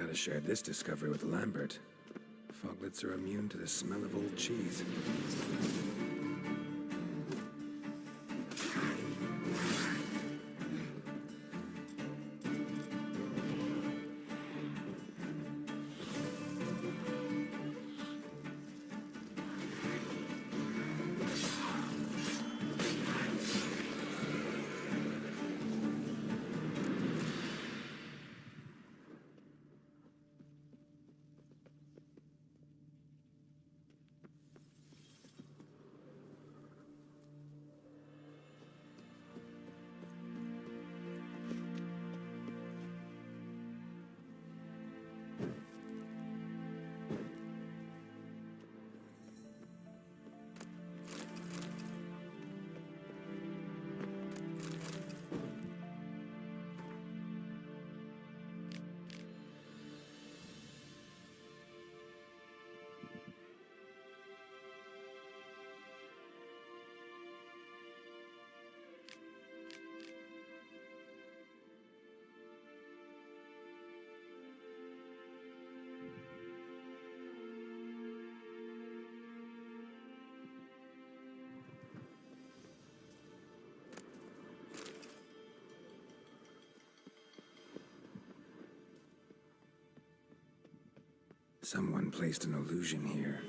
Gotta share this discovery with Lambert. Foglets are immune to the smell of old cheese. Someone placed an illusion here.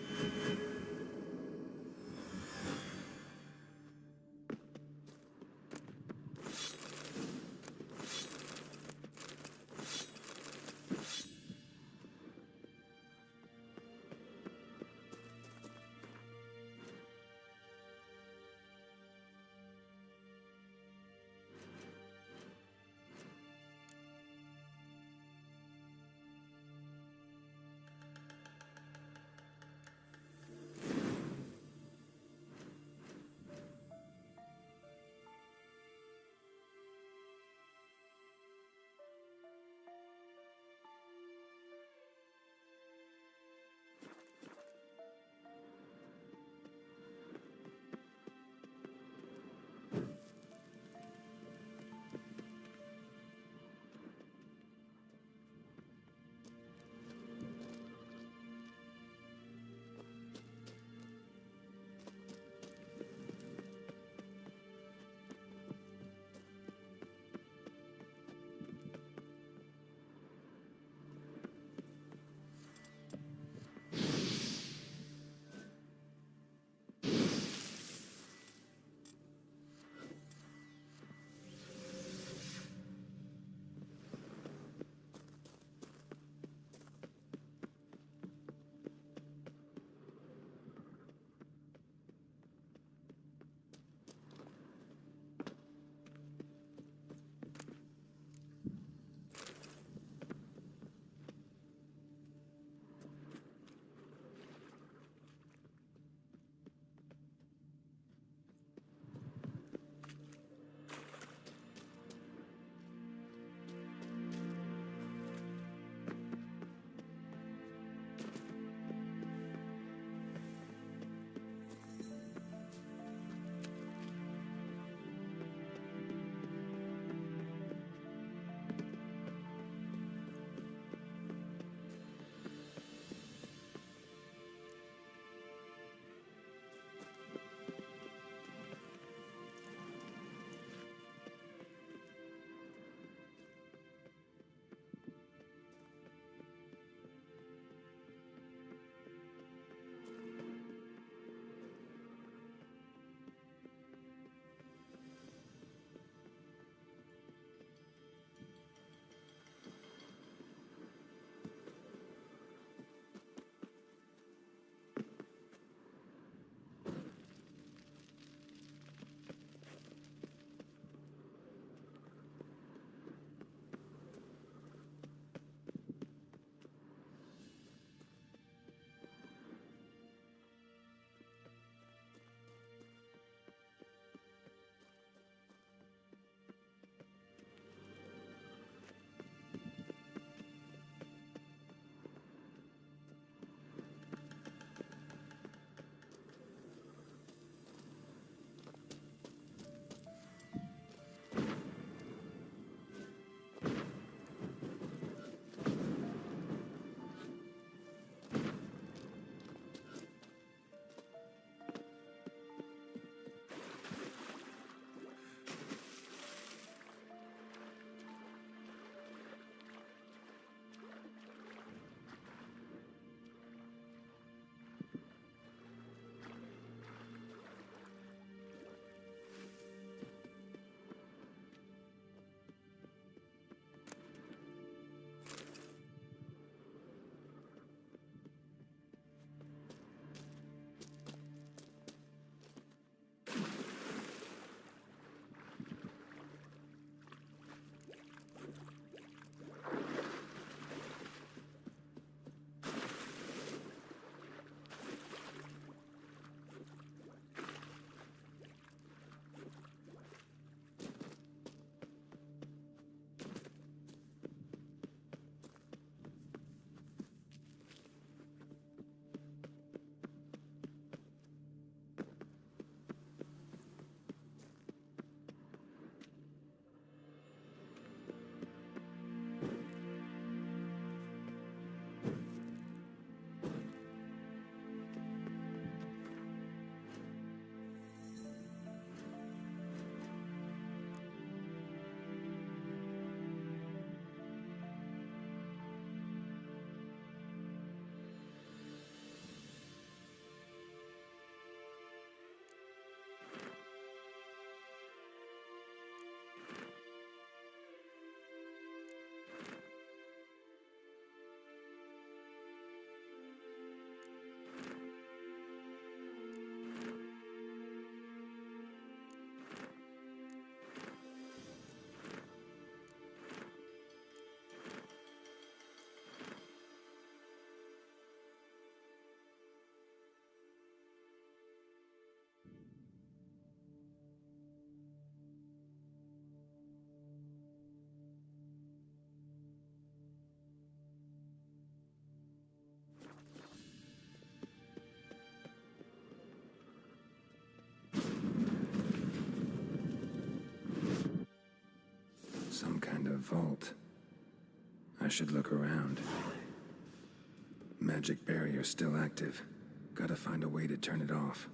Some kind of vault. I should look around. Magic barrier still active. Gotta find a way to turn it off.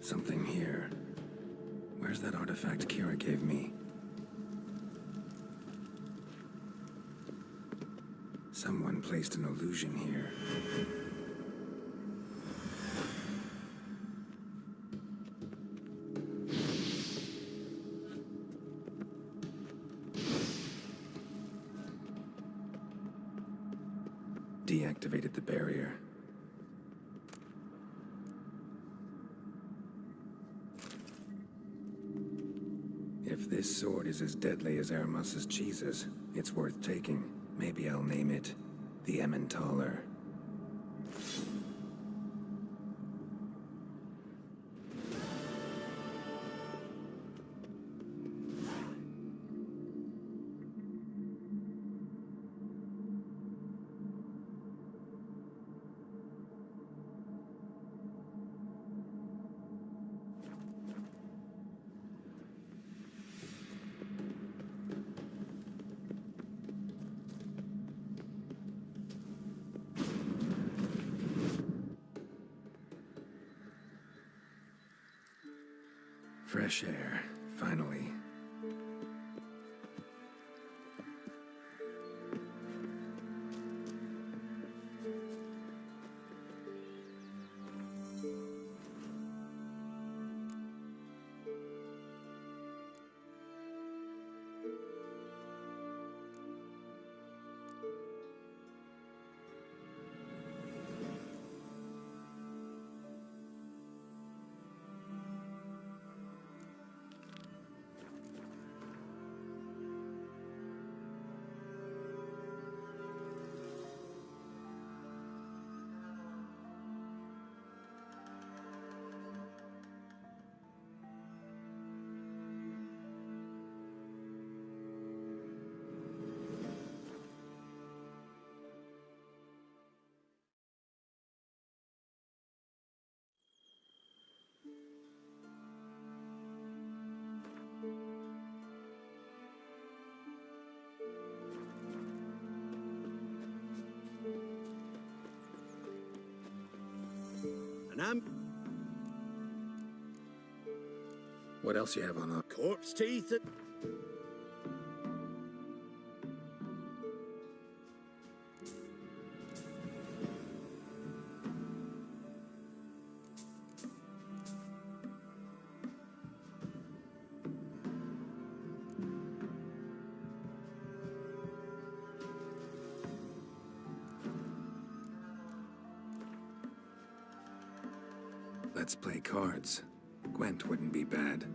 Something here. Where's that artifact Kira gave me? Someone placed an illusion here. Deactivated the barrier. If this sword is as deadly as Aramus's cheeses, it's worth taking. Maybe I'll name it the Emmentaler. Fresh air, finally. What else you have on up? Corpse teeth. Let's play cards. Gwent wouldn't be bad.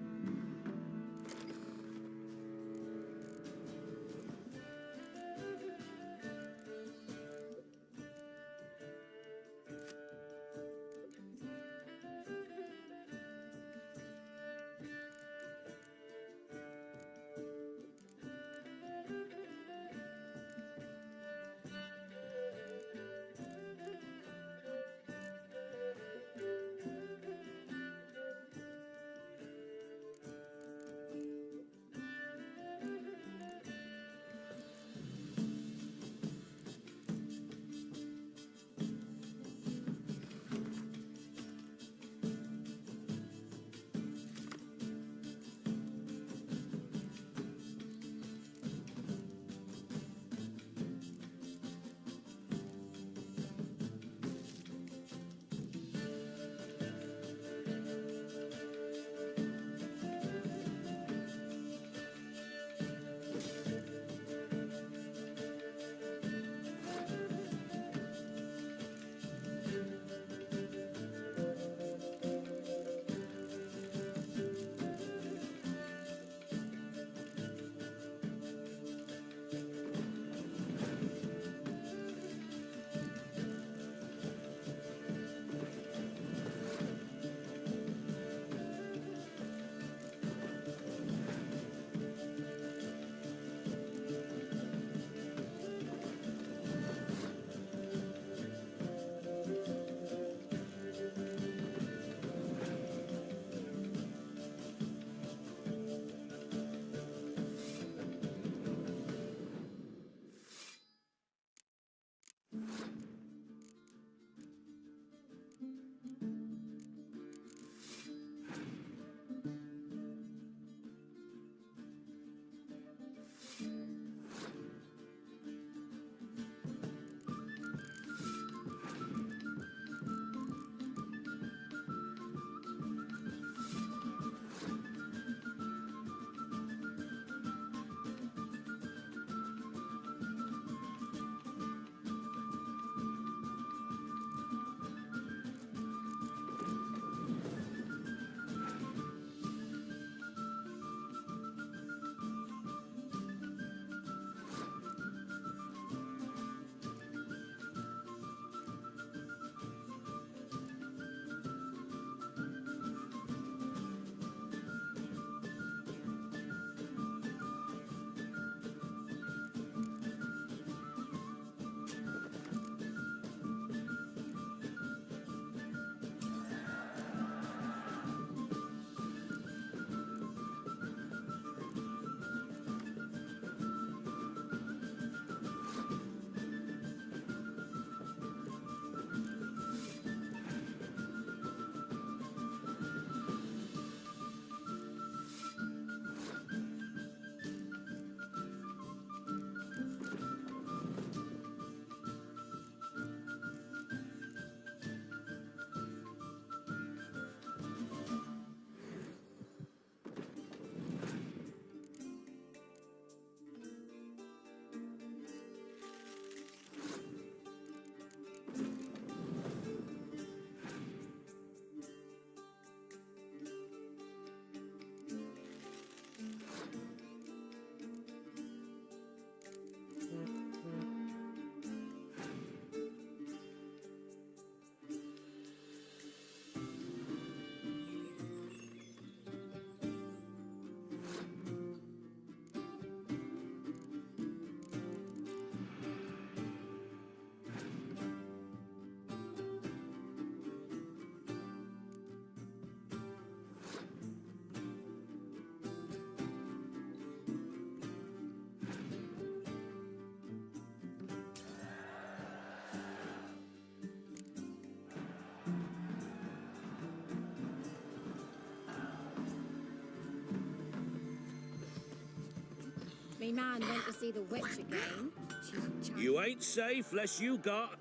Me man went to see the witch again. She's a child. You ain't safe less you got...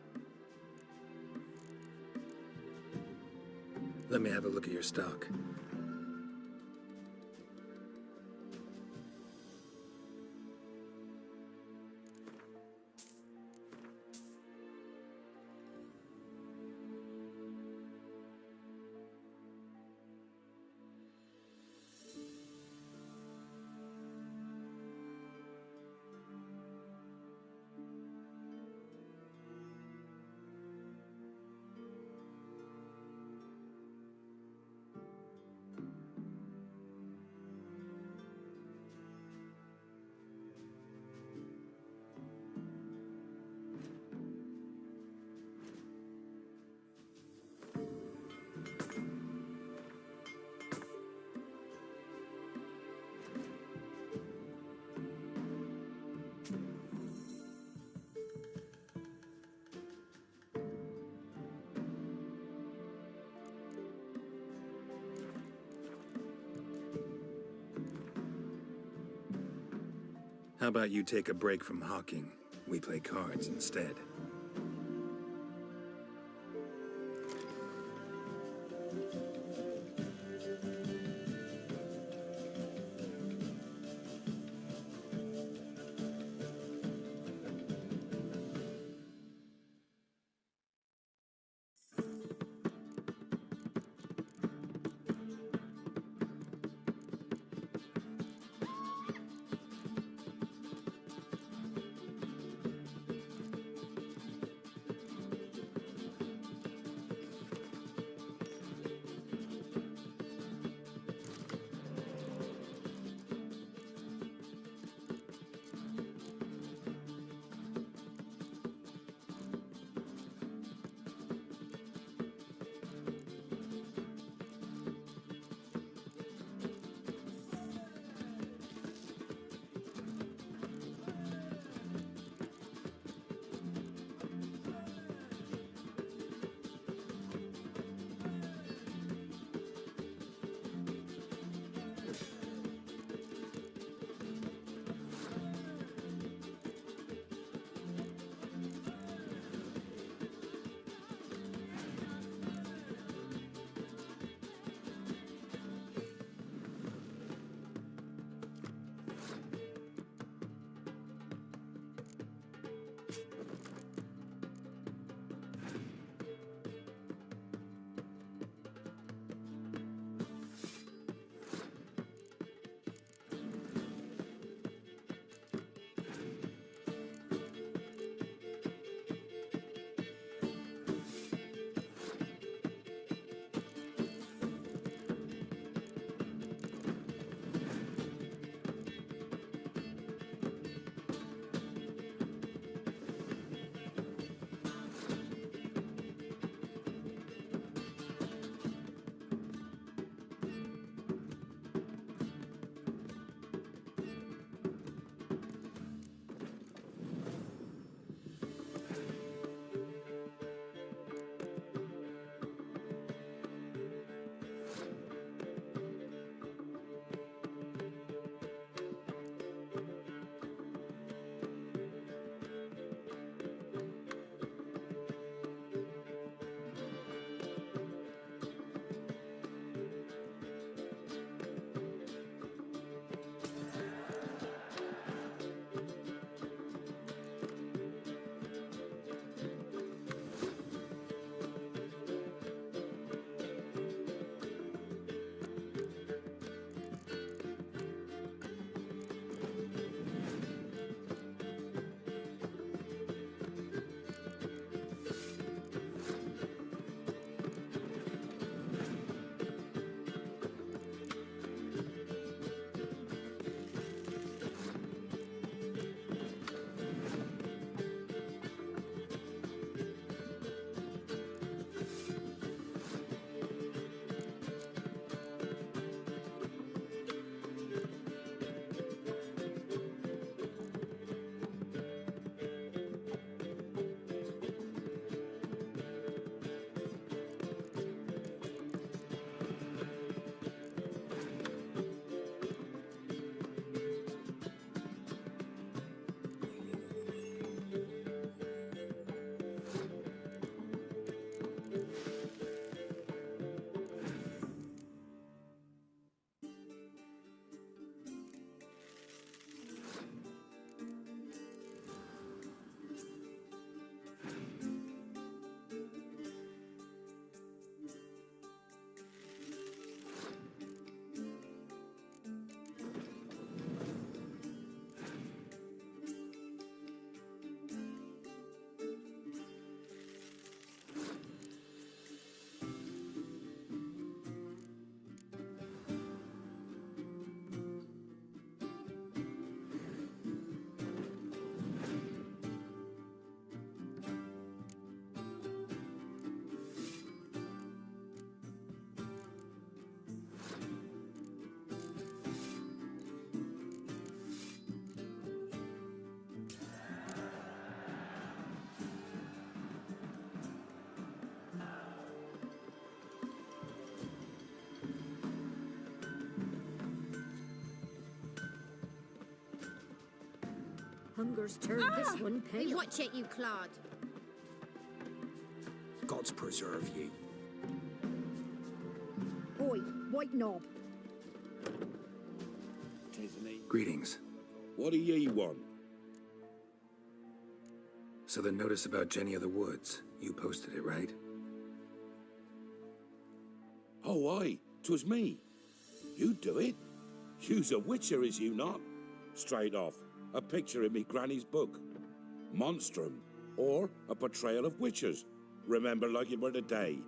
Let me have a look at your stock. How about you take a break from hawking? We play cards instead. Hunger's turned this one pale. Watch it, you clod. Gods preserve ye. Oi, white knob. Greetings. What do ye want? So the notice about Jenny of the Woods, you posted it, right? Oh, aye, 'twas me. You do it? You's a witcher, is you not? Straight off, a picture in me granny's book. Monstrum, or a portrayal of witchers. Remember like it were the day.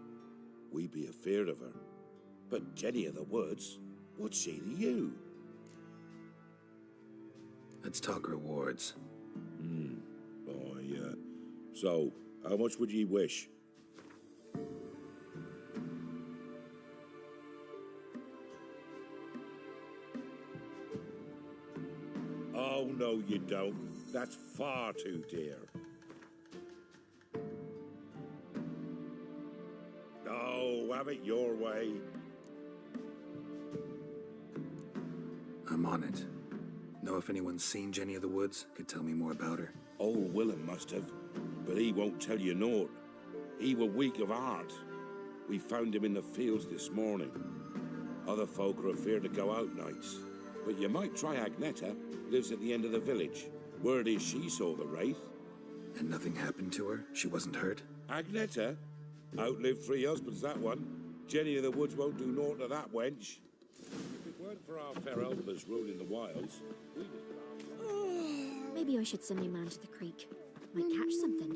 We be afeard of her. But Jenny of the Woods, what's she to you? Let's talk rewards. So, how much would ye wish? Oh, no, you don't. That's far too dear. No, have it your way. I'm on it. Know if anyone's seen Jenny of the Woods? Could tell me more about her. Old Willem must have, but he won't tell you naught. He were weak of heart. We found him in the fields this morning. Other folk are afeard to go out nights. But you might try Agneta, lives at the end of the village. Word is she saw the wraith. And nothing happened to her? She wasn't hurt? Agneta? Outlived 3 husbands, that one. Jenny of the Woods won't do naught to that wench. If it weren't for our fair elders ruling the wilds, we'd have... Maybe I should send my man to the creek. Might catch something.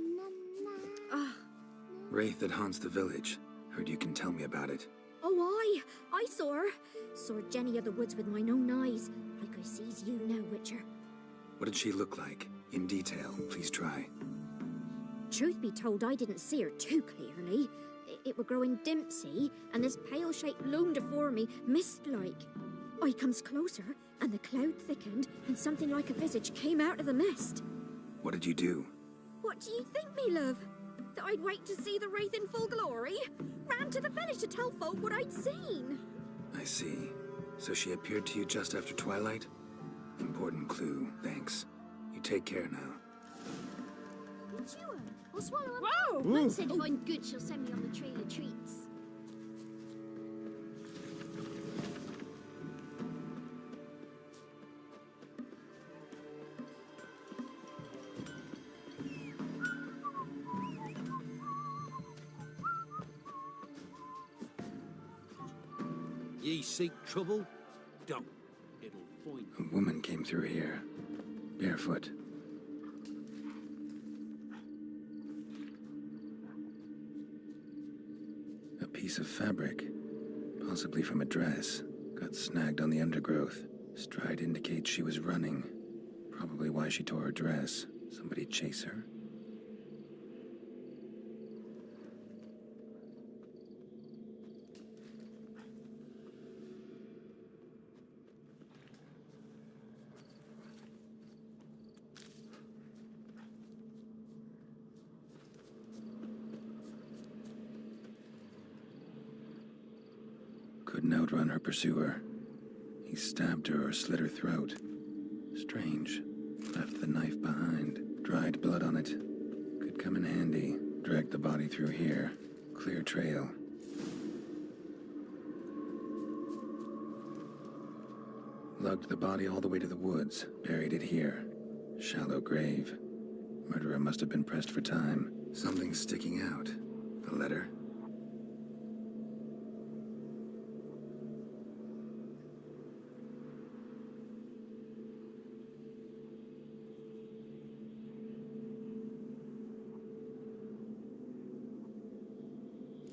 Wraith that haunts the village. Heard you can tell me about it. Oh, I saw her. Saw Jenny of the Woods with mine own eyes, like I sees you now, Witcher. What did she look like? In detail, please try. Truth be told, I didn't see her too clearly. It were growing dim, see, and this pale shape loomed afore me, mist-like. I comes closer, and the cloud thickened, and something like a visage came out of the mist. What did you do? What do you think, me love? That I'd wait to see the wraith in full glory? Ran to the village to tell folk what I'd seen. I see. So she appeared to you just after twilight? Important clue, thanks. You take care now. Chew her. I'll swallow her. Whoa! Mum said if I'm good, she'll send me on the trail of treats. Ye seek trouble? Don't. It'll find you. A woman came through here. Barefoot. A piece of fabric. Possibly from a dress. Got snagged on the undergrowth. Stride indicates she was running. Probably why she tore her dress. Somebody chase her? Couldn't outrun her pursuer. He stabbed her or slit her throat. Strange. Left the knife behind. Dried blood on it. Could come in handy. Dragged the body through here. Clear trail. Lugged the body all the way to the woods. Buried it here. Shallow grave. Murderer must have been pressed for time. Something's sticking out. A letter?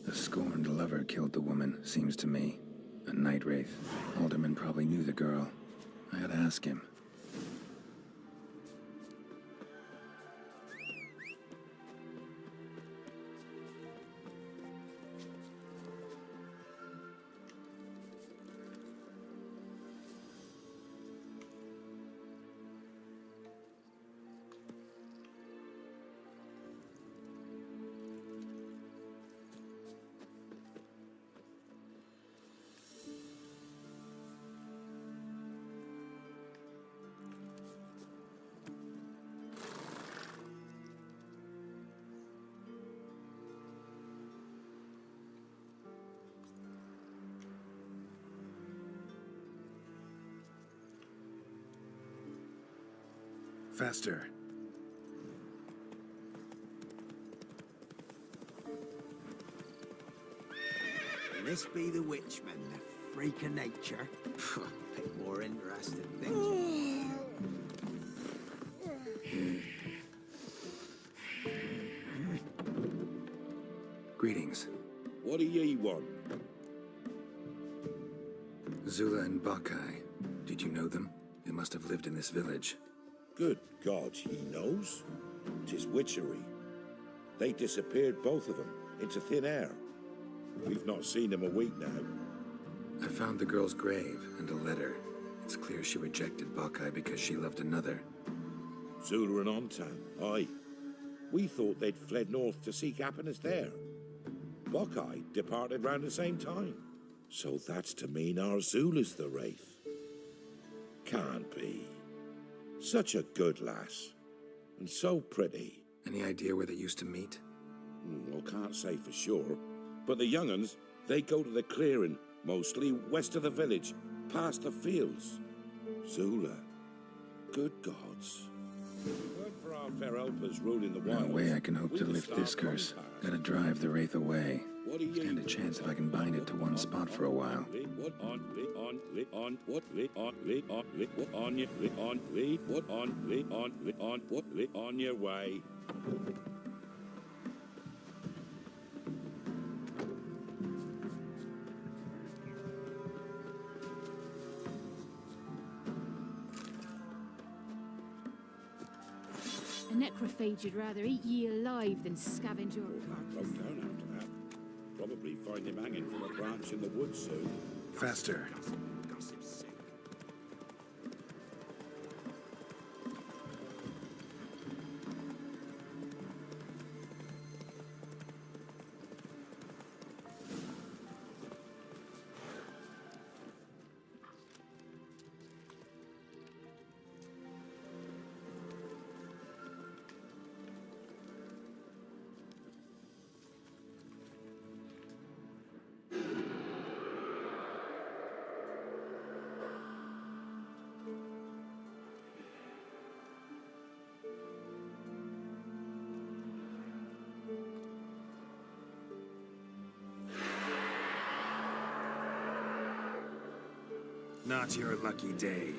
The scorned lover killed the woman, seems to me. A night wraith. Alderman probably knew the girl. I ought to ask him. Faster. Can this be the witchman, the freak of nature? Bit more interesting things. Greetings. What do ye want? Zula and Bakai. Did you know them? They must have lived in this village. Good God, he knows. 'Tis witchery. They disappeared, both of them, into thin air. We've not seen them a week now. I found the girl's grave and a letter. It's clear she rejected Bakai because she loved another. Zula and Ontan, aye. We thought they'd fled north to seek happiness there. Bakai departed round the same time. So that's to mean our Zula's the wraith. Can't be. Such a good lass. And so pretty. Any idea where they used to meet? Well, can't say for sure. But the young'uns, they go to the clearing, mostly west of the village, past the fields. Zula. Good gods. Word for our fair helpers ruling the No wilds. way I can hope to We lift start this curse. from past. Gotta drive the wraith away. What do you Stand a chance if I can bind it to one spot for a while. What on what on your way. A necrophage would rather eat ye alive than scavenge your Broke carcass. down after that. Probably find him hanging from a branch in the woods soon. Faster. Not your lucky day.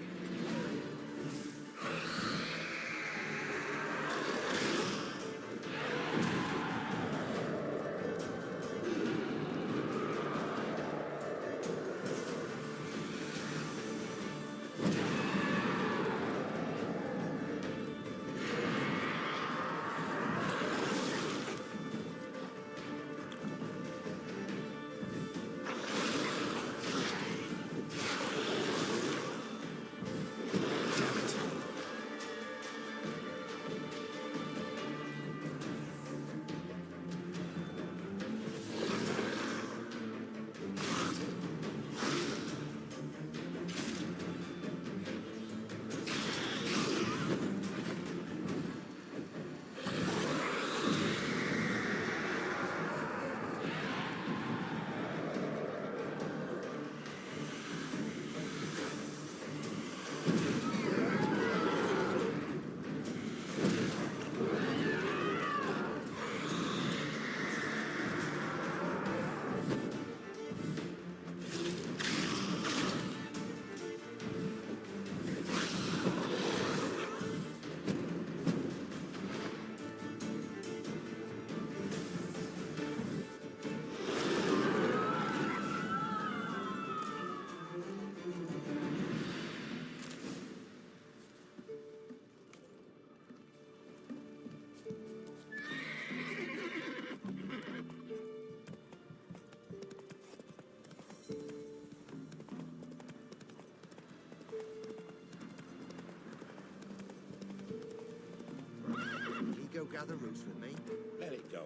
Go gather roots with me. Let it go.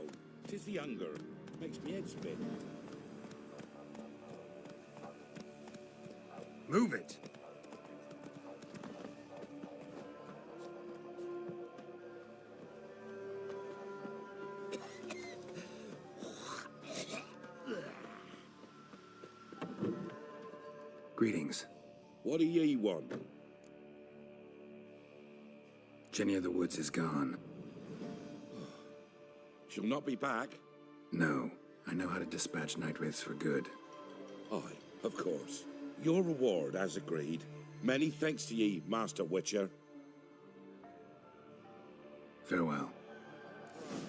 'Tis the hunger. Makes me head spin. Move it! Greetings. What do ye want? Jenny of the Woods is gone. She'll not be back. No, I know how to dispatch night wraiths for good. Aye, of course. Your reward, as agreed. Many thanks to ye, Master Witcher. Farewell.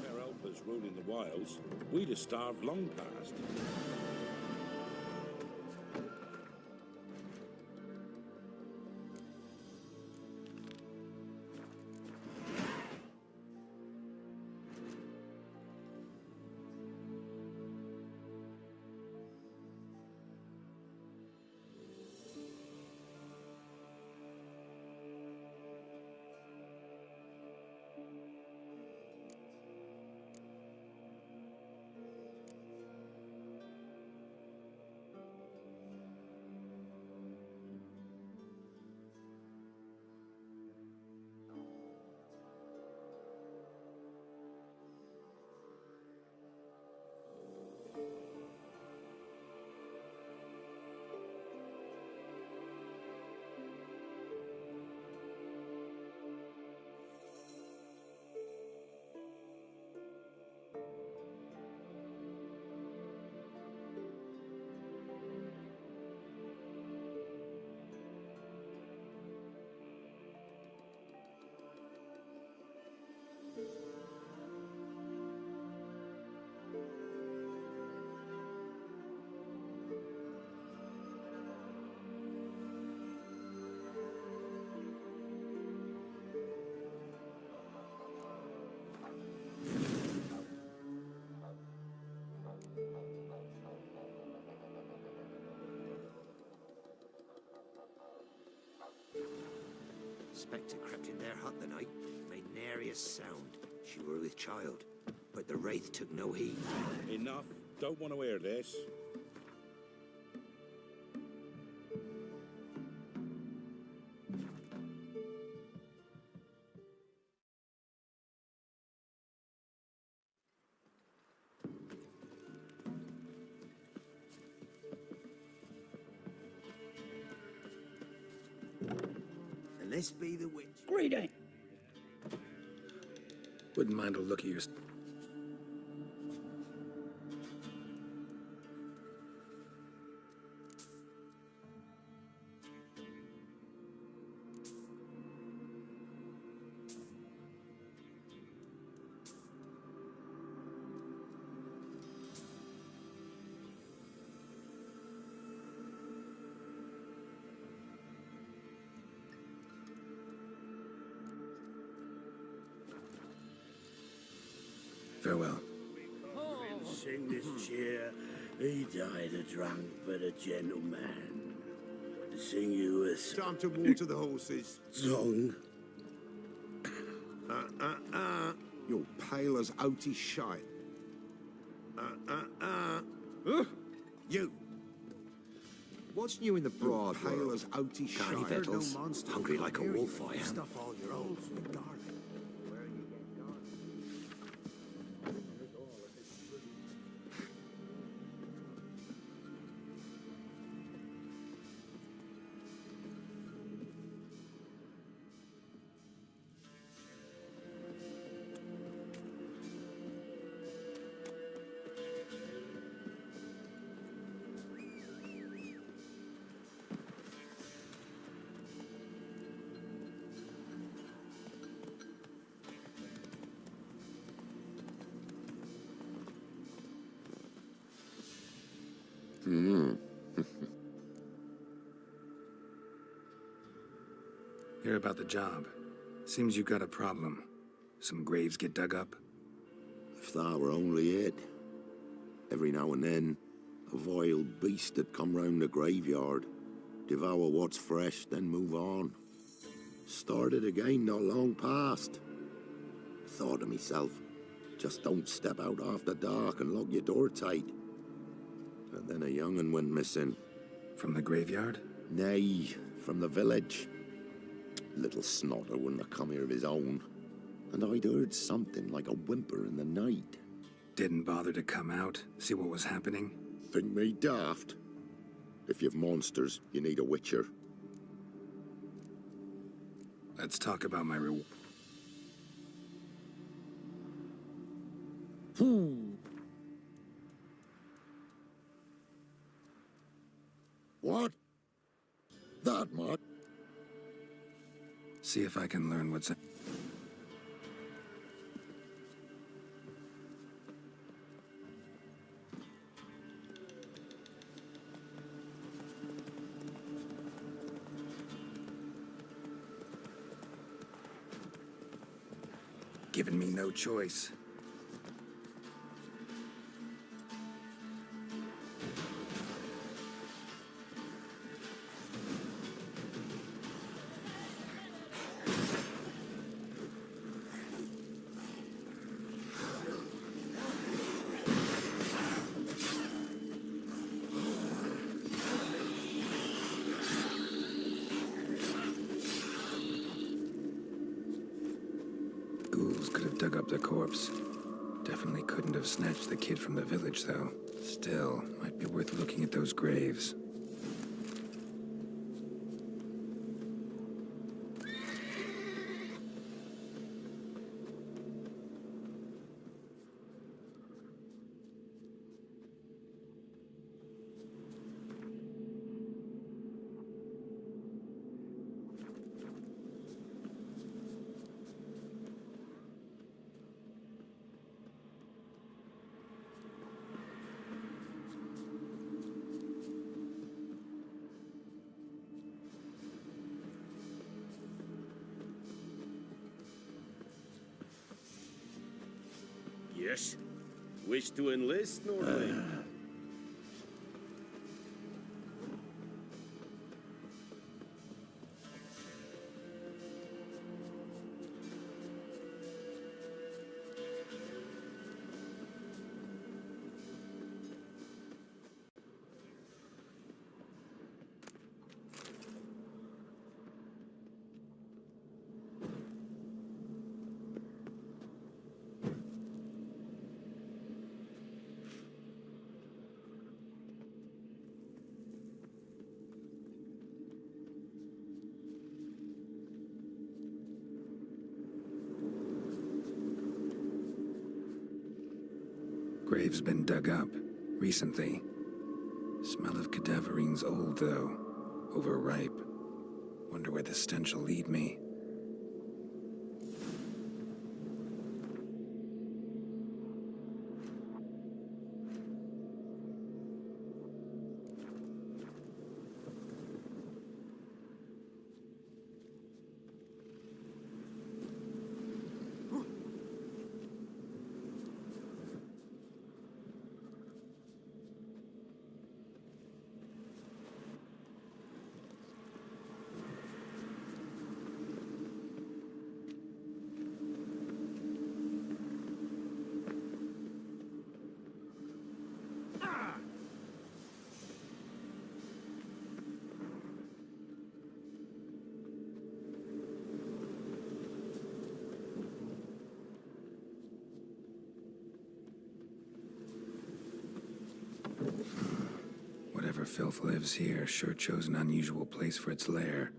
Fair helpers ruling the wilds, we'd have starved long past. Spectre crept in their hut the night, made nary a sound. She were with child, but the wraith took no heed. Enough. Don't want to hear this. And this be the witch. Greeting. Wouldn't mind a look at your... Farewell. Sing this cheer. He died a drunk but a gentleman. Sing you a Time to water the horses. song. You're pale as oaty shite. You. What's new in the broad? Pale as oaty Carny shite. Vettles, hungry like a wolf I am. Stuff all your old with garlic. Hear about the job. Seems you got a problem. Some graves get dug up? If that were only it. Every now and then, a vile beast would come round the graveyard, devour what's fresh, then move on. Started again not long past. Thought to myself, just don't step out after dark and lock your door tight. And then a young'un went missing. From the graveyard? Nay, from the village. Little snotter wouldn't have come here of his own. And I'd heard something like a whimper in the night. Didn't bother to come out, see what was happening? Think me daft? If you've monsters, you need a witcher. Let's talk about my reward. What? That much? See if I can learn what's... Giving me no choice. Ghouls could have dug up the corpse. Definitely couldn't have snatched the kid from the village, though. Still, might be worth looking at those graves. Yes. Wish to enlist, Norley? Grave's been dug up recently. Smell of cadaverine's old, though. Overripe. Wonder where the stench will lead me. Whatever filth lives here sure chose an unusual place for its lair.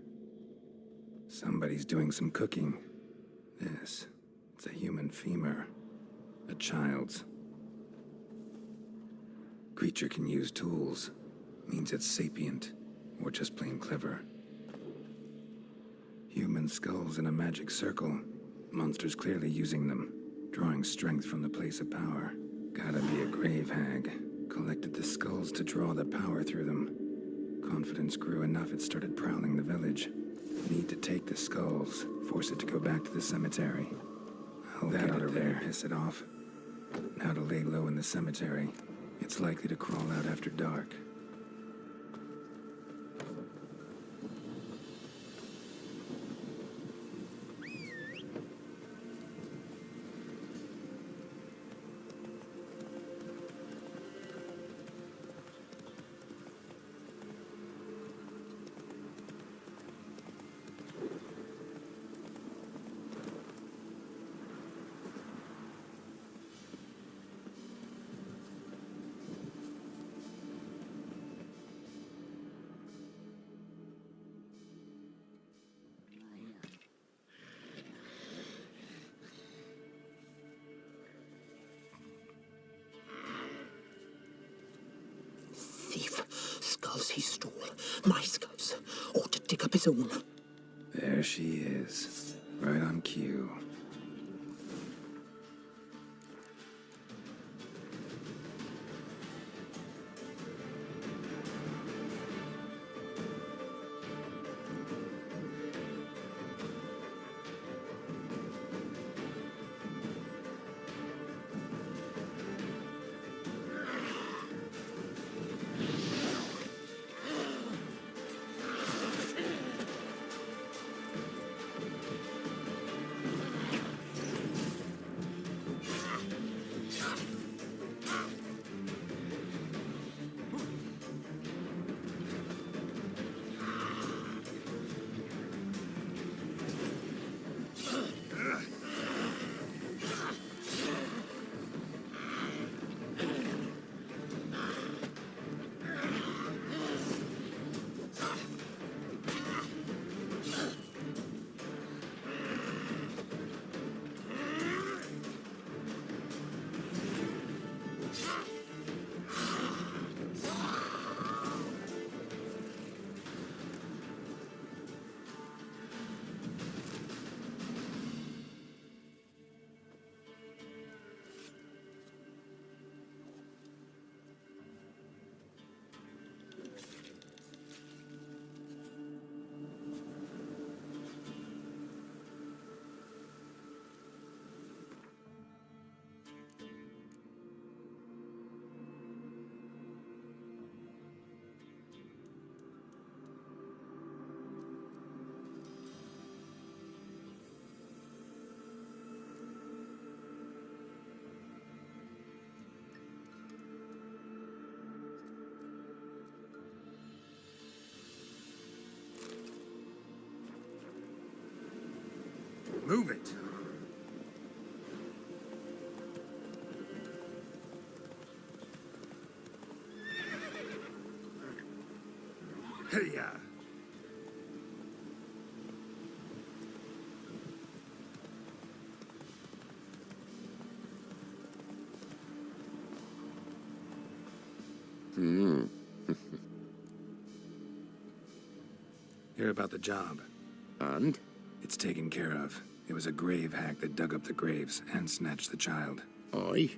Somebody's doing some cooking. It's a human femur. A child's. Creature can use tools. Means it's sapient, or just plain clever. Human skulls in a magic circle. Monsters clearly using them, drawing strength from the place of power. Gotta be a grave hag. Collected the skulls to draw the power through them. Confidence grew enough it started prowling the village. Need to take the skulls, force it to go back to the cemetery. I'll get it there, piss it off. Now to lay low in the cemetery. It's likely to crawl out after dark. skulls he stole. My skulls. Ought to dig up his own. There she is. Right on cue. Move it! Hey-ya! Hear about the job. And? It's taken care of. It was a grave hack that dug up the graves and snatched the child. Aye?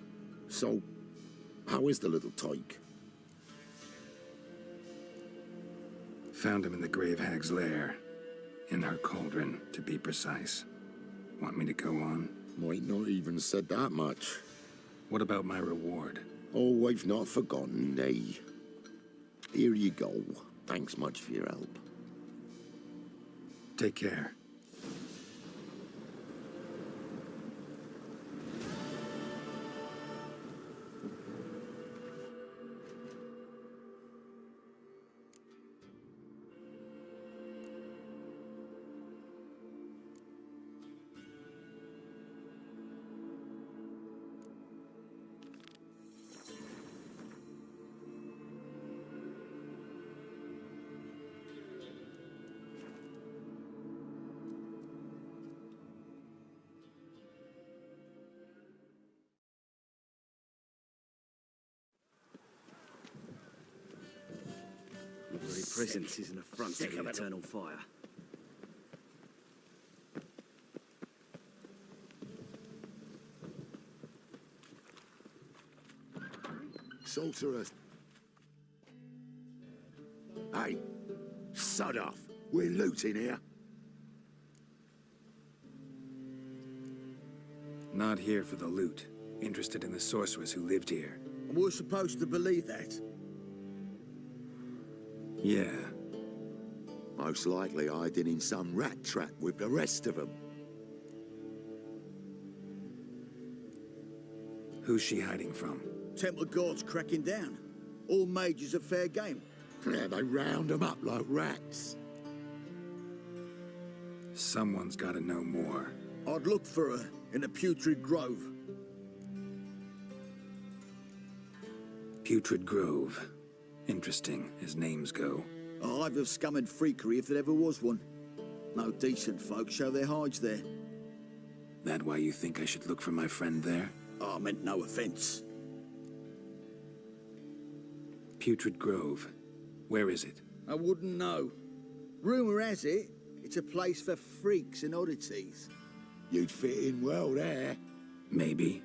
So, how is the little tyke? Found him in the grave hag's lair. In her cauldron, to be precise. Want me to go on? Might not even said that much. What about my reward? Oh, I've not forgotten, nay. Here you go. Thanks much for your help. Take care. Your very presence is an affront to the eternal fire. Sorceress. Hey, sod off. We're looting here. Not here for the loot. Interested in the sorceress who lived here. And we're supposed to believe that? Yeah. Most likely hiding in some rat trap with the rest of them. Who's she hiding from? Temple Guard's cracking down. All mages are fair game. Yeah, they round them up like rats. Someone's gotta know more. I'd look for her in the Putrid Grove. Putrid Grove. Interesting, as names go. A hive of scum and freakery if there ever was one. No decent folk show their hides there. That why you think I should look for my friend there? I meant no offence. Putrid Grove. Where is it? I wouldn't know. Rumour has it, it's a place for freaks and oddities. You'd fit in well there. Maybe.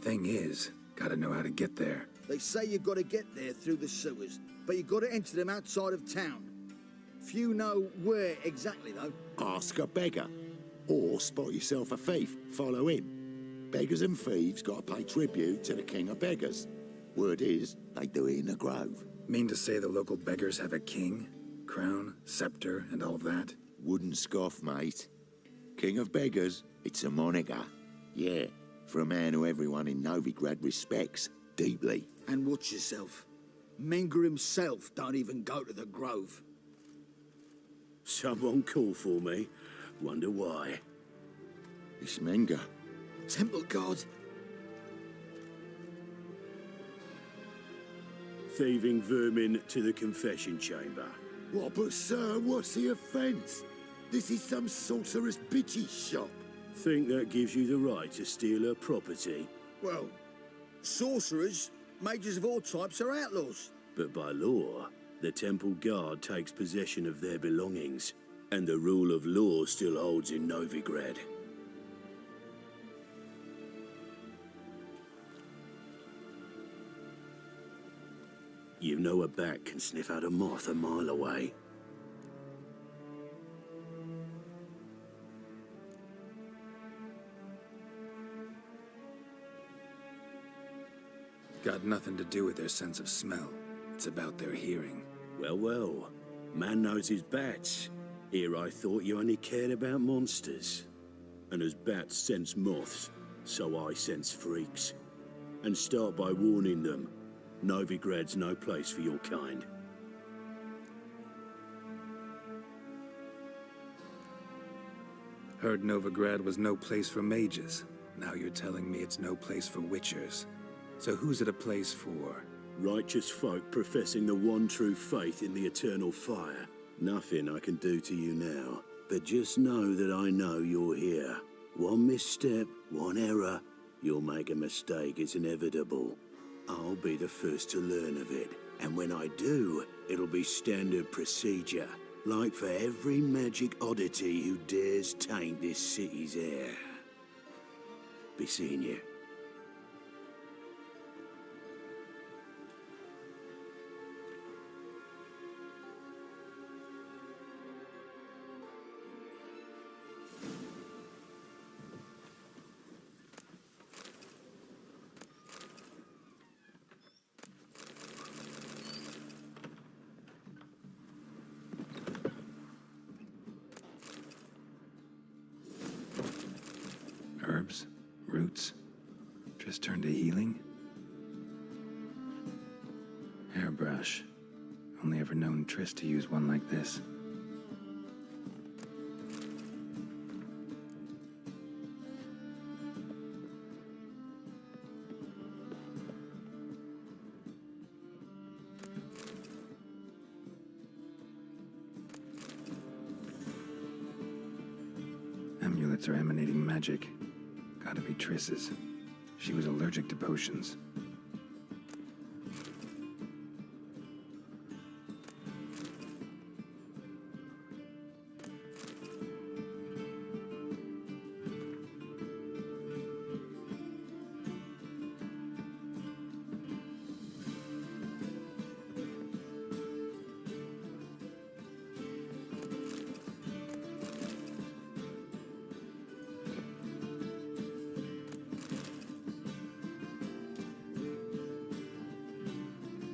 Thing is, gotta know how to get there. They say you've got to get there through the sewers, but you've got to enter them outside of town. Few know where exactly, though. Ask a beggar. Or spot yourself a thief. Follow him. Beggars and thieves got to pay tribute to the king of beggars. Word is, they do it in the grove. Mean to say the local beggars have a king, crown, scepter, and all that? Wouldn't scoff, mate. King of beggars, it's a moniker. Yeah, for a man who everyone in Novigrad respects deeply. And watch yourself. Menger himself don't even go to the grove. Someone call for me. Wonder why. It's Menger. Temple guard. Thieving vermin to the confession chamber. What, but sir, what's the offence? This is some sorcerer's bitchy shop. Think that gives you the right to steal her property? Well, sorcerers, mages of all types are outlaws. But by law, the temple guard takes possession of their belongings, and the rule of law still holds in Novigrad. You know a bat can sniff out a moth a mile away. Got nothing to do with their sense of smell. It's about their hearing. Well, well. Man knows his bats. Here I thought you only cared about monsters. And as bats sense moths, so I sense freaks. And start by warning them. Novigrad's no place for your kind. Heard Novigrad was no place for mages. Now you're telling me it's no place for witchers. So who's it a place for? Righteous folk professing the one true faith in the eternal fire. Nothing I can do to you now, but just know that I know you're here. One misstep, one error, you'll make a mistake, it's inevitable. I'll be the first to learn of it, and when I do, it'll be standard procedure, like for every magic oddity who dares taint this city's air. Be seeing you. Herbs? Roots? Just turned to healing? Hairbrush. Only ever known Triss to use one like this. Amulets are emanating magic. Gotta be Triss's. She was allergic to potions.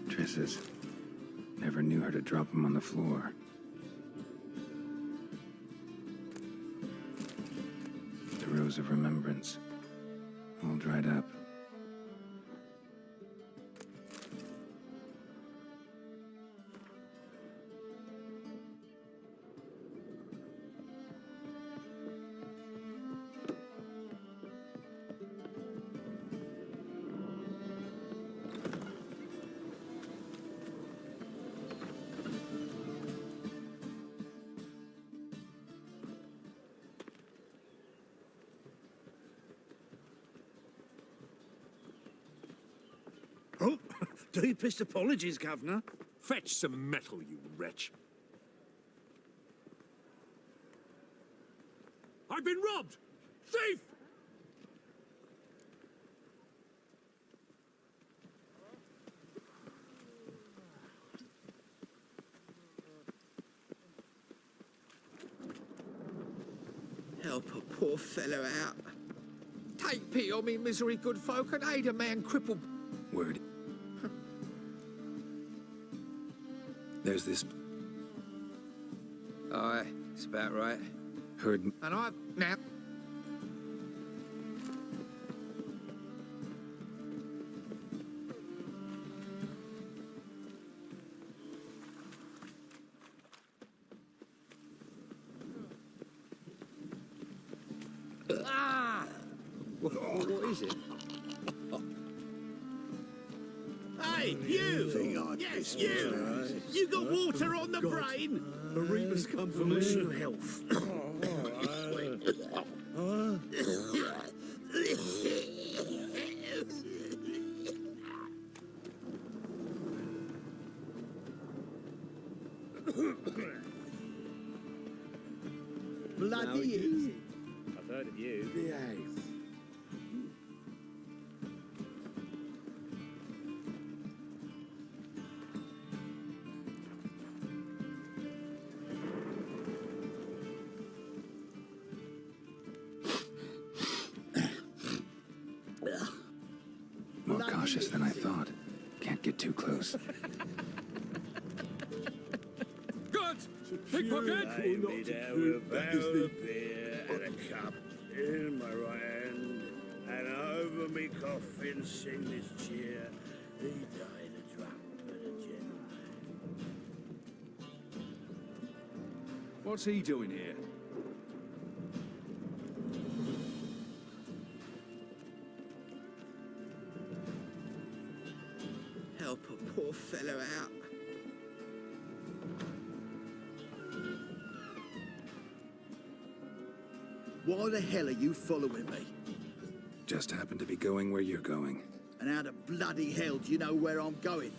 Triss's. Never knew her to drop them on the floor. The Rose of Remembrance. All dried up. Oh, deepest apologies, Governor. Fetch some metal, you wretch. I've been robbed! Thief! Help a poor fellow out. Take pity on me, misery, good folk, and aid a man crippled. Word. There's this... Aye, it's about right. Heard... And I've... Now... Ah! What is it? Hey, you! Yes, you! You got water on the brain? Marima's come for me. Health. Bloody easy. I've heard of you. More cautious than I thought. Can't get too close. Good! Pickpocket! Lay me down with a barrel of beer and a cup in my right hand, and over me coffin sing this cheer. He died a drunk but a gentleman. What's he doing here? Help a poor fellow out. Why the hell are you following me? Just happen to be going where you're going. And how the bloody hell do you know where I'm going?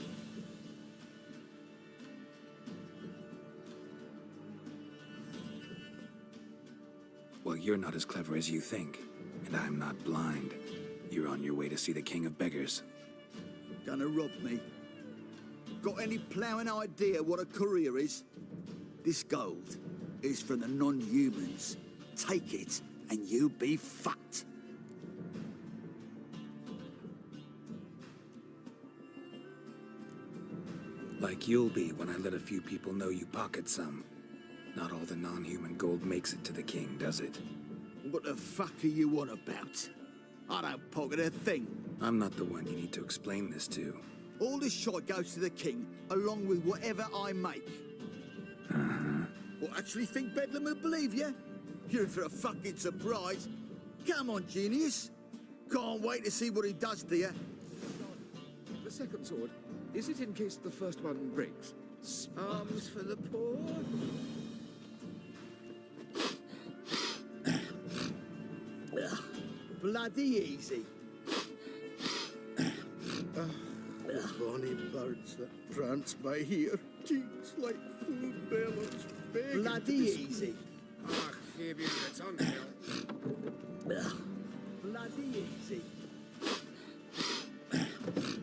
Well, you're not as clever as you think. And I'm not blind. You're on your way to see the King of Beggars. Gonna rob me? Got any ploughing idea what a courier is? This gold is from the non-humans. Take it, and you be fucked. Like you'll be when I let a few people know you pocket some. Not all the non-human gold makes it to the king, does it? What the fuck are you on about? I don't pocket a thing. I'm not the one you need to explain this to. All this shite goes to the king, along with whatever I make. Uh-huh. What, actually think Bedlam will believe you? You're in for a fucking surprise. Come on, genius. Can't wait to see what he does to you. The second sword, is it in case the first one breaks? Arms for the poor. Bloody easy. The bonny birds that prance by here, cheeks like full bellows, begging Bloody to be easy. Ah, here be the tongue. Bloody easy.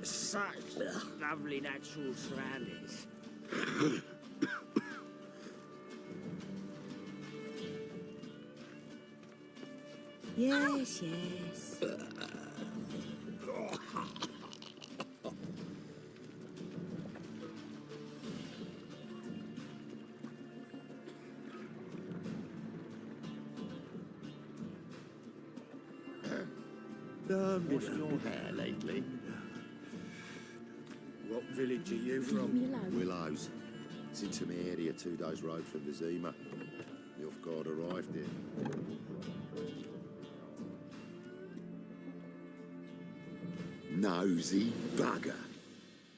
Such lovely natural surroundings. Yes, yes. What's your hair lately? What village are you from? Willows. It's into my area, 2 days' road from Vizima. The off-guard arrived here. Nosy bugger.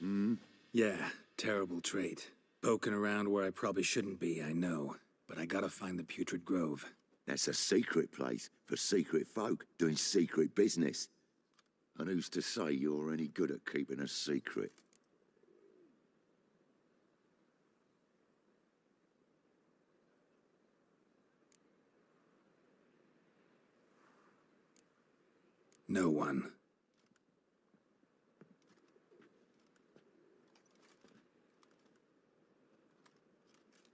Hmm? Yeah, terrible trait. Poking around where I probably shouldn't be, I know. But I gotta find the Putrid Grove. That's a secret place for secret folk doing secret business. And who's to say you're any good at keeping a secret? No one.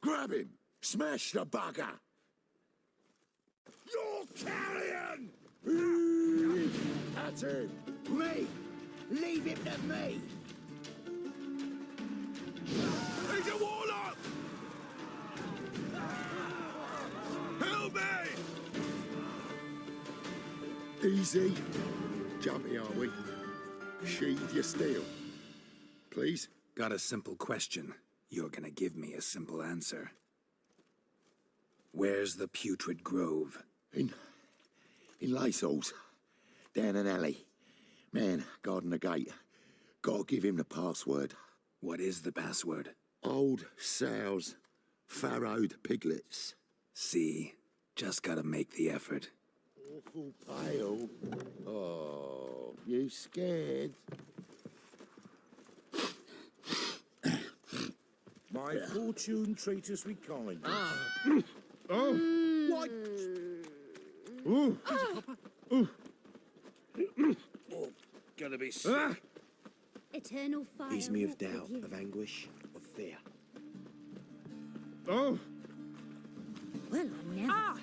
Grab him! Smash the bugger! You're carrion! That's him! Me! Leave him to me! He's a warlock! Help me! Easy. Jumpy, are we? Sheathe your steel. Please? Got a simple question. You're gonna give me a simple answer. Where's the putrid grove? In Lysol's. Down an alley. Man, guarding the gate. Gotta give him the password. What is the password? Old sows. Farrowed piglets. See? Just gotta make the effort. Awful pale. Oh, you scared? My fortune treat us with kindness. Oh! What? Ooh! Oh, gonna be Ah! Eternal fire. Ease me of walk with doubt, you. of anguish, of fear. Oh! Well, I never.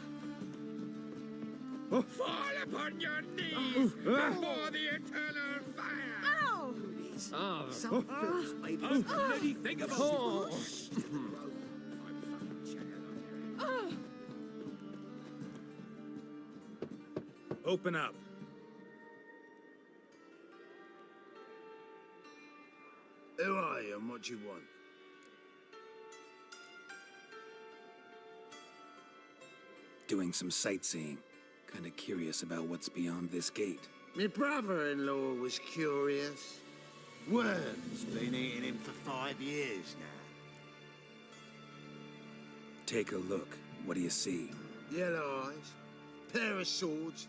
Fall upon your knees before the eternal fire! Ow! Some films made Oh. bloody think about Oh. Open up. Who are you and what do you want? Doing some sightseeing. Kinda curious about what's beyond this gate. My brother-in-law was curious. Worm's been eating him for 5 years now. Take a look. What do you see? Yellow eyes, pair of swords,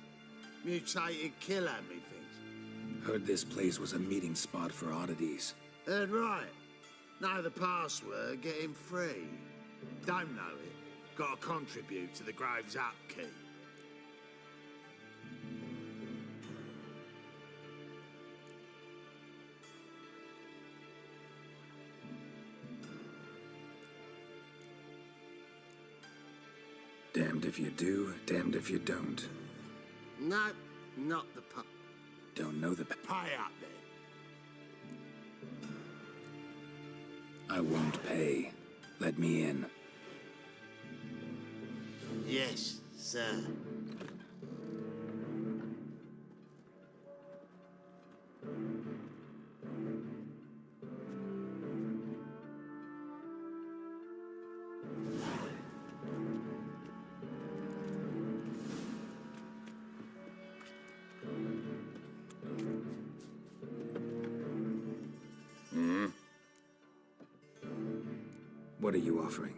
mutated killer, methinks. Heard this place was a meeting spot for oddities. Heard right. Know the password, get him free. Don't know it, gotta contribute to the grove's upkeep. Damned if you do, damned if you don't. No, not the pu... Don't know the... Pay up, then. I won't pay. Let me in. Yes, sir. What are you offering?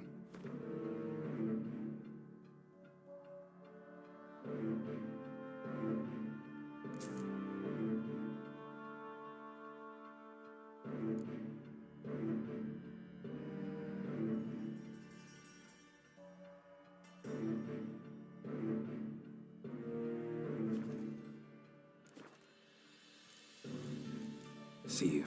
See you.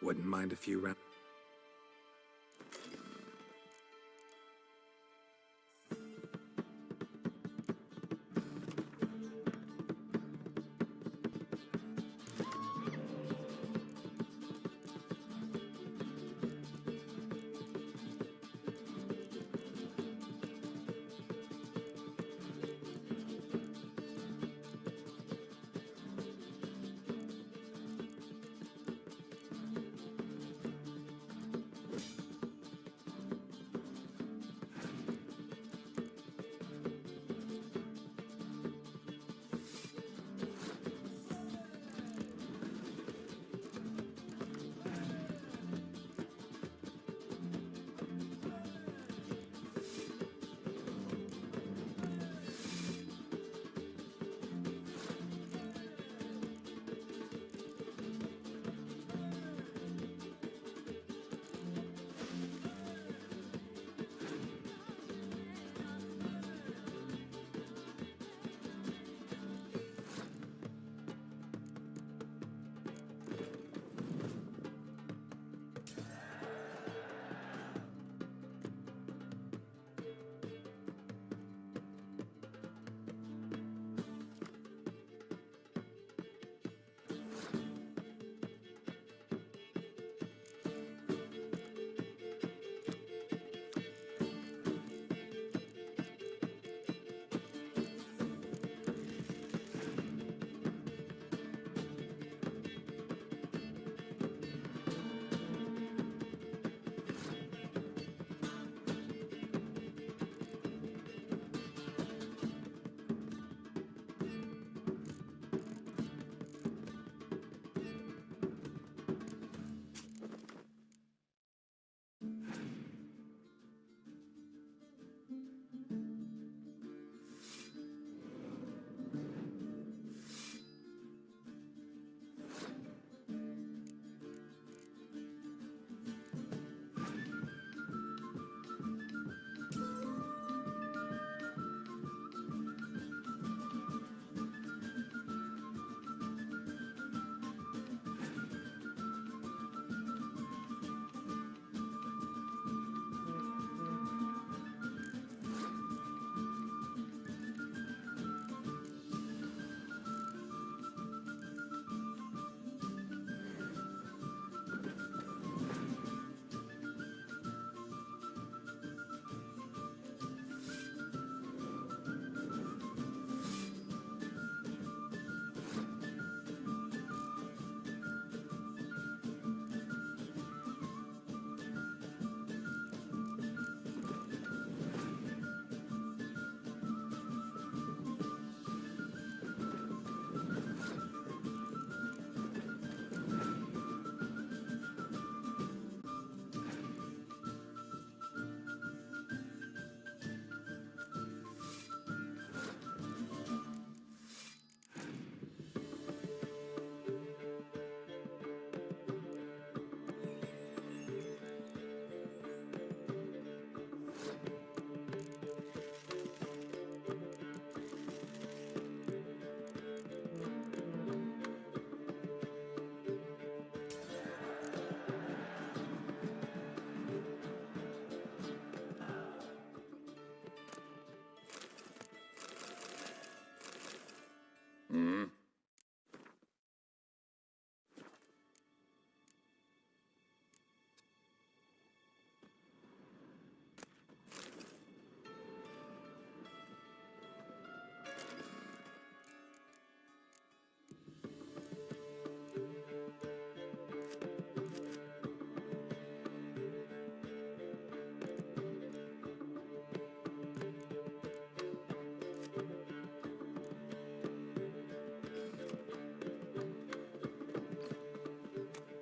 Wouldn't mind a few rounds.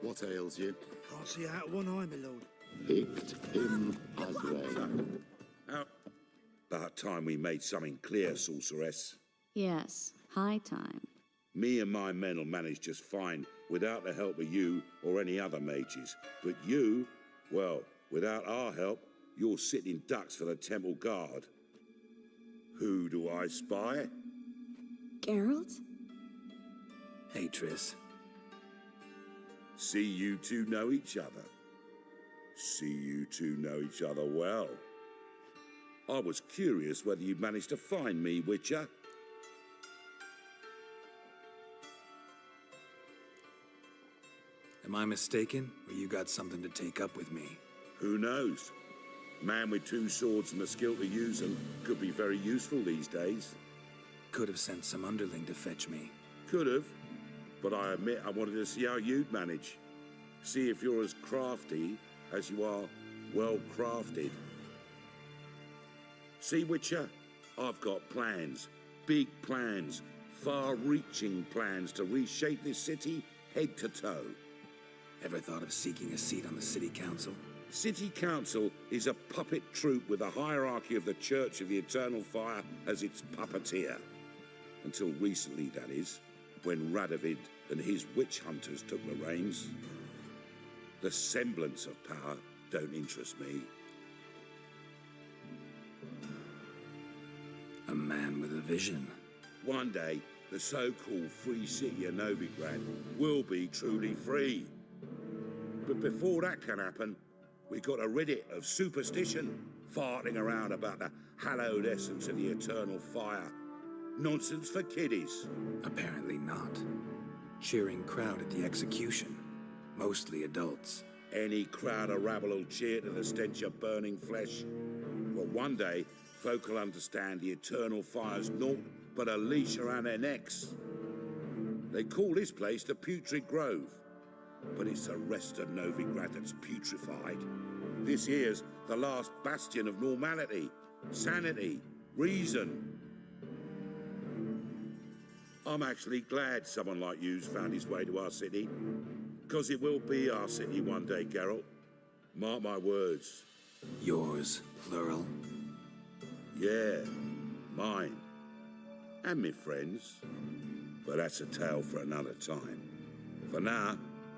What ails you? Can't see out one eye, my lord. Picked him as rain. About time we made something clear, sorceress. Yes, high time. Me and my men will manage just fine without the help of you or any other mages. But you, well, without our help, you're sitting ducks for the temple guard. Who do I spy? Geralt? Hey, Triss. See you two know each other. See you two know each other well. I was curious whether you'd managed to find me, Witcher. Am I mistaken, or you got something to take up with me? Who knows? Man with two swords and the skill to use them could be very useful these days. Could have sent some underling to fetch me. Could have, but I admit I wanted to see how you'd manage. See if you're as crafty as you are well-crafted. See, Witcher, I've got plans, big plans, far-reaching plans to reshape this city head to toe. Ever thought of seeking a seat on the city council? City Council is a puppet troupe with a hierarchy of the Church of the Eternal Fire as its puppeteer. Until recently, that is, when Radovid and his witch hunters took the reins. The semblance of power don't interest me. A man with a vision. One day, the so-called free city of Novigrad will be truly free. But before that can happen, we got to rid it of superstition, farting around about the hallowed essence of the eternal fire. Nonsense for kiddies. Apparently not. Cheering crowd at the execution. Mostly adults. Any crowd of rabble will cheer to the stench of burning flesh. Well, one day, folk will understand the eternal fire's naught but a leash around their necks. They call this place the Putrid Grove, but it's the rest of Novigrad that's putrefied. This here's the last bastion of normality, sanity, reason. I'm actually glad someone like you's found his way to our city, because it will be our city one day, Geralt. Mark my words. Yours, plural. Yeah, mine. And me friends. But that's a tale for another time. For now,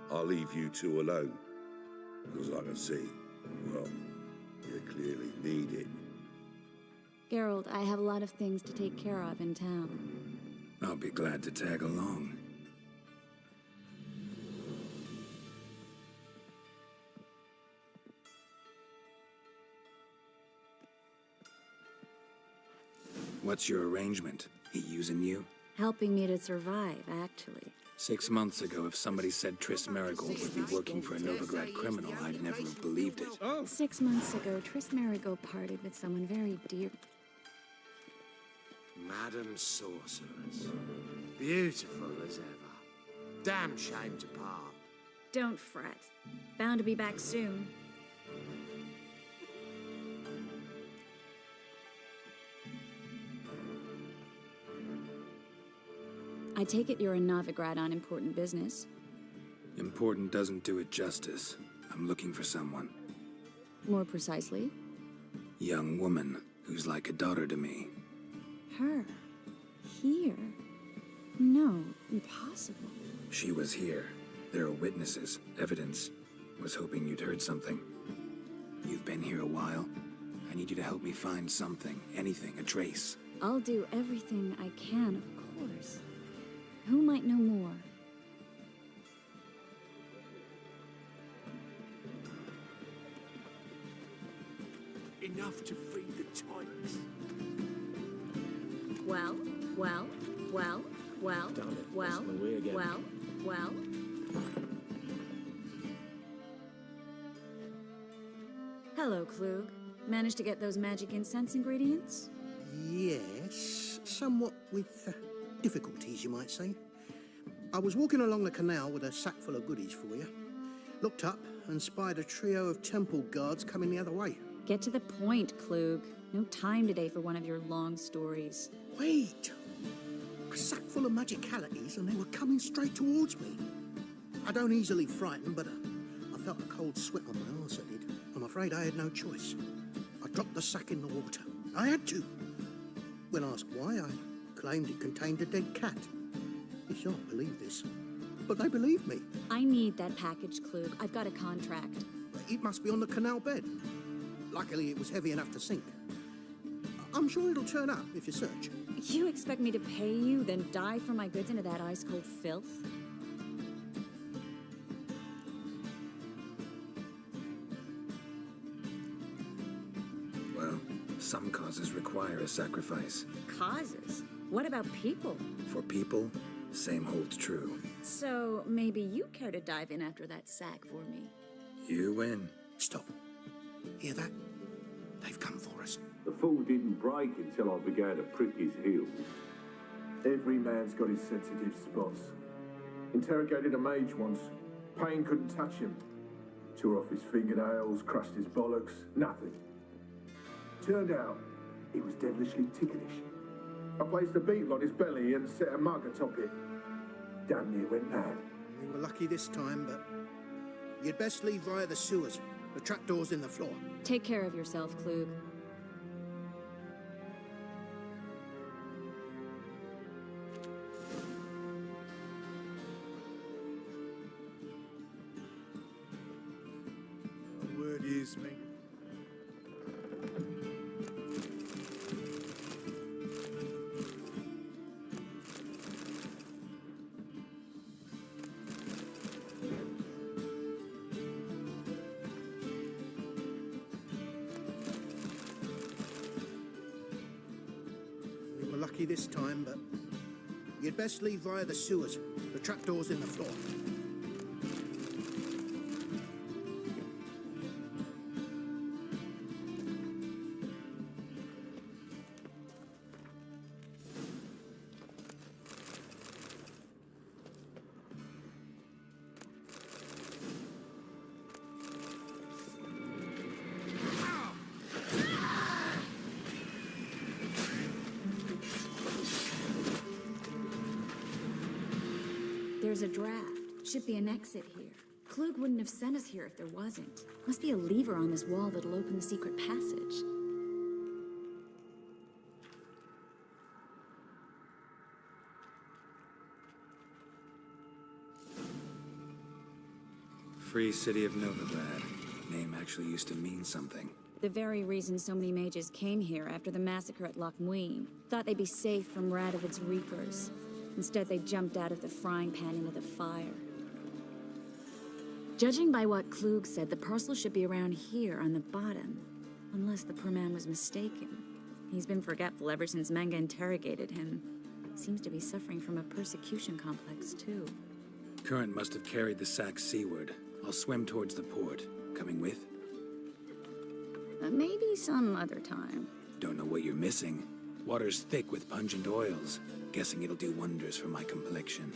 I'll leave you two alone. Because I can see, well, you clearly need it. Geralt, I have a lot of things to take care of in town. I'll be glad to tag along. What's your arrangement? He using you? Helping me to survive, actually. 6 months ago, if somebody said Triss Marigold would be working for a Novigrad criminal, I'd never have believed it. 6 months ago, Triss Marigold parted with someone very dear. Madam Sorceress. Beautiful as ever. Damn shame to part. Don't fret. Bound to be back soon. I take it you're in Novigrad on important business. Important doesn't do it justice. I'm looking for someone. More precisely? Young woman who's like a daughter to me. Her? Here? No, impossible. She was here. There are witnesses, evidence. Was hoping you'd heard something. You've been here a while. I need you to help me find something, anything, a trace. I'll do everything I can, of course. Who might know more? Enough to feed the Titans. Well, well, well. well, Damn it, well, that's Marie again. well. Hello, Klug. Managed to get those magic incense ingredients? Yes, somewhat with difficulties, you might say. I was walking along the canal with a sack full of goodies for you. Looked up and spied a trio of temple guards coming the other way. Get to the point, Klug. No time today for one of your long stories. Wait! A sack full of magicalities and they were coming straight towards me. I don't easily frighten, but I felt a cold sweat on my arse, I did. I'm afraid I had no choice. I dropped the sack in the water. I had to. When asked why, I claimed it contained a dead cat. You shan't believe this, but they believed me. I need that package, Klug. I've got a contract. It must be on the canal bed. Luckily, it was heavy enough to sink. I'm sure it'll turn up if you search. You expect me to pay you, then dive for my goods into that ice-cold filth? Well, some causes require a sacrifice. Causes? What about people? For people, same holds true. So maybe you care to dive in after that sack for me? You win. Stop. Hear that? They've come for us. The fall didn't break until I began to prick his heels. Every man's got his sensitive spots. Interrogated a mage once. Pain couldn't touch him. Tore off his fingernails, crushed his bollocks, nothing. Turned out, he was devilishly ticklish. I placed a beetle on his belly and set a mug atop it. Damn near went mad. You were lucky this time, but you'd best leave via the sewers. The trapdoor's in the floor. Take care of yourself, Klug. The word is me. You were lucky this time, but you'd best leave via the sewers. The trapdoor's in the floor. There's a draft. Should be an exit here. Klug wouldn't have sent us here if there wasn't. Must be a lever on this wall that'll open the secret passage. Free City of Novigrad. Name actually used to mean something. The very reason so many mages came here after the massacre at Loch Muin. Thought they'd be safe from Radovid's reapers. Instead, they jumped out of the frying pan into the fire. Judging by what Klug said, the parcel should be around here on the bottom. Unless the poor man was mistaken. He's been forgetful ever since Manga interrogated him. Seems to be suffering from a persecution complex, too. Current must have carried the sack seaward. I'll swim towards the port. Coming with? Maybe some other time. Don't know what you're missing. Water's thick with pungent oils. Guessing it'll do wonders for my complexion.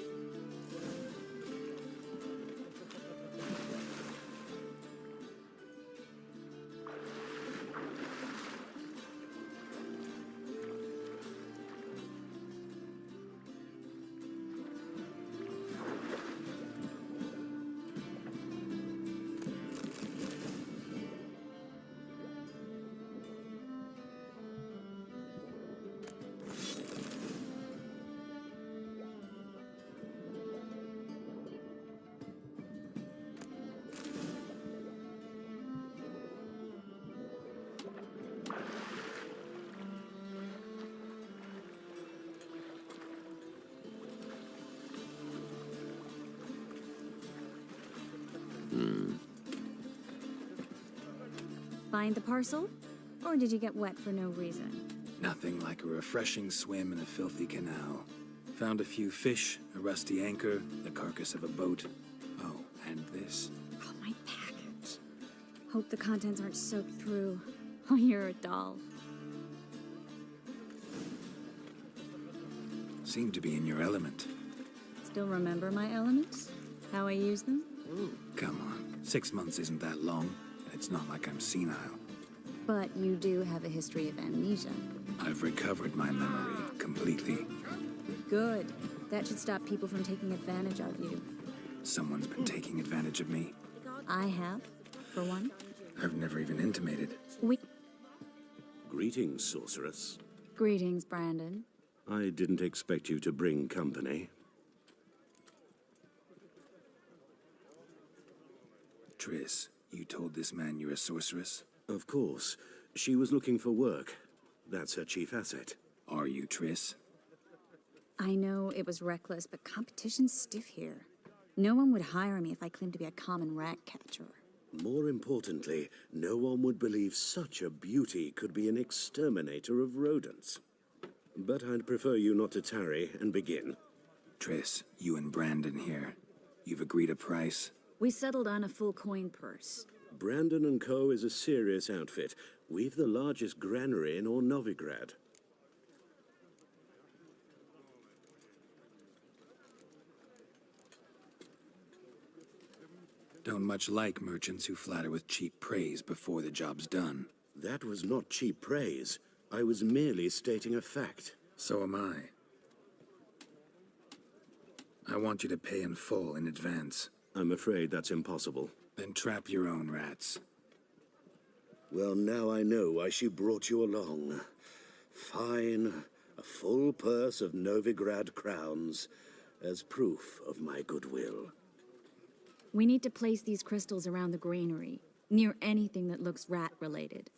Find the parcel? Or did you get wet for no reason? Nothing like a refreshing swim in a filthy canal. Found a few fish, a rusty anchor, the carcass of a boat. Oh, and this. Oh, my package. Hope the contents aren't soaked through. Oh, you're a doll. Seem to be in your element. Still remember my elements? How I use them? Come on, 6 months isn't that long, and it's not like I'm senile. But you do have a history of amnesia. I've recovered my memory completely. Good. That should stop people from taking advantage of you. Someone's been taking advantage of me. I have, for one. I've never even intimated. Greetings, sorceress. Greetings, Brandon. I didn't expect you to bring company. Triss, you told this man you're a sorceress? Of course. She was looking for work. That's her chief asset. Are you, Triss? I know it was reckless, but competition's stiff here. No one would hire me if I claimed to be a common rat catcher. More importantly, no one would believe such a beauty could be an exterminator of rodents. But I'd prefer you not to tarry and begin. Triss, you and Brandon here. You've agreed a price? We settled on a full coin purse. Brandon & Co. is a serious outfit. We've the largest granary in all Novigrad. Don't much like merchants who flatter with cheap praise before the job's done. That was not cheap praise. I was merely stating a fact. So am I. I want you to pay in full in advance. I'm afraid that's impossible. Then trap your own rats. Well, now I know why she brought you along. Fine. A full purse of Novigrad crowns as proof of my goodwill. We need to place these crystals around the granary, near anything that looks rat-related.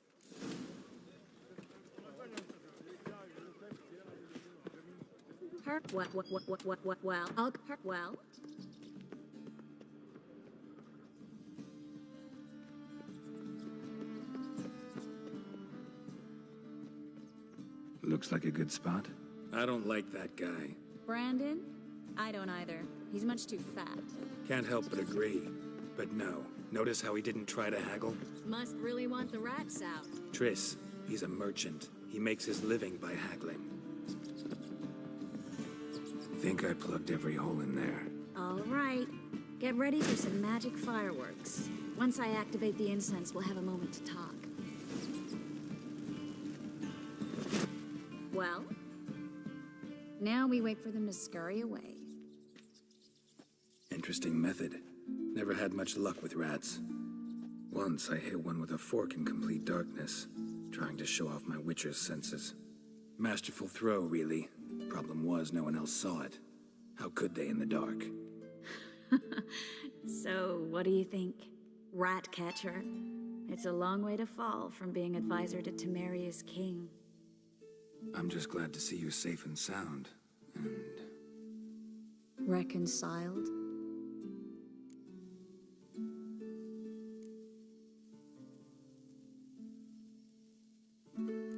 Well. Looks like a good spot. I don't like that guy. Brandon? I don't either. He's much too fat. Can't help but agree. But no. Notice how he didn't try to haggle? Must really want the rats out. Triss, he's a merchant. He makes his living by haggling. Think I plugged every hole in there. All right. Get ready for some magic fireworks. Once I activate the incense, we'll have a moment to talk. Well? Now we wait for them to scurry away. Interesting method. Never had much luck with rats. Once I hit one with a fork in complete darkness, trying to show off my witcher's senses. Masterful throw, really. Problem was, no one else saw it. How could they in the dark? So, what do you think? Rat catcher? It's a long way to fall from being advisor to Temeria's king. I'm just glad to see you safe and sound. And... reconciled?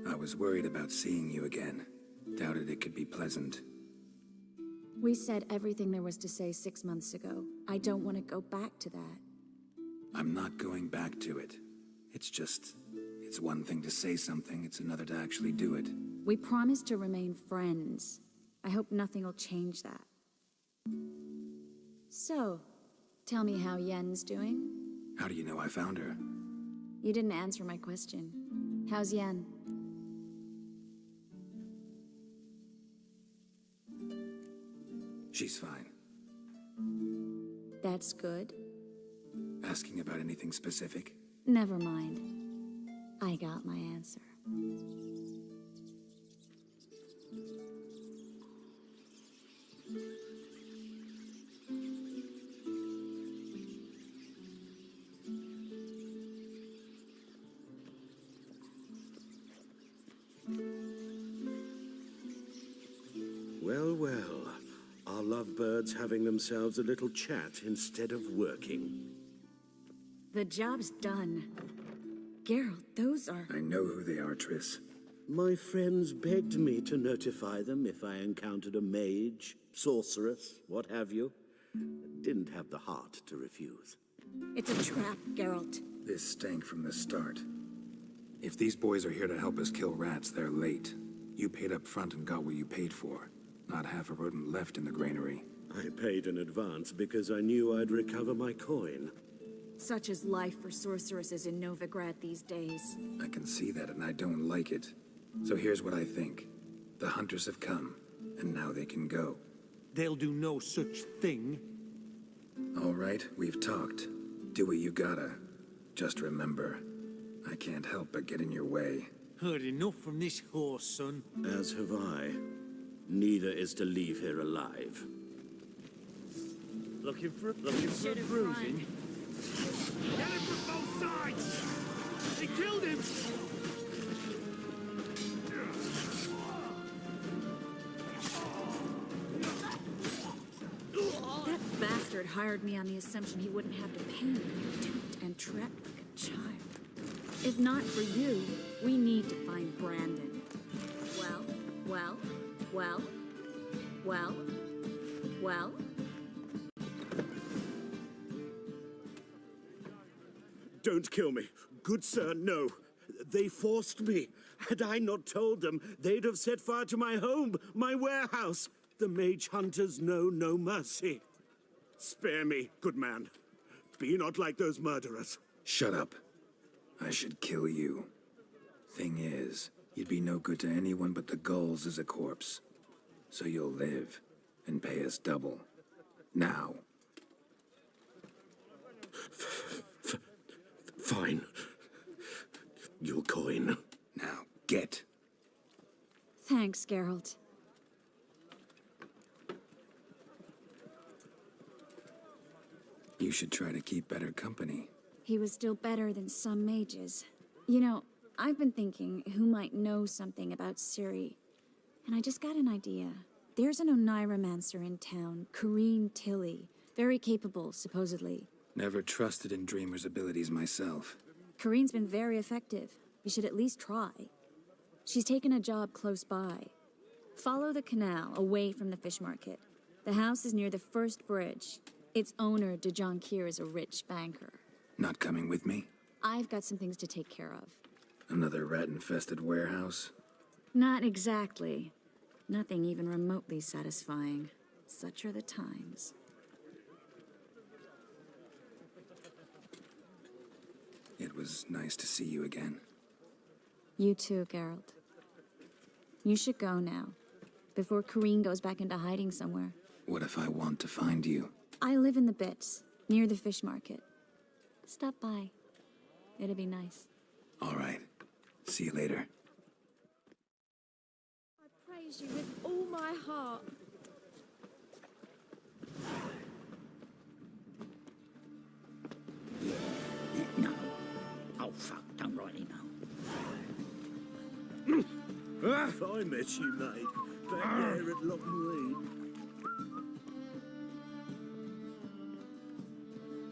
I was worried about seeing you again. Doubted it could be pleasant. We said everything there was to say 6 months ago. I don't want to go back to that. I'm not going back to it. It's one thing to say something, it's another to actually do it. We promised to remain friends. I hope nothing will change that. So, tell me how Yen's doing? How do you know I found her? You didn't answer my question. How's Yen? She's fine. That's good. Asking about anything specific? Never mind. I got my answer. Well, well. Our lovebirds having themselves a little chat instead of working. The job's done. Geralt, those are... I know who they are, Triss. My friends begged me to notify them if I encountered a mage, sorceress, what have you. Didn't have the heart to refuse. It's a trap, Geralt. This stank from the start. If these boys are here to help us kill rats, they're late. You paid up front and got what you paid for. Not half a rodent left in the granary. I paid in advance because I knew I'd recover my coin. Such is life for sorceresses in Novigrad these days. I can see that, and I don't like it. So here's what I think. The hunters have come, and now they can go. They'll do no such thing. All right, we've talked. Do what you gotta. Just remember, I can't help but get in your way. Heard enough from this horse, son. As have I. Neither is to leave here alive. Looking for a bruising? Get him from both sides! They killed him! That bastard hired me on the assumption he wouldn't have to pay me, duped and trapped like a child. If not for you, we need to find Brandon. Well? Don't kill me. Good sir, no. They forced me. Had I not told them, they'd have set fire to my home, my warehouse. The mage hunters know no mercy. Spare me, good man. Be not like those murderers. Shut up. I should kill you. Thing is, you'd be no good to anyone but the gulls as a corpse. So you'll live and pay us double. Now. Fine. Your coin. Now, get. Thanks, Geralt. You should try to keep better company. He was still better than some mages. You know, I've been thinking who might know something about Ciri. And I just got an idea. There's an Oneiromancer in town, Corrine Tilly. Very capable, supposedly. Never trusted in Dreamer's abilities myself. Corrine's been very effective. You should at least try. She's taken a job close by. Follow the canal away from the fish market. The house is near the first bridge. Its owner, de Jonquier, is a rich banker. Not coming with me? I've got some things to take care of. Another rat-infested warehouse? Not exactly. Nothing even remotely satisfying. Such are the times. It was nice to see you again. You too, Geralt. You should go now, before Corrine goes back into hiding somewhere. What if I want to find you? I live in the Bits, near the fish market. Stop by. It'll be nice. All right. See you later. I praise you with all my heart. No. Oh, fuck, don't rightly know. If I met you, mate, back there at Lochmarine.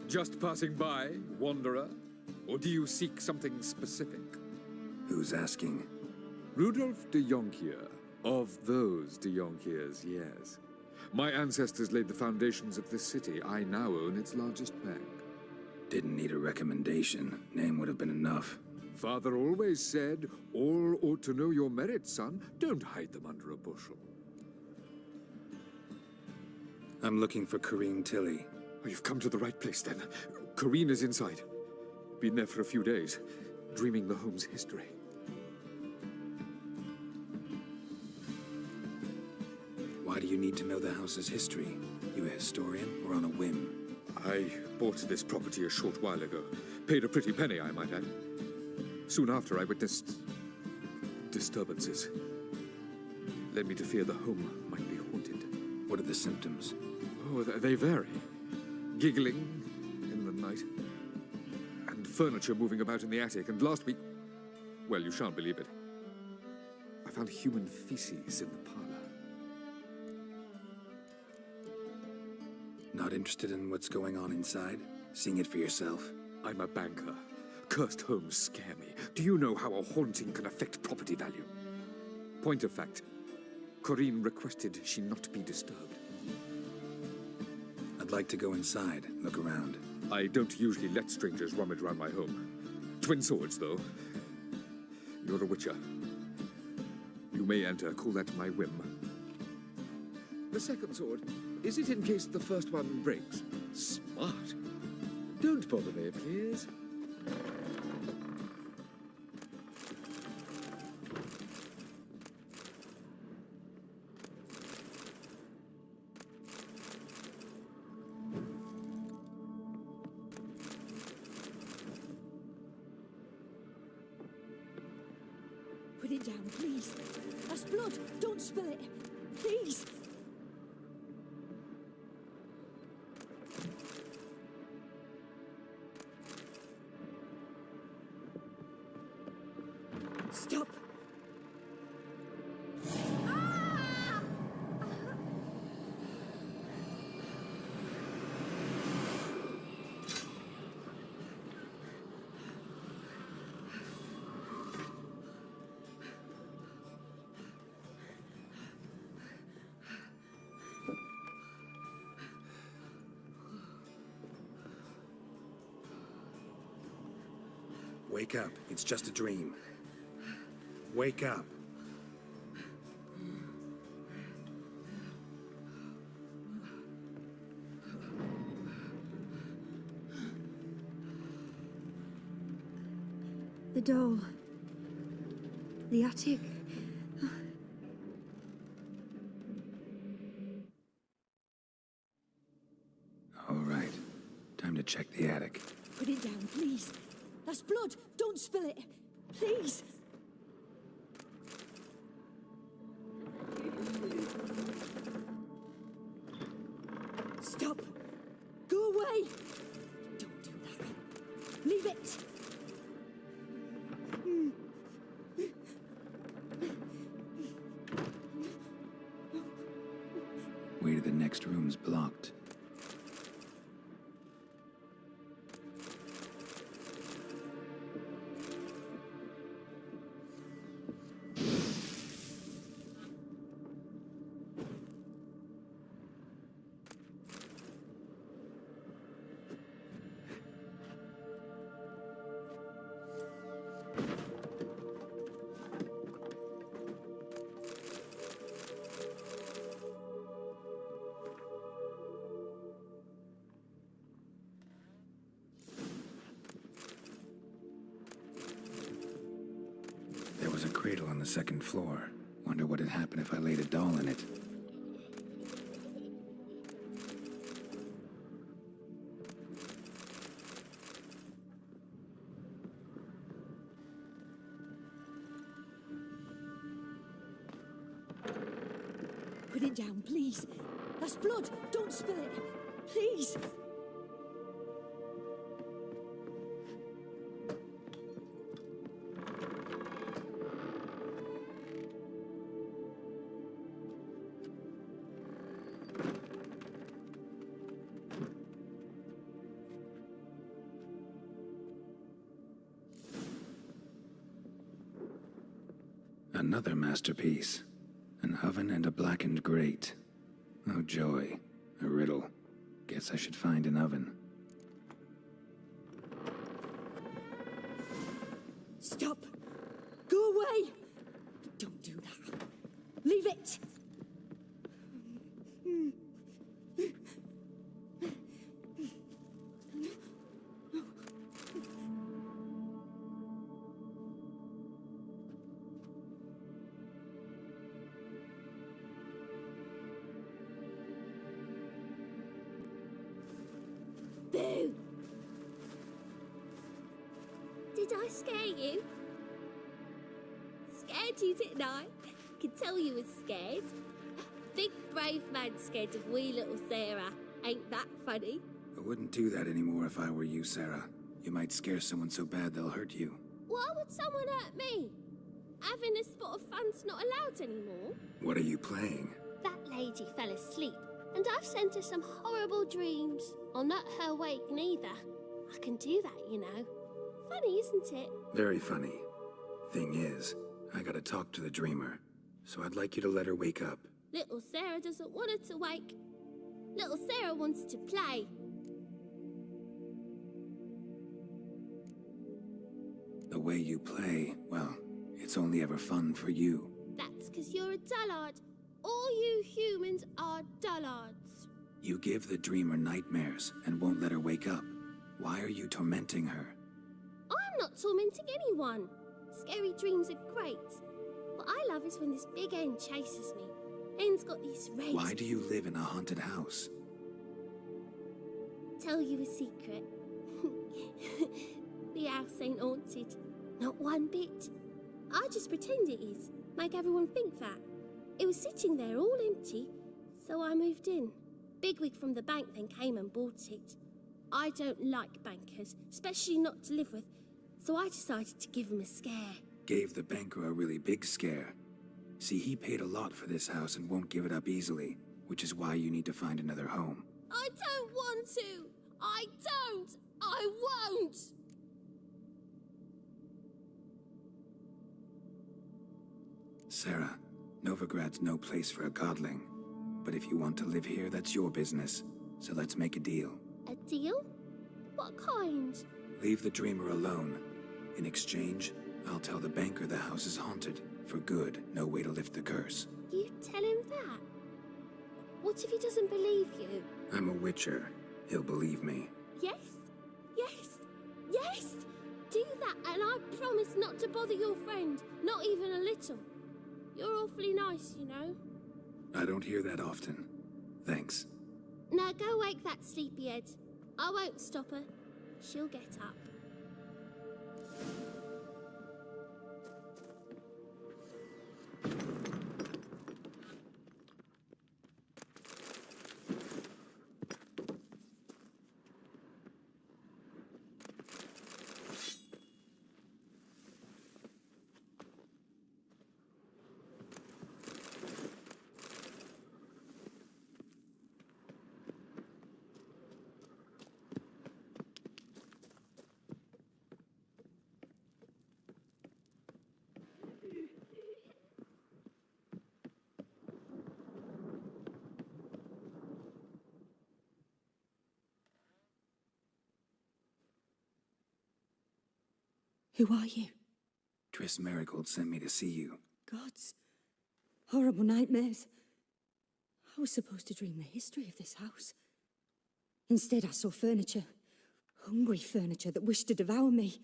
Just passing by, wanderer? Or do you seek something specific? Who's asking? Rudolf de Jonquier. Of those de Jonquiers, yes. My ancestors laid the foundations of this city. I now own its largest bank. Didn't need a recommendation. Name would have been enough. Father always said, all ought to know your merits, son. Don't hide them under a bushel. I'm looking for Corrine Tilly. Oh, you've come to the right place, then. Corrine is inside. Been there for a few days, dreaming the home's history. Why do you need to know the house's history? You a historian or on a whim? I bought this property a short while ago. Paid a pretty penny, I might add. Soon after, I witnessed disturbances. Led me to fear the home might be haunted. What are the symptoms? Oh, they vary. Giggling in the night. And furniture moving about in the attic. And last week, well, you shan't believe it, I found human feces in the parlor. Not interested in what's going on inside? Seeing it for yourself? I'm a banker. Cursed homes scare me. Do you know how a haunting can affect property value? Point of fact, Corinne requested she not be disturbed. I'd like to go inside, look around. I don't usually let strangers rummage around my home. Twin swords, though. You're a witcher. You may enter, call that my whim. The second sword, is it in case the first one breaks? Smart. Don't bother me, please. Put it down, please. That's blood. Don't spill it. Please. Stop. Wake up. It's just a dream. Wake up. The doll. The attic. All right. Time to check the attic. Put it down, please. That's blood. Don't spill it. Please. Stop. Go away. Don't do that. Leave it. Way to the next room's blocked. There was a cradle on the second floor. Wonder what'd happen if I laid a doll in it. Put it down, please. That's blood. Don't spill it. Please. Another masterpiece. An oven and a blackened grate. Oh joy. A riddle. Guess I should find an oven. Stop. Go away. Don't do that. Leave it. Boo! Did I scare you? Scared you, didn't I? Could tell you was scared. Big brave man scared of wee little Sarah. Ain't that funny? I wouldn't do that anymore if I were you, Sarah. You might scare someone so bad they'll hurt you. Why would someone hurt me? Having a spot of fun's not allowed anymore. What are you playing? That lady fell asleep, and I've sent her some horrible dreams. I'll not her wake neither. I can do that, you know. Funny, isn't it? Very funny. Thing is, I gotta talk to the dreamer. so I'd like you to let her wake up. Little Sarah doesn't want her to wake. Little Sarah wants to play. The way you play, well, it's only ever fun for you. That's because you're a dullard. All you humans are dullards. You give the dreamer nightmares and won't let her wake up. Why are you tormenting her? I'm not tormenting anyone. Scary dreams are great. What I love is when this big hen chases me. Hen's got these red... Why do you live in a haunted house? Tell you a secret. The house ain't haunted. Not one bit. I just pretend it is. Make everyone think that. It was sitting there all empty, so I moved in. Bigwig from the bank then came and bought it. I don't like bankers, especially not to live with, so I decided to give him a scare. Gave the banker a really big scare. See, he paid a lot for this house and won't give it up easily, which is why you need to find another home. I don't want to! I don't! I won't! Sarah, Novigrad's no place for a godling. But if you want to live here, that's your business. So let's make a deal. A deal? What kind? Leave the dreamer alone. In exchange, I'll tell the banker the house is haunted. For good, no way to lift the curse. You tell him that? What if he doesn't believe you? I'm a witcher. He'll believe me. Yes? Yes? Yes! Do that and I promise not to bother your friend. Not even a little. You're awfully nice, you know. I don't hear that often. Thanks. Now go wake that sleepyhead. I won't stop her. She'll get up. Who are you? Triss Marigold sent me to see you. Gods. Horrible nightmares. I was supposed to dream the history of this house. Instead, I saw furniture. Hungry furniture that wished to devour me.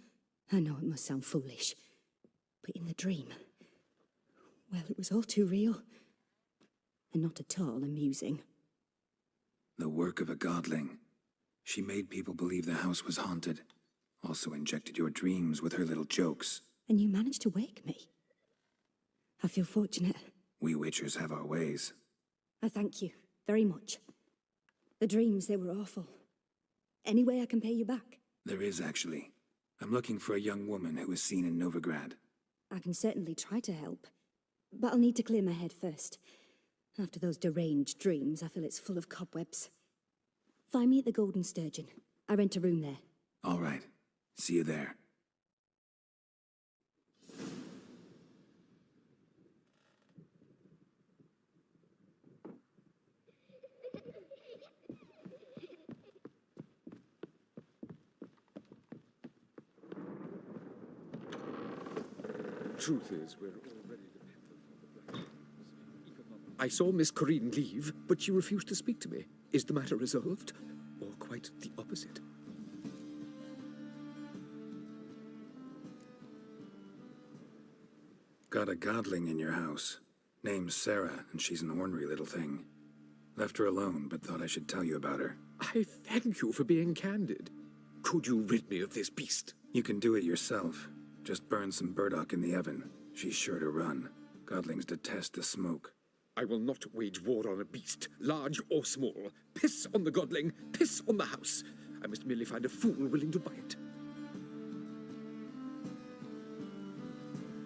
I know it must sound foolish, but in the dream, well, it was all too real. And not at all amusing. The work of a godling. She made people believe the house was haunted. Also injected your dreams with her little jokes. And you managed to wake me. I feel fortunate. We witchers have our ways. I thank you very much. The dreams, they were awful. Any way I can pay you back? There is, actually. I'm looking for a young woman who was seen in Novigrad. I can certainly try to help. But I'll need to clear my head first. After those deranged dreams, I feel it's full of cobwebs. Find me at the Golden Sturgeon. I rent a room there. All right. See you there. Truth is, we're already dependent on the I saw Miss Corinne leave, but she refused to speak to me. Is the matter resolved? Or quite the opposite? Got a godling in your house. Name's Sarah, and she's an ornery little thing. Left her alone, but thought I should tell you about her. I thank you for being candid. Could you rid me of this beast? You can do it yourself. Just burn some burdock in the oven. She's sure to run. Godlings detest the smoke. I will not wage war on a beast, large or small. Piss on the godling, piss on the house. I must merely find a fool willing to buy it.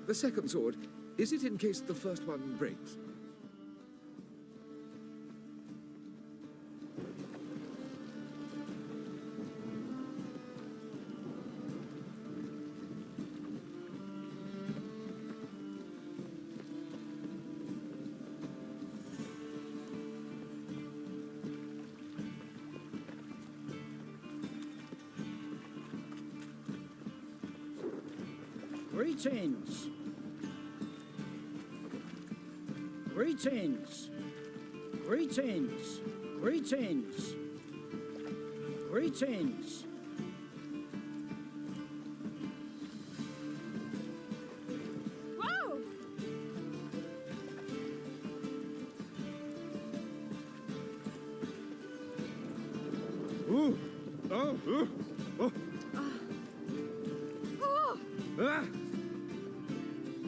The second sword, is it in case the first one breaks? Greetings. Greetings. Greetings. Greetings. Greetings. Whoa! Ooh. Oh. Ooh. Oh. Oh! Ah.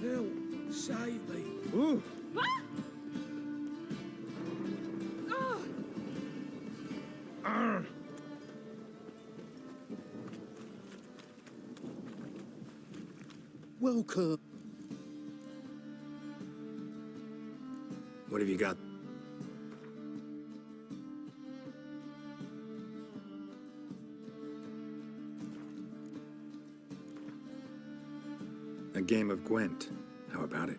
Help! Save me! Ooh. Ah! Oh! Arr. Welcome. What have you got? A game of Gwent. How about it?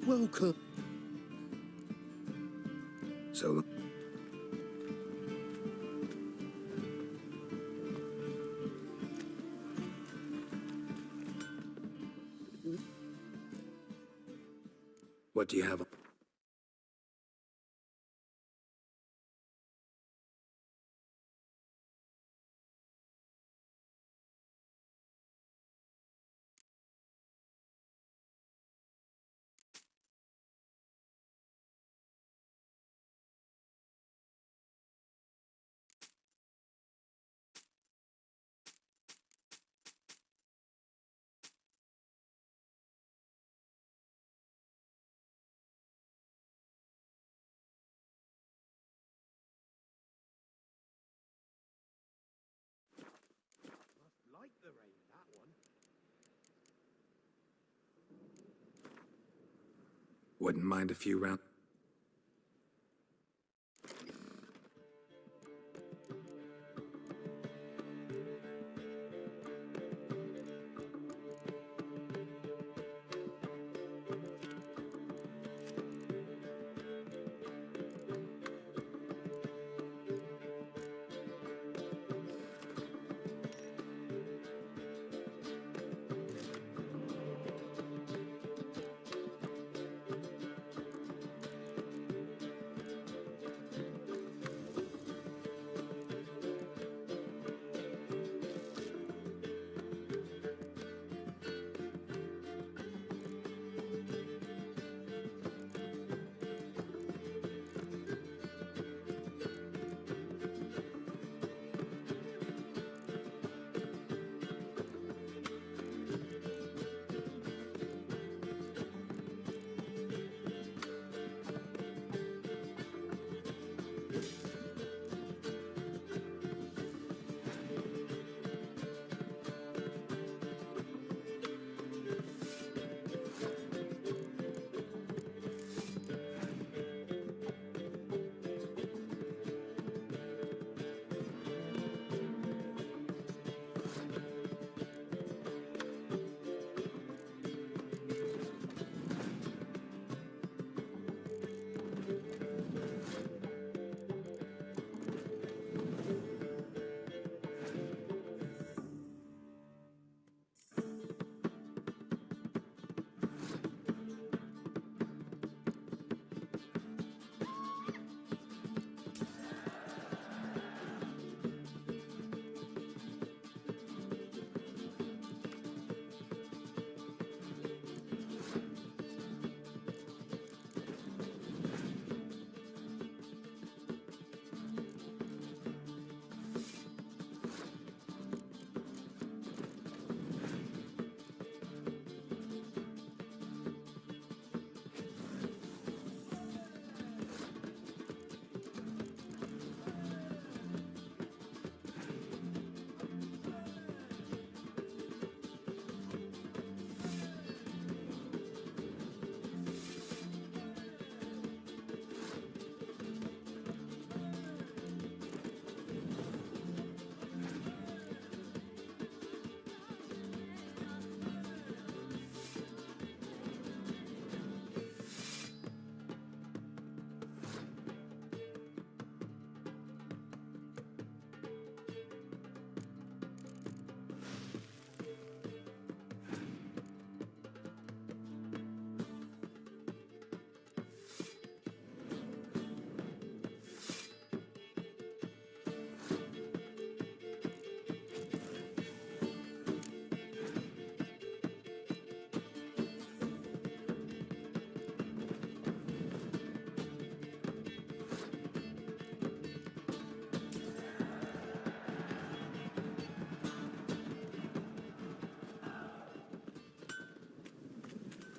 Welcome. So, what do you have? Like the rain, that one. Wouldn't mind a few rounds.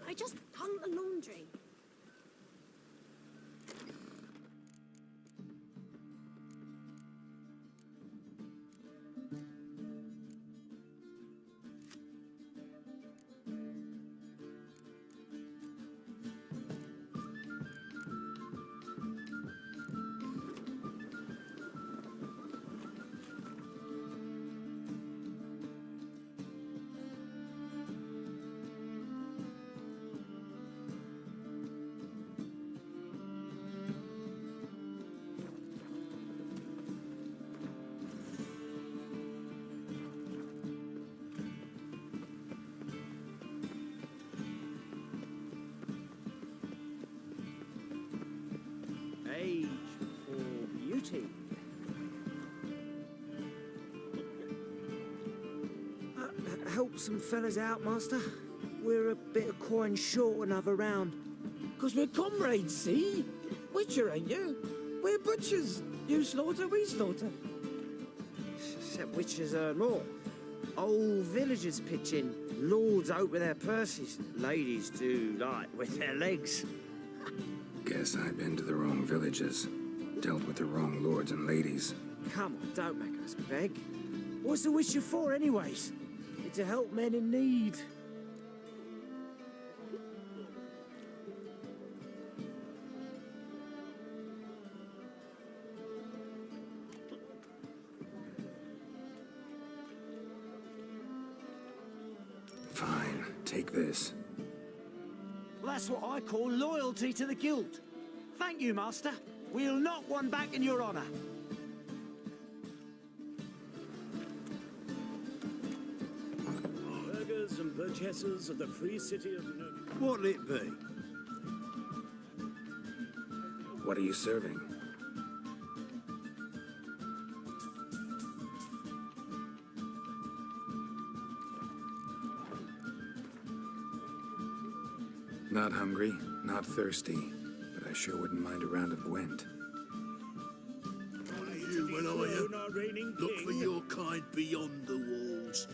I just hung the laundry. some fellas out, Master. We're a bit of coin short another round. 'Cause we're comrades, see? Witcher, ain't you? We're butchers. You slaughter, we slaughter. Except witches earn more. Old villagers pitch in. Lords out with their purses. Ladies do, like, with their legs. Guess I've been to the wrong villages. Dealt with the wrong lords and ladies. Come on, don't make us beg. What's the witcher for, anyways? It's to help men in need. Fine, take this. Well, that's what I call loyalty to the guild. Thank you, Master. We'll knock one back in your honor. Burghers and burgesses of the free city of New... What'll it be? What are you serving? Not hungry, not thirsty, but I sure wouldn't mind a round of Gwent. You, when I look for your kind beyond the walls.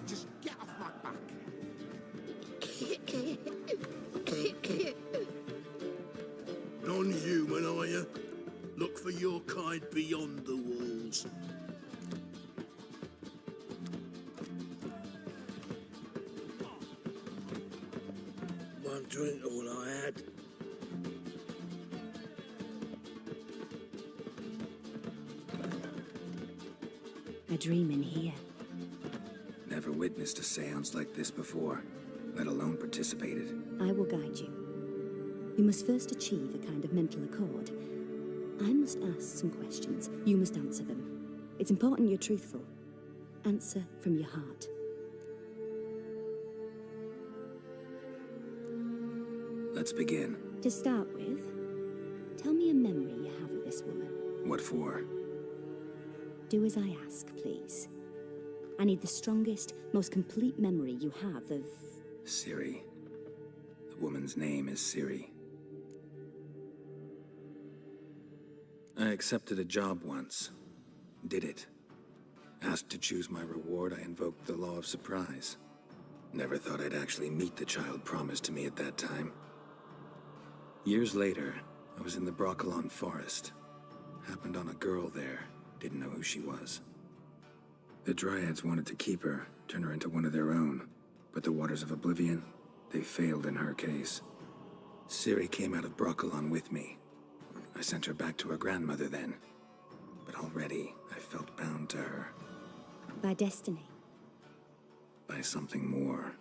Just get off my back. Non-human, are you? Look for your kind beyond the walls. One drink, all I had. A dream in here. Never witnessed a seance like this before, let alone participated. I will guide you. You must first achieve a kind of mental accord. I must ask some questions. You must answer them. It's important you're truthful. Answer from your heart. Let's begin. To start with, tell me a memory you have of this woman. What for? Do as I ask, please. I need the strongest, most complete memory you have of... Ciri. The woman's name is Ciri. I accepted a job once. Did it. Asked to choose my reward, I invoked the law of surprise. Never thought I'd actually meet the child promised to me at that time. Years later, I was in the Broccolon forest. Happened on a girl there. Didn't know who she was. The Dryads wanted to keep her, turn her into one of their own. But the Waters of Oblivion, they failed in her case. Ciri came out of Broccolon with me. I sent her back to her grandmother then. But already, I felt bound to her. By destiny. By something more.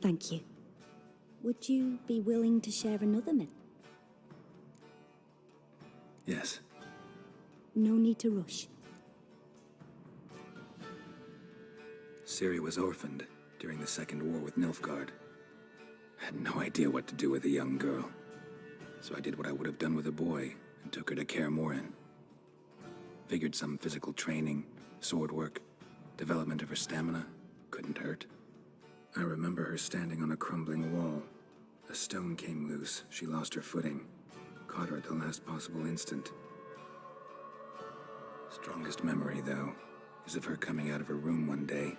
Thank you. Would you be willing to share another minute? Yes. No need to rush. Ciri was orphaned during the Second War with Nilfgaard. Had no idea what to do with a young girl. So I did what I would have done with a boy and took her to Kaer Morhen. Figured some physical training, sword work, development of her stamina couldn't hurt. I remember her standing on a crumbling wall. A stone came loose, she lost her footing. Caught her at the last possible instant. Strongest memory, though, is of her coming out of her room one day,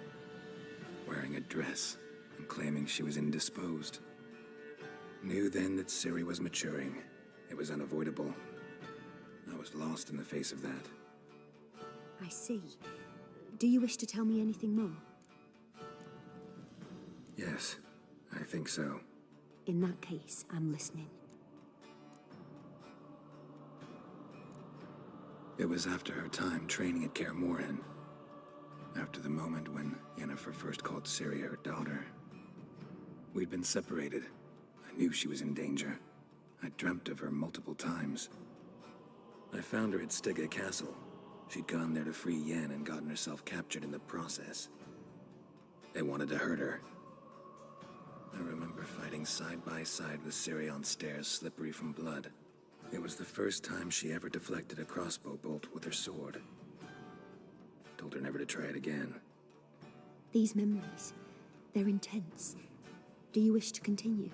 wearing a dress and claiming she was indisposed. Knew then that Ciri was maturing. It was unavoidable. I was lost in the face of that. I see. Do you wish to tell me anything more? Yes, I think so. In that case, I'm listening. It was after her time training at Kaer Morhen. After the moment when Yennefer first called Ciri her daughter. We'd been separated. I knew she was in danger. I dreamt of her multiple times. I found her at Stygga Castle. She'd gone there to free Yen and gotten herself captured in the process. They wanted to hurt her. I remember fighting side by side with Ciri on stairs slippery from blood. It was the first time she ever deflected a crossbow bolt with her sword. Told her never to try it again. These memories, they're intense. Do you wish to continue?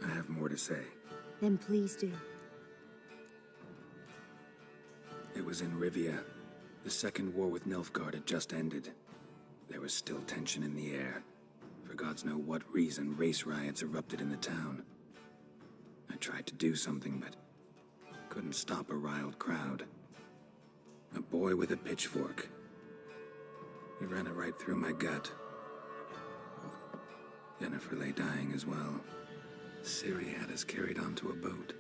I have more to say. Then please do. It was in Rivia. The Second War with Nilfgaard had just ended. There was still tension in the air. For gods know what reason, race riots erupted in the town. I tried to do something, but couldn't stop a riled crowd. A boy with a pitchfork. He ran it right through my gut. Yennefer lay dying as well. Ciri had us carried onto a boat.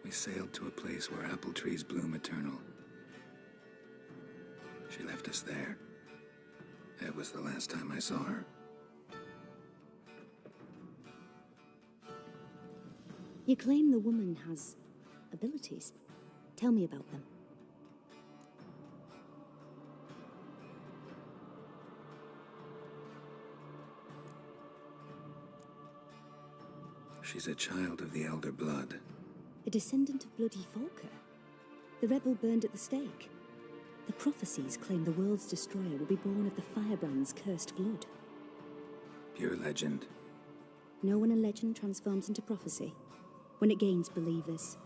We sailed to a place where apple trees bloom eternal. She left us there. That was the last time I saw her. You claim the woman has abilities. Tell me about them. She's a child of the Elder Blood. A descendant of bloody Falker. The rebel burned at the stake. The prophecies claim the world's destroyer will be born of the firebrand's cursed blood. Pure legend. Know when a legend transforms into prophecy? When it gains believers.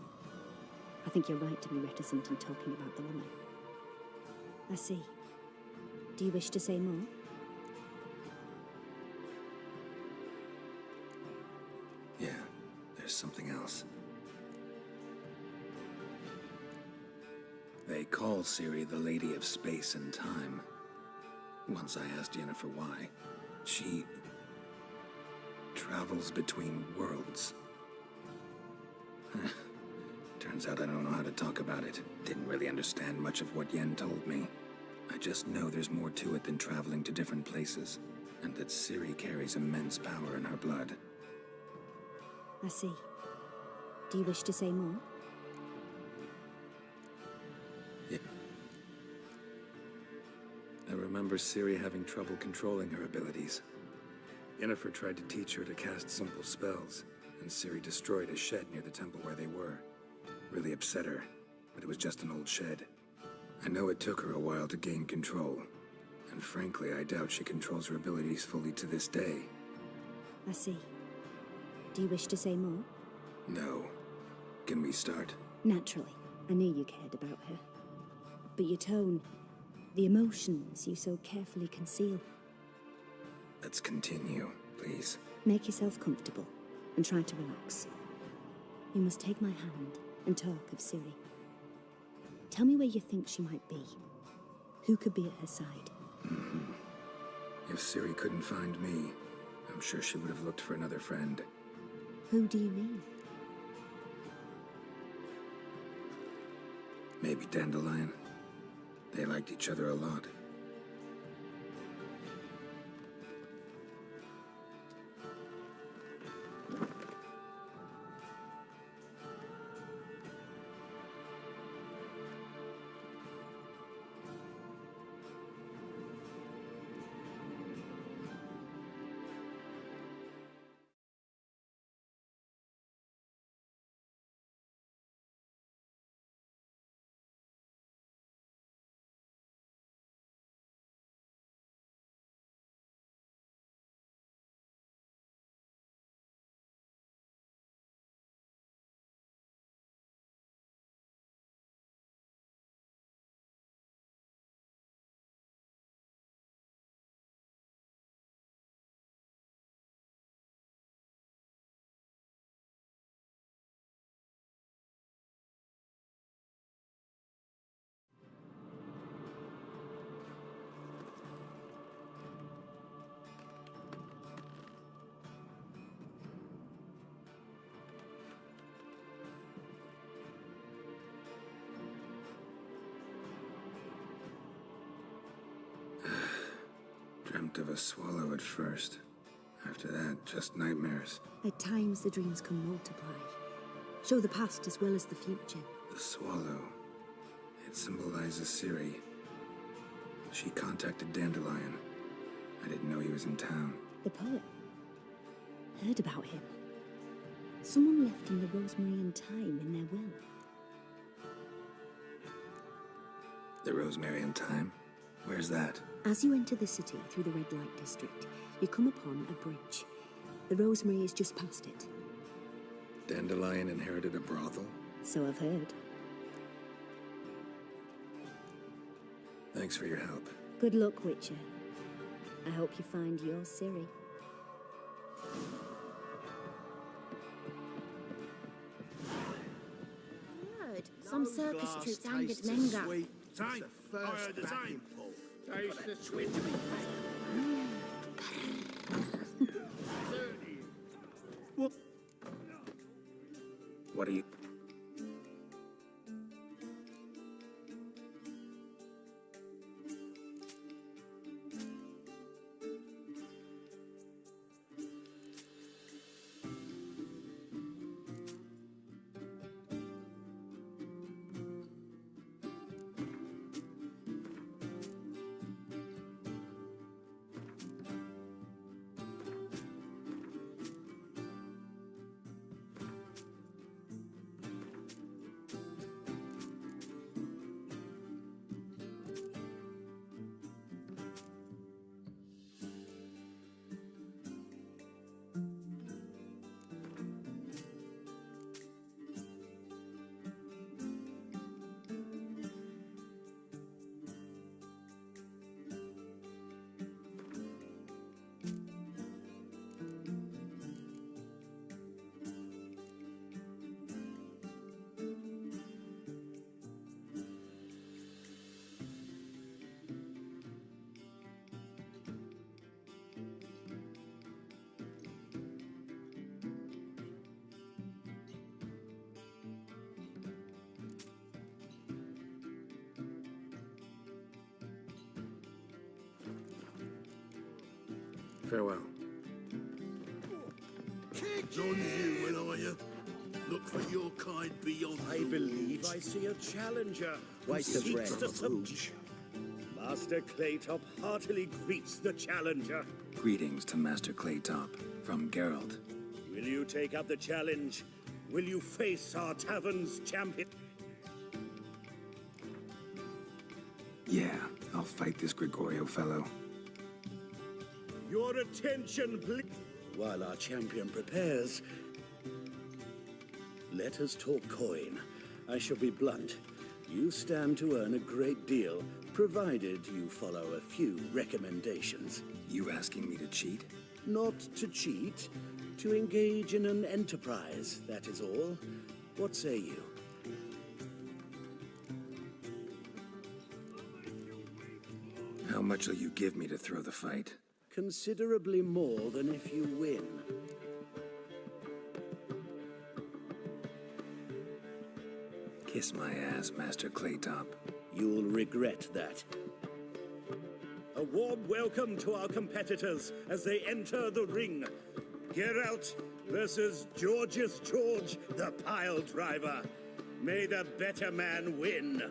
I think you're right to be reticent in talking about the woman. I see. Do you wish to say more? Yeah, there's something else. They call Ciri the Lady of Space and Time. Once I asked Yennefer why. She travels between worlds. Turns out I don't know how to talk about it. Didn't really understand much of what Yen told me. I just know there's more to it than traveling to different places, and that Ciri carries immense power in her blood. I see. Do you wish to say more? Yeah. I remember Ciri having trouble controlling her abilities. Yennefer tried to teach her to cast simple spells, and Ciri destroyed a shed near the temple where they were. Really upset her, but it was just an old shed. I know it took her a while to gain control, and frankly, I doubt she controls her abilities fully to this day. I see. Do you wish to say more? No. Can we start? Naturally. I knew you cared about her. But your tone, the emotions you so carefully conceal. Let's continue, please. Make yourself comfortable and try to relax. You must take my hand and talk of Ciri. Tell me where you think she might be. Who could be at her side? If Ciri couldn't find me, I'm sure she would have looked for another friend. Who do you mean? Maybe Dandelion. They liked each other a lot. Dreamt of a swallow at first. After that, just nightmares. At times the dreams can multiply. Show the past as well as the future. The swallow. It symbolizes Ciri. She contacted Dandelion. I didn't know he was in town. The poet. Heard about him. Someone left him the rosemary and thyme in their will. The rosemary and thyme? Where's that? As you enter the city through the red light district, you come upon a bridge. The rosemary is just past it. Dandelion inherited a brothel? So I've heard. Thanks for your help. Good luck, Witcher. I hope you find your Ciri. Heard some circus troops angered Menga. Same. I heard the same. Taste the sweet. What are you... Farewell. Non-human, are you? Look for your kind beyond I believe I see a challenger who Waste of seeks breath. to subdue. Master Claytop heartily greets the challenger. Greetings to Master Claytop from Geralt. Will you take up the challenge? Will you face our tavern's champion? Yeah, I'll fight this Gregorio fellow. Your attention, please. While our champion prepares, let us talk coin. I shall be blunt. You stand to earn a great deal, provided you follow a few recommendations. You asking me to cheat? Not to cheat, to engage in an enterprise, that is all. What say you? How much will you give me to throw the fight? Considerably more than if you win. Kiss my ass, Master Claytop. You'll regret that. A warm welcome to our competitors as they enter the ring. Geralt versus George, the pile driver. May the better man win.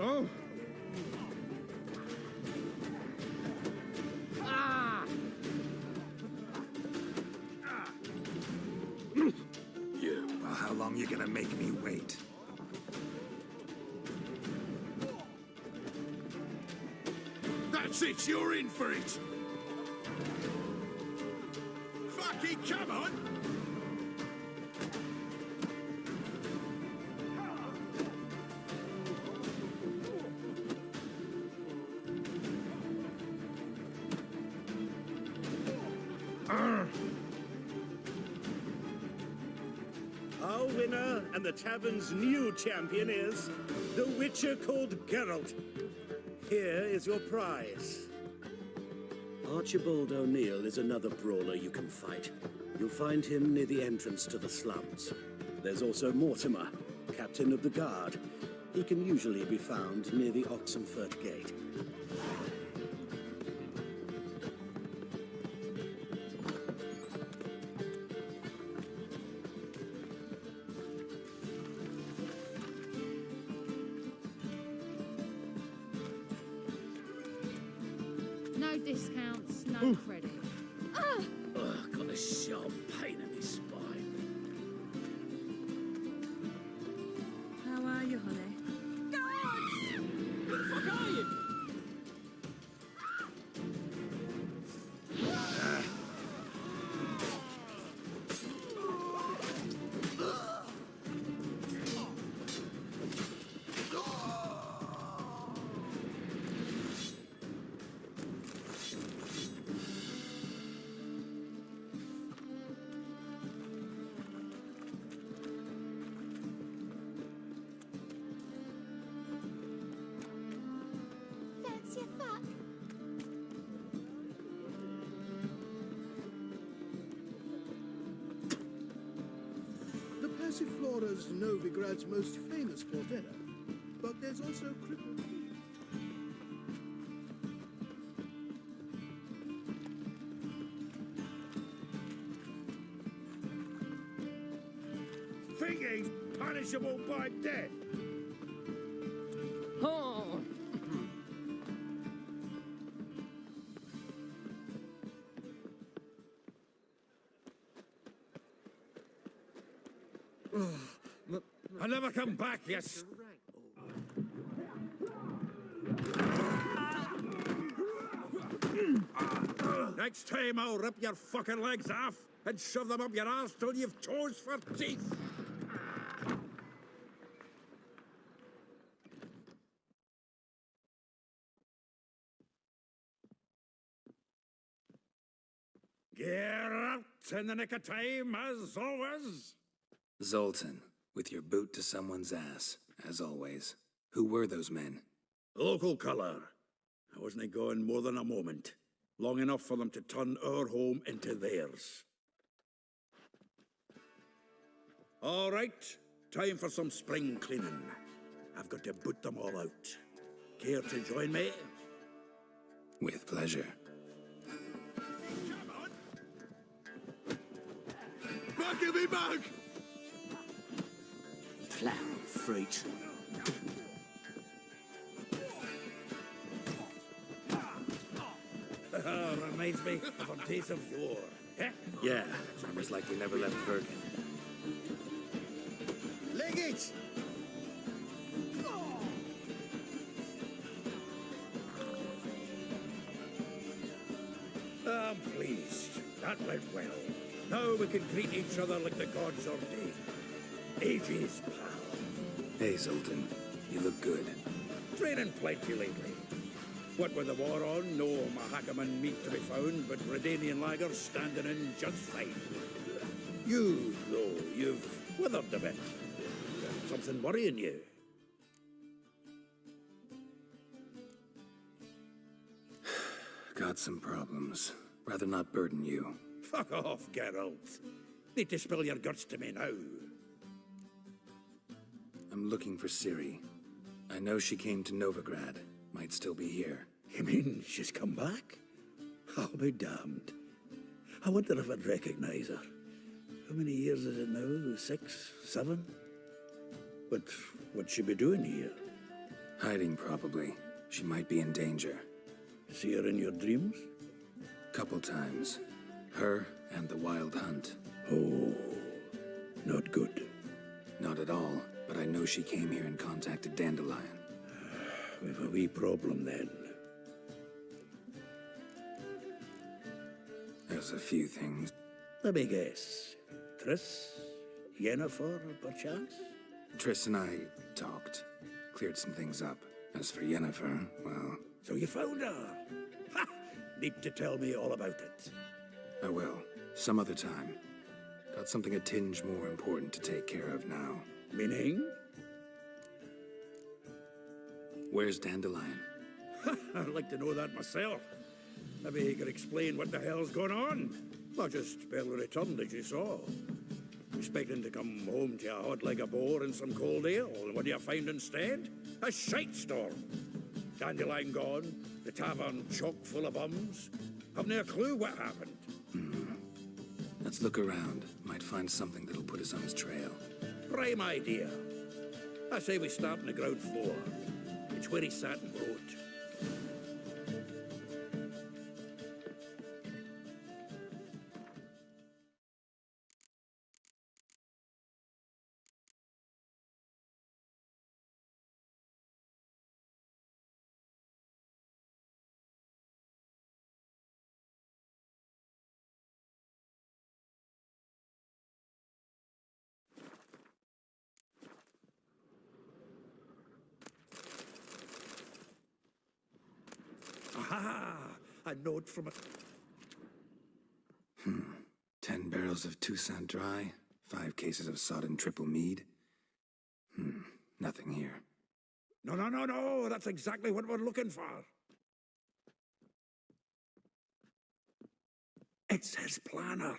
Oh! Ah! You. Well, how long you gonna make me wait? That's it, you're in for it! Fucking come on! Our winner and the tavern's new champion is the Witcher called Geralt. Here is your prize. Archibald O'Neill is another brawler you can fight. You'll find him near the entrance to the slums. There's also Mortimer, captain of the guard. He can usually be found near the Oxenford Gate. No discounts, no credit. Ugh, got a sharp pain in my spine. How are you, honey? Where the fuck are you? Fancy a fuck? The Passiflora's Novigrad's most famous fortetta, but there's also crippled. Thinking punishable by death. Oh! I never come back, yes. Next time I'll rip your fucking legs off and shove them up your ass till you've toes for teeth. Geralt, in the nick of time, as always. Zoltan, with your boot to someone's ass, as always. Who were those men? Local colour. I wasn't going more than a moment. Long enough for them to turn our home into theirs. All right, time for some spring cleaning. I've got to boot them all out. Care to join me? With pleasure. Buggy me bug! Plow, freaks. Reminds me of a days of yore. Eh? Yeah, farmers likely never left Bergen. Leg it! I'm pleased. That went well. Now we can greet each other like the gods ordained. Ages, pal. Hey, Zoltan. You look good. Training plenty lately. What with the war on, no Mahakaman meat to be found, but Redanian lagers standing in just fine. You, though, you've withered a bit. Something worrying you? Got some problems. Rather not burden you. Fuck off, Geralt. Need to spill your guts to me now. I'm looking for Ciri. I know she came to Novigrad. Might still be here. You mean she's come back? I'll be damned. I wonder if I'd recognize her. How many years is it now? 6, 7? But what'd she be doing here? Hiding, probably. She might be in danger. See her in your dreams? Couple times. Her and the Wild Hunt. Oh, not good. Not at all, but I know she came here and contacted Dandelion. We've a wee problem then. There's a few things. Let me guess. Triss? Yennefer, perchance? Triss and I talked. Cleared some things up. As for Yennefer, well... So you found her? Ha! Need to tell me all about it. I will. Some other time. Got something a tinge more important to take care of now. Meaning? Where's Dandelion? I'd like to know that myself. Maybe you could explain what the hell's going on. Not just barely returned, as you saw. Expecting to come home to a hot like a boar and some cold ale, and what do you find instead? A shite storm. Dandelion gone, the tavern chock full of bums. Haven't a clue what happened. Let's look around. Might find something that'll put us on his trail. Prime idea. I say we start on the ground floor. It's where he sat and wrote. Aha! A note from a... 10 barrels of Toussaint Dry, 5 cases of sodden triple mead. Nothing here. No, that's exactly what we're looking for. It's his planner.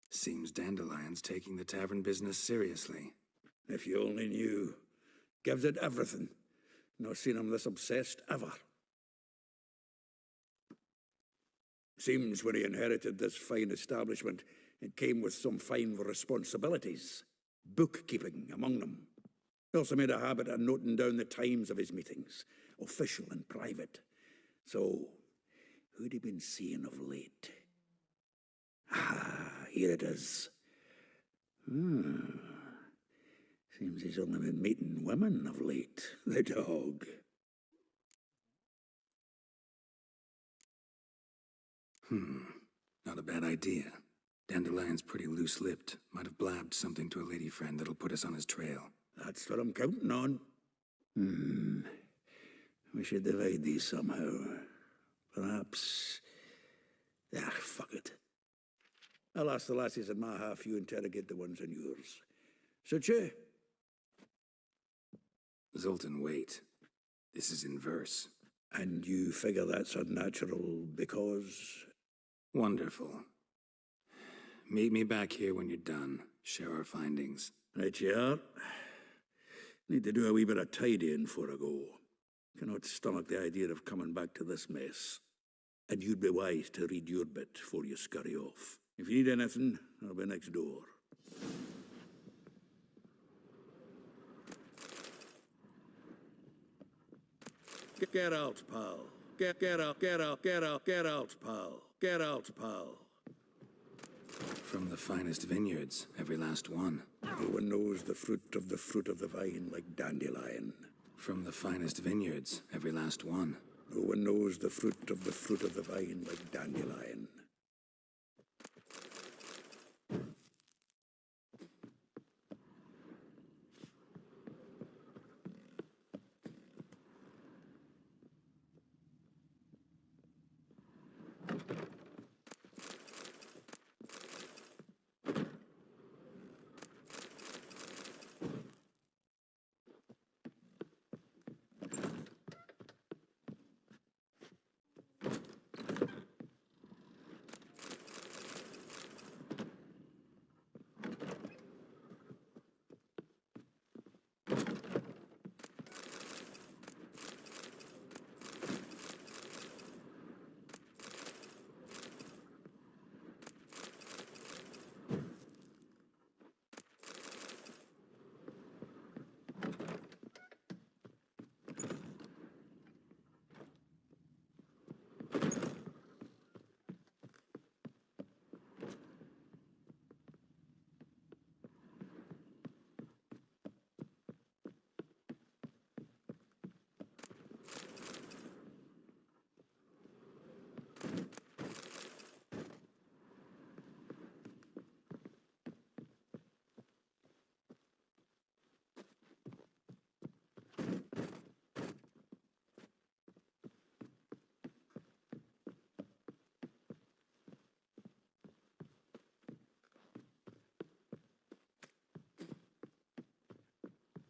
Seems Dandelion's taking the tavern business seriously. If you only knew. Gives it everything. Not seen him this obsessed ever. Seems when he inherited this fine establishment, it came with some fine responsibilities. Bookkeeping among them. He also made a habit of noting down the times of his meetings, official and private. So, who'd he been seeing of late? Here it is. Seems he's only been meeting women of late, the dog. Not a bad idea. Dandelion's pretty loose-lipped. Might have blabbed something to a lady friend that'll put us on his trail. That's what I'm counting on. We should divide these somehow. Perhaps... fuck it. I'll ask the lassies in my half, you interrogate the ones in yours. Suit you? Zoltan, wait. This is in verse. And you figure that's unnatural because... Wonderful. Meet me back here when you're done. Share our findings. Right you are. Need to do a wee bit of tidying before I go. Cannot stomach the idea of coming back to this mess. And you'd be wise to read your bit before you scurry off. If you need anything, I'll be next door. Get out, pal. Get out, pal. Get out, pal. From the finest vineyards, every last one. No one knows the fruit of the vine like dandelion. From the finest vineyards, every last one. No one knows the fruit of the vine like dandelion.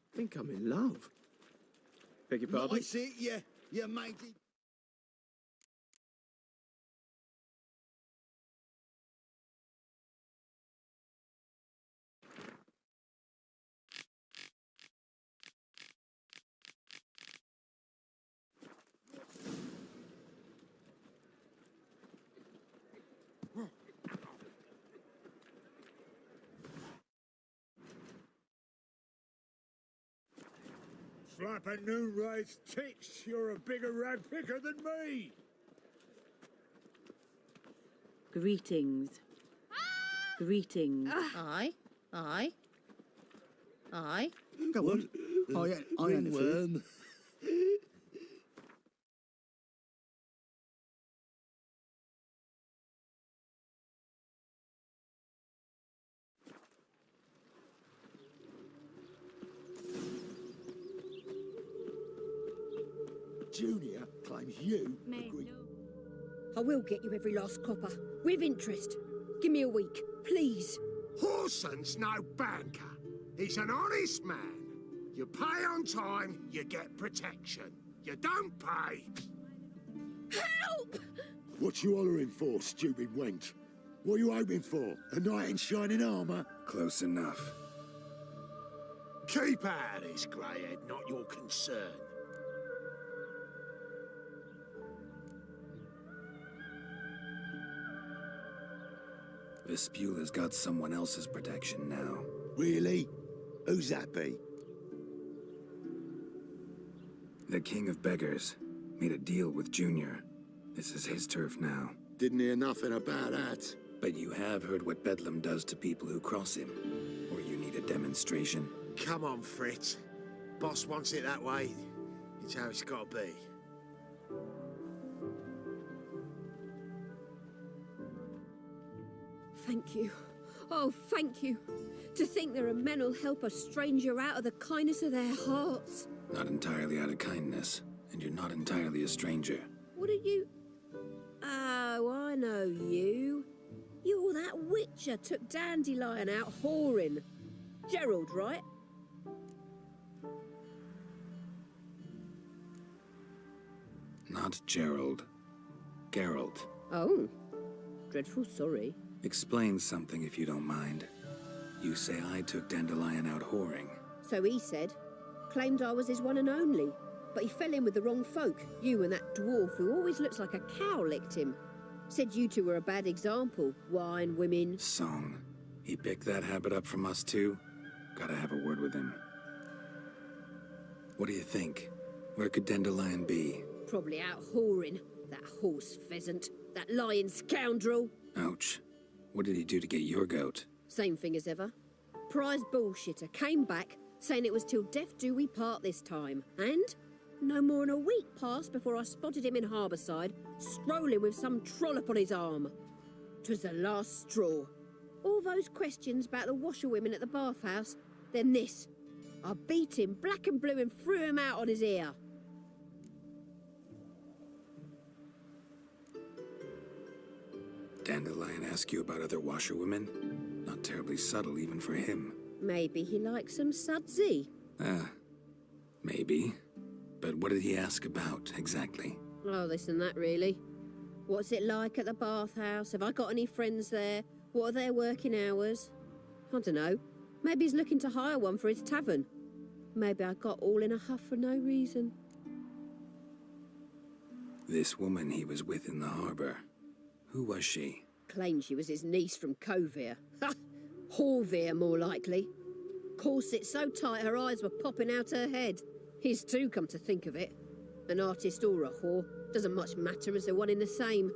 I think I'm in love. Beg your pardon? Nice it, yeah, matey. Slap a new race tits, you're a bigger rag picker than me! Greetings. Greetings. Aye. Go on. I Ringworm. Junior claims you agreed. I will get you every last copper, with interest. Give me a week, please. Horson's no banker. He's an honest man. You pay on time, you get protection. You don't pay. Help! What you hollering for, stupid wench? What are you hoping for? A knight in shining armour? Close enough. Keep out of this, greyhead, not your concern. Vespula's got someone else's protection now. Really? Who's that be? The King of Beggars made a deal with Junior. This is his turf now. Didn't hear nothing about that. But you have heard what Bedlam does to people who cross him. Or you need a demonstration. Come on, Fritz. Boss wants it that way. It's how it's got to be. Thank you. Oh, thank you. To think there are men who'll help a stranger out of the kindness of their hearts. Not entirely out of kindness, and you're not entirely a stranger. What are you... Oh, I know you. You're that witcher took Dandelion out whoring. Gerald, right? Not Gerald. Geralt. Oh. Dreadful sorry. Explain something if you don't mind. You say I took Dandelion out whoring. So he said. Claimed I was his one and only. But he fell in with the wrong folk. You and that dwarf who always looks like a cow licked him. Said you two were a bad example. Wine, women... Song. He picked that habit up from us too? Gotta have a word with him. What do you think? Where could Dandelion be? Probably out whoring. That horse pheasant. That lying scoundrel. Ouch. What did he do to get your goat? Same thing as ever. Prize bullshitter came back, saying it was till death do we part this time. And no more than a week passed before I spotted him in Harbourside, strolling with some trollop on his arm. 'Twas the last straw. All those questions about the washerwomen at the bathhouse, then this. I beat him black and blue and threw him out on his ear. Dandelion ask you about other washerwomen? Not terribly subtle even for him. Maybe he likes some sudsy. Maybe. But what did he ask about, exactly? Oh, this and that, really. What's it like at the bathhouse? Have I got any friends there? What are their working hours? I don't know. Maybe he's looking to hire one for his tavern. Maybe I got all in a huff for no reason. This woman he was with in the harbour. Who was she? Claimed she was his niece from Kovir. Ha! Horvir, more likely. Corset so tight her eyes were popping out her head. His too, come to think of it. An artist or a whore. Doesn't much matter as they're one in the same.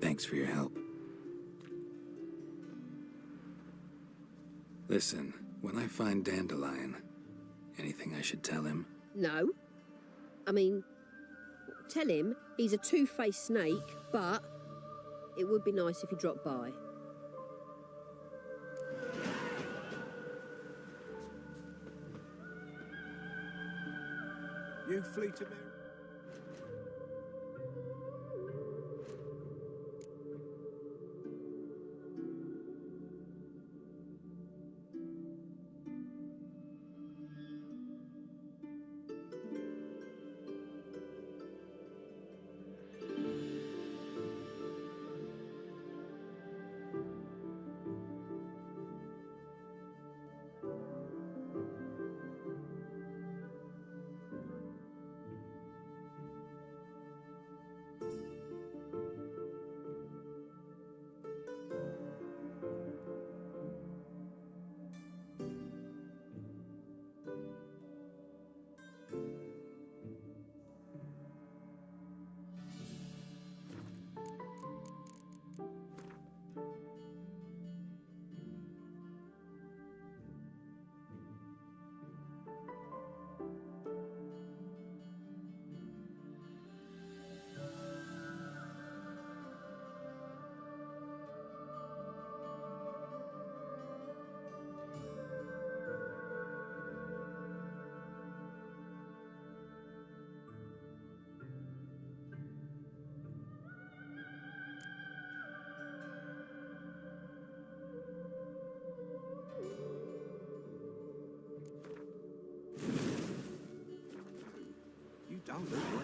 Thanks for your help. Listen, when I find Dandelion, anything I should tell him? No. I mean, tell him he's a two-faced snake, but it would be nice if he dropped by. You flee to Mary. You don't look well.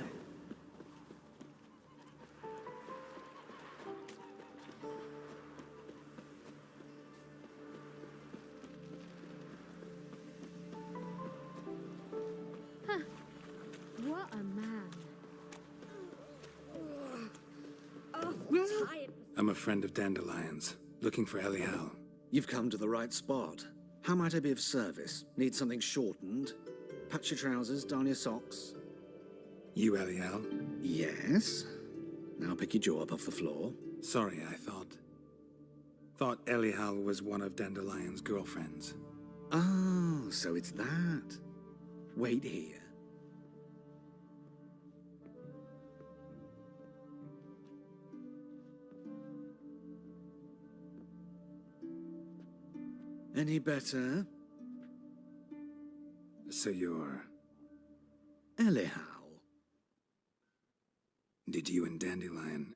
Huh. What a man. I'm a friend of Dandelion's, looking for Elial. You've come to the right spot. How might I be of service? Need something shortened? Patch your trousers, darn your socks. You Elial? Yes. Now pick your jaw up off the floor. Sorry, I thought Elial was one of Dandelion's girlfriends. Oh, so it's that. Wait here. Any better? So you're... Elial. Did you and Dandelion...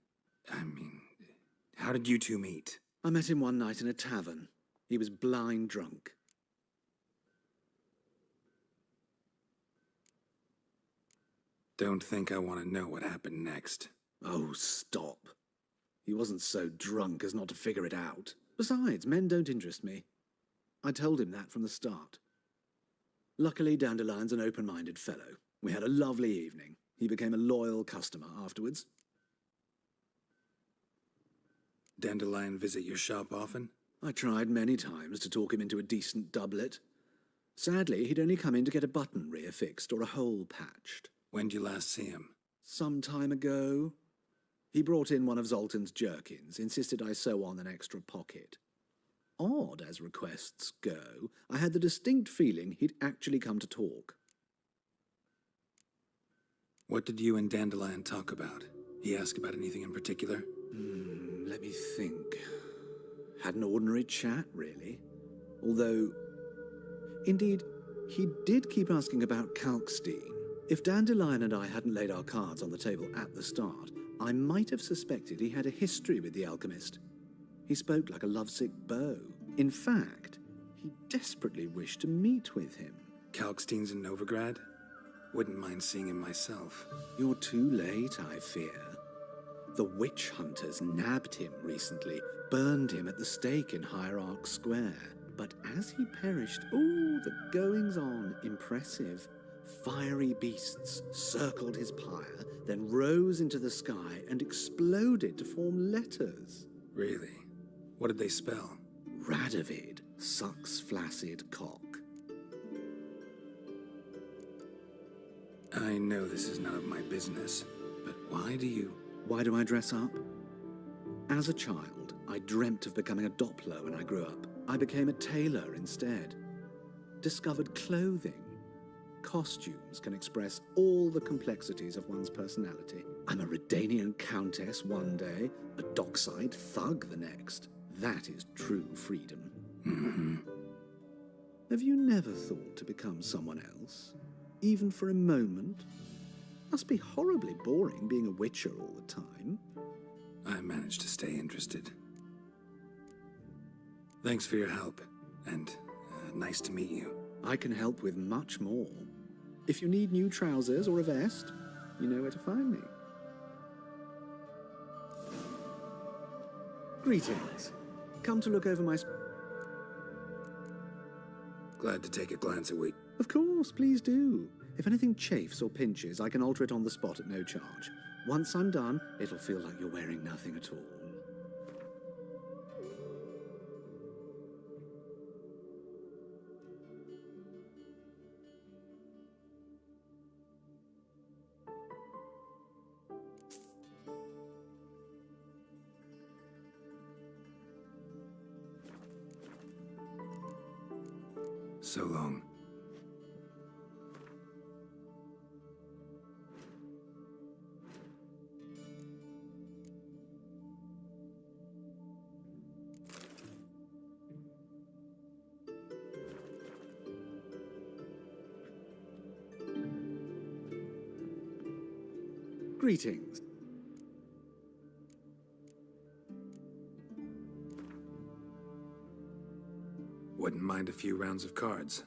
how did you two meet? I met him one night in a tavern. He was blind drunk. Don't think I want to know what happened next. Oh, stop. He wasn't so drunk as not to figure it out. Besides, men don't interest me. I told him that from the start. Luckily, Dandelion's an open-minded fellow. We had a lovely evening. He became a loyal customer afterwards. Dandelion visit your shop often? I tried many times to talk him into a decent doublet. Sadly, he'd only come in to get a button reaffixed or a hole patched. When did you last see him? Some time ago. He brought in one of Zoltan's jerkins, insisted I sew on an extra pocket. Odd as requests go, I had the distinct feeling he'd actually come to talk. What did you and Dandelion talk about? He asked about anything in particular? Let me think. Had an ordinary chat, really. Although, indeed, he did keep asking about Kalkstein. If Dandelion and I hadn't laid our cards on the table at the start, I might have suspected he had a history with the alchemist. He spoke like a lovesick beau. In fact, he desperately wished to meet with him. Kalkstein's in Novigrad? Wouldn't mind seeing him myself. You're too late, I fear. The witch hunters nabbed him recently, burned him at the stake in Hierarch Square. But as he perished, the goings-on, impressive. Fiery beasts circled his pyre, then rose into the sky and exploded to form letters. Really? What did they spell? Radovid sucks flaccid cock. I know this is none of my business, but why do I dress up? As a child, I dreamt of becoming a Doppler when I grew up. I became a tailor instead. Discovered clothing. Costumes can express all the complexities of one's personality. I'm a Redanian countess one day, a dockside thug the next. That is true freedom. Mm-hmm. Have you never thought to become someone else? Even for a moment? Must be horribly boring being a witcher all the time. I managed to stay interested. Thanks for your help, and nice to meet you. I can help with much more. If you need new trousers or a vest, you know where to find me. Greetings. Come to look over my... Glad to take a glance at what... Of course, please do. If anything chafes or pinches, I can alter it on the spot at no charge. Once I'm done, it'll feel like you're wearing nothing at all. So long. Greetings. Wouldn't mind a few rounds of cards.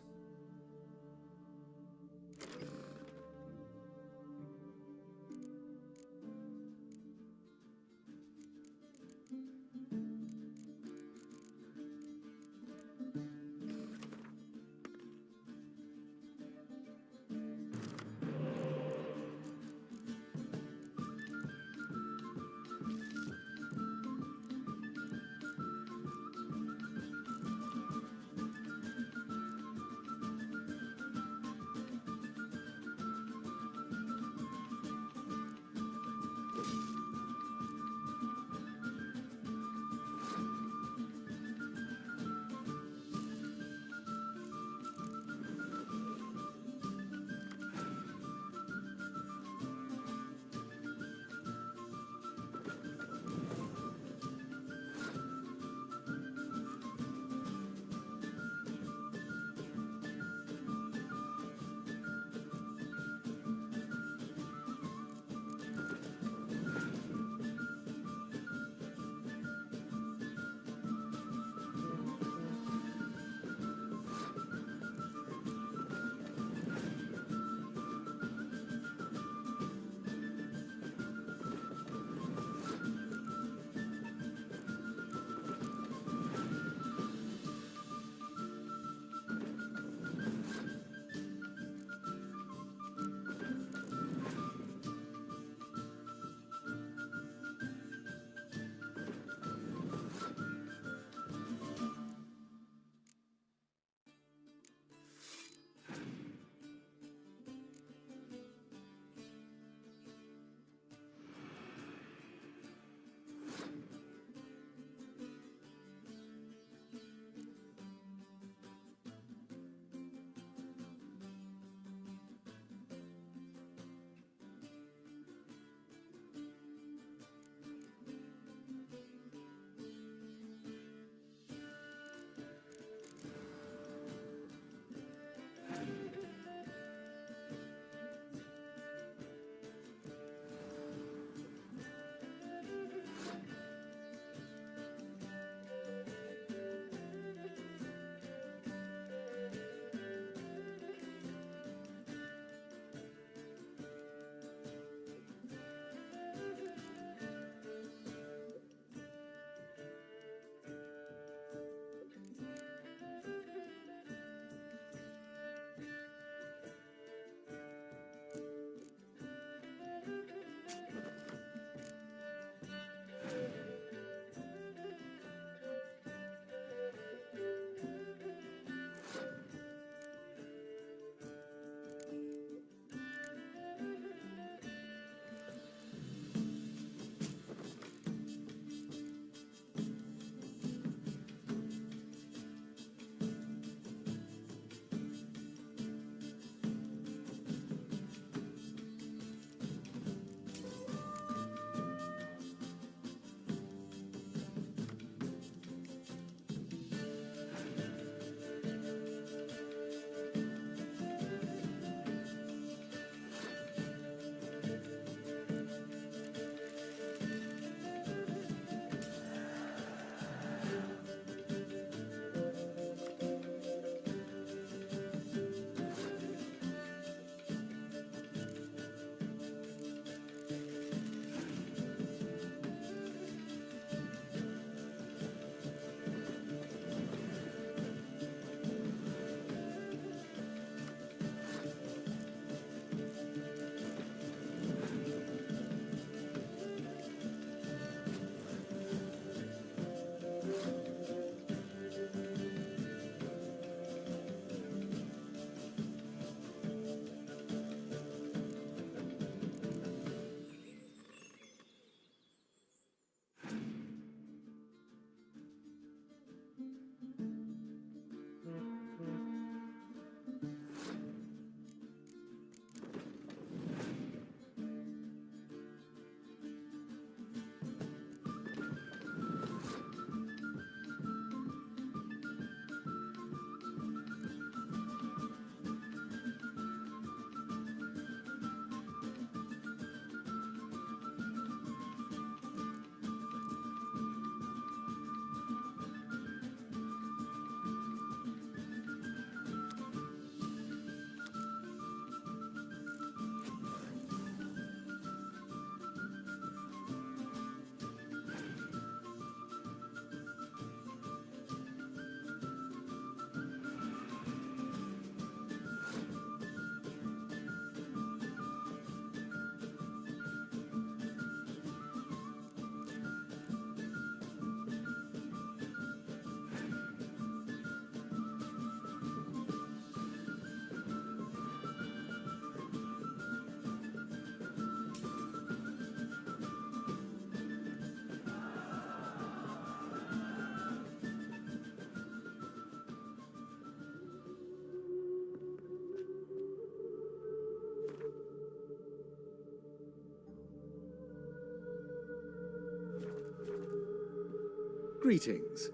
Greetings.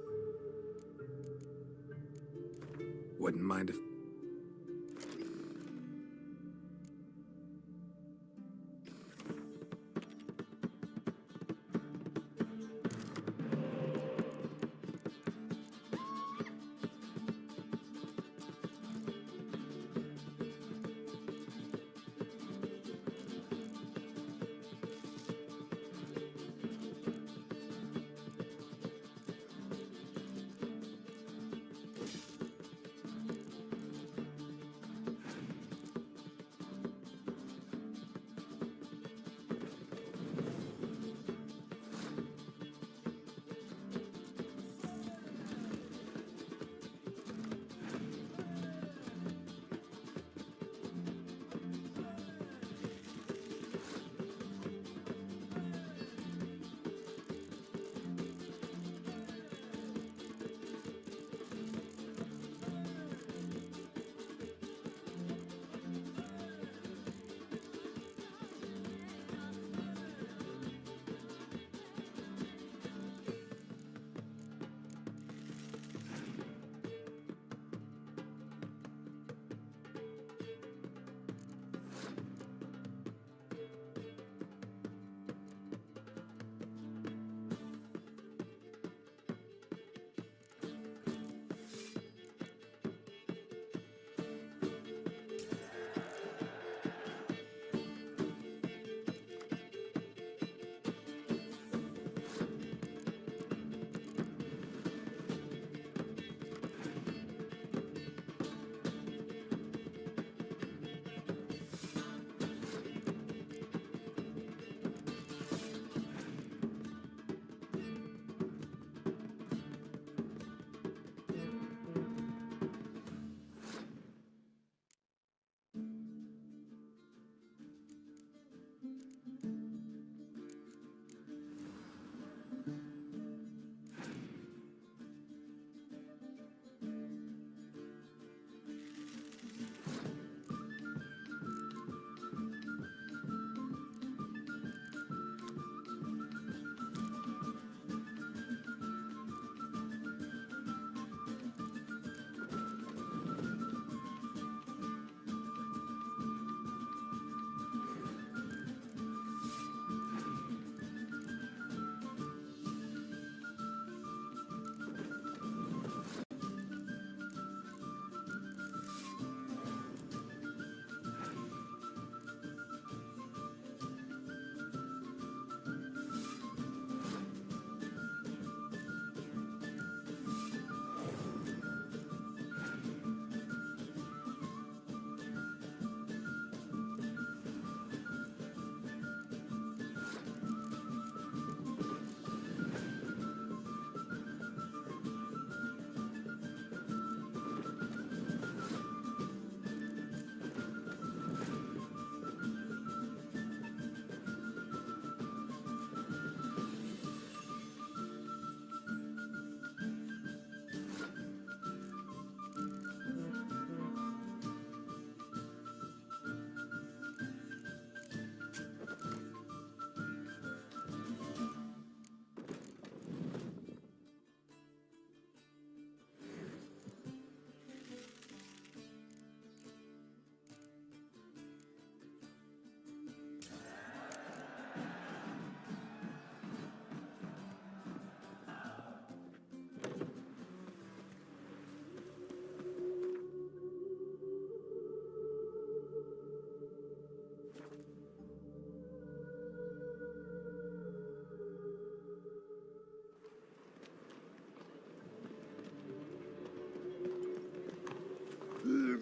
Wouldn't mind if...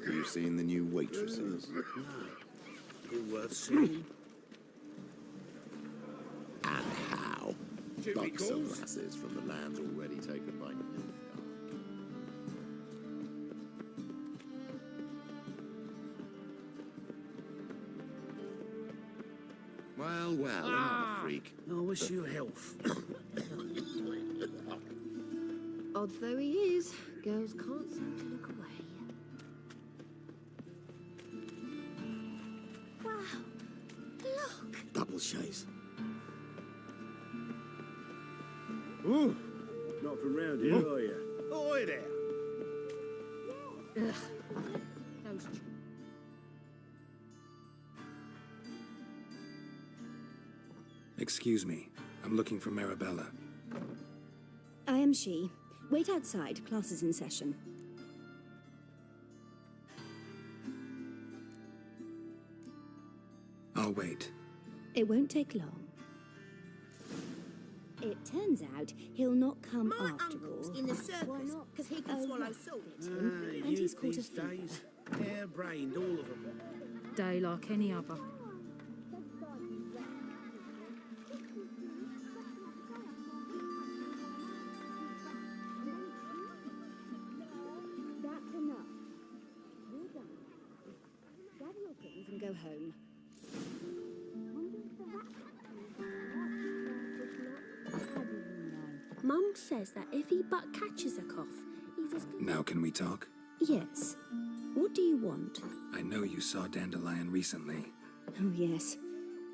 Have you seen the new waitresses? Be worth seeing. And how? Jimmy Buxom calls? lasses from the lands already taken by Nilfgaard. Well, I'm not a freak. I wish you health. Odd though he is, girls can't seem to look away. Wow. Look. Double shays. Ooh, not Not from round here, are you? Oi there! Ugh. Those Excuse me. I'm looking for Marabella. I am she. Wait outside. Class is in session. I'll wait. It won't take long. It turns out he'll not come after all. in the circus, because he can swallow salt. And he's caught a fever. Hair-brained, all of them. day like any other. That's enough. You're done. Gather your things and go home. Mum says that if he but catches a cough, he's as good. Now can we talk? Yes. What do you want? I know you saw Dandelion recently. Oh, yes.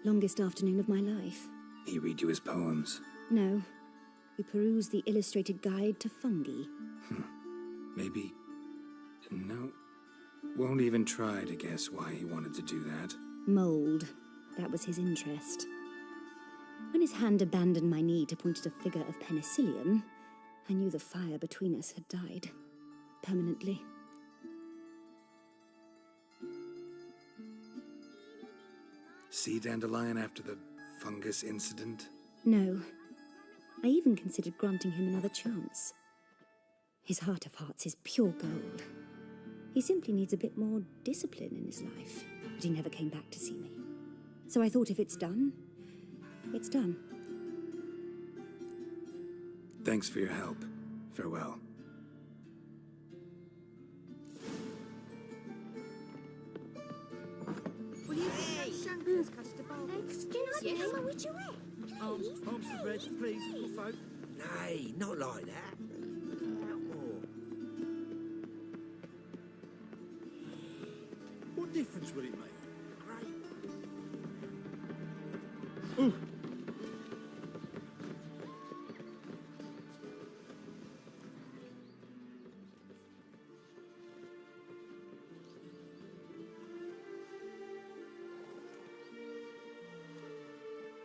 Longest afternoon of my life. He read you his poems. No. We perused the illustrated guide to fungi. Maybe... No. Won't even try to guess why he wanted to do that. Mold. That was his interest. When his hand abandoned my knee to point at a figure of penicillium, I knew the fire between us had died. Permanently. See Dandelion after the fungus incident? No. I even considered granting him another chance. His heart of hearts is pure gold. He simply needs a bit more discipline in his life. But he never came back to see me. So I thought if it's done, it's done. Thanks for your help. Farewell. Will you Shanker's custard bowl? Can I have a witcherette? Arms for bread, please, little folk. Nay, not like that. What difference will it make?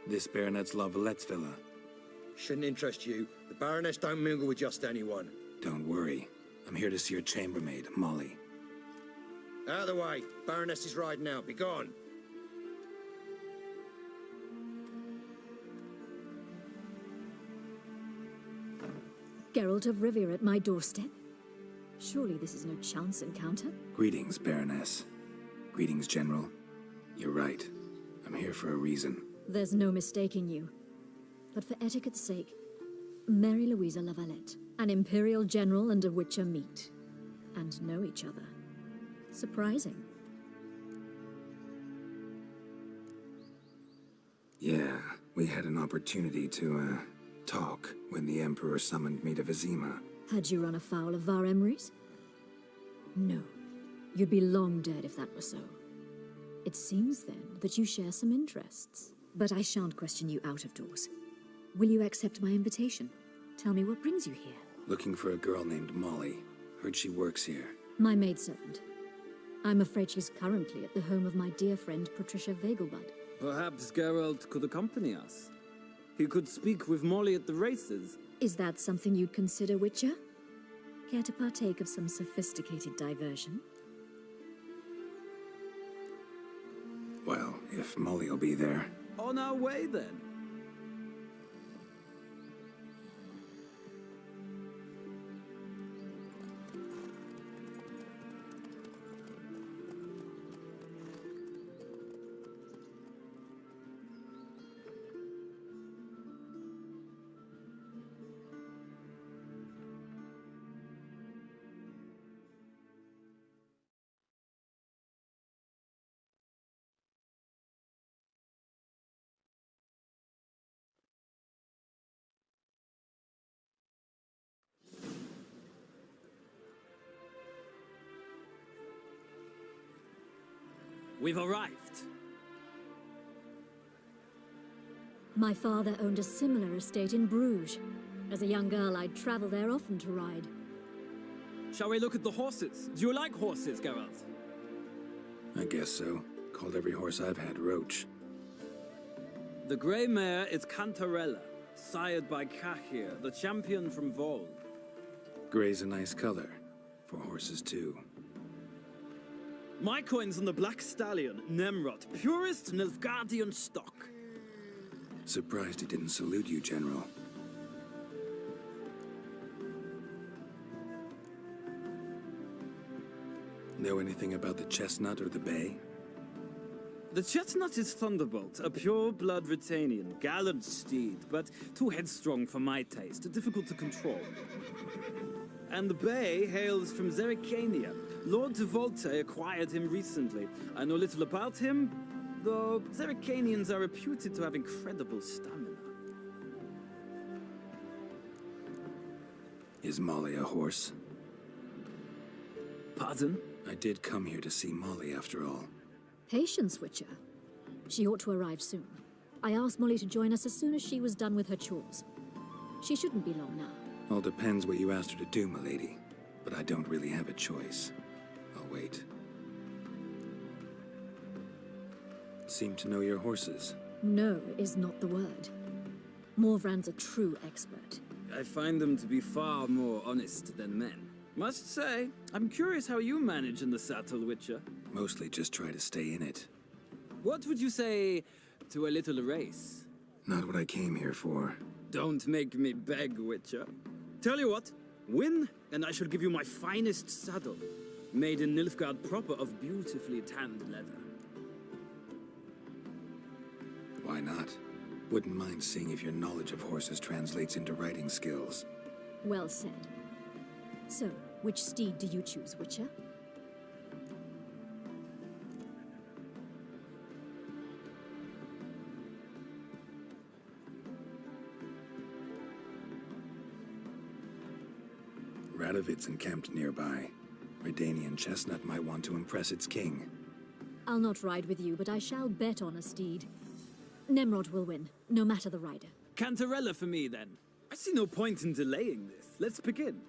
This Baronet's La Vallette's villa. Shouldn't interest you. The Baroness don't mingle with just anyone. Don't worry. I'm here to see your chambermaid, Molly. Out of the way. Baroness is riding out. Be gone. Geralt of Rivia at my doorstep? Surely this is no chance encounter? Greetings, Baroness. Greetings, General. You're right. I'm here for a reason. There's no mistaking you. But for etiquette's sake, Mary Louisa La Valette, an Imperial General and a Witcher meet. And know each other. Surprising. Yeah, we had an opportunity to, talk when the Emperor summoned me to Vizima. Had you run afoul of Var Emrys? No. You'd be long dead if that were so. It seems, then, that you share some interests. But I shan't question you out of doors. Will you accept my invitation? Tell me what brings you here. Looking for a girl named Molly. Heard she works here. My maidservant. I'm afraid she's currently at the home of my dear friend Patricia Vegelbud. Perhaps Geralt could accompany us. He could speak with Molly at the races. Is that something you'd consider, Witcher? Care to partake of some sophisticated diversion? Well, if Molly'll be there. On our way, then. We've arrived. My father owned a similar estate in Bruges. As a young girl, I'd travel there often to ride. Shall we look at the horses? Do you like horses, Geralt? I guess so. Called every horse I've had Roach. The grey mare is Cantarella, sired by Cahir, the champion from Vol. Grey's a nice color. For horses, too. My coin's on the black stallion, Nemrod, purest Nilfgaardian stock. Surprised he didn't salute you, General. Know anything about the chestnut or the bay? The chestnut is Thunderbolt, a pure-blood Britannian, gallant steed, but too headstrong for my taste, difficult to control. And the bay hails from Zerrikania. Lord de Volte acquired him recently. I know little about him, though Zerrikanians are reputed to have incredible stamina. Is Molly a horse? Pardon? I did come here to see Molly, after all. Patience, Witcher. She ought to arrive soon. I asked Molly to join us as soon as she was done with her chores. She shouldn't be long now. All depends what you asked her to do, milady. But I don't really have a choice. I'll wait. Seem to know your horses. No is not the word. Morvran's a true expert. I find them to be far more honest than men. Must say, I'm curious how you manage in the saddle, Witcher. Mostly just try to stay in it. What would you say to a little race? Not what I came here for. Don't make me beg, Witcher. Tell you what, win, and I shall give you my finest saddle. Made in Nilfgaard proper of beautifully tanned leather. Why not? Wouldn't mind seeing if your knowledge of horses translates into riding skills. Well said. So, which steed do you choose, Witcher? Radovid's encamped nearby. Redanian chestnut might want to impress its king. I'll not ride with you, but I shall bet on a steed. Nemrod will win, no matter the rider. Cantarella for me, then. I see no point in delaying this. Let's begin.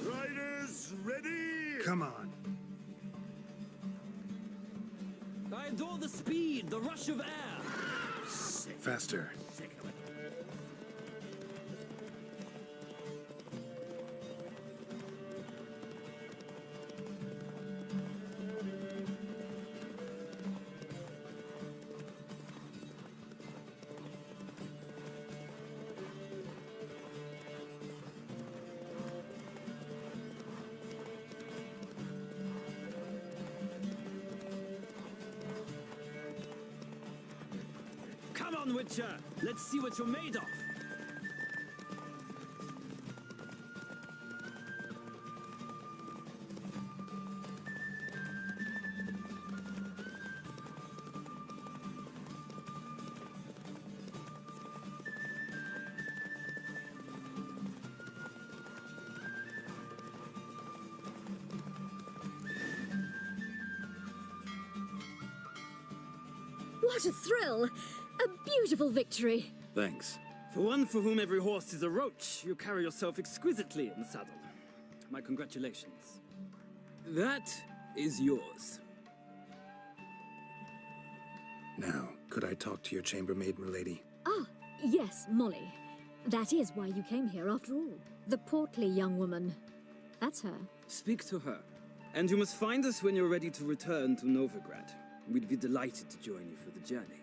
Riders, ready? Come on. I adore the speed, the rush of air. Faster. Come on, Witcher! Let's see what you're made of! What a thrill! A beautiful victory! Thanks. For one for whom every horse is a roach, you carry yourself exquisitely in the saddle. My congratulations. That is yours. Now, could I talk to your chambermaid, milady? Ah, yes, Molly. That is why you came here after all. The portly young woman. That's her. Speak to her. And you must find us when you're ready to return to Novigrad. We'd be delighted to join you for the journey.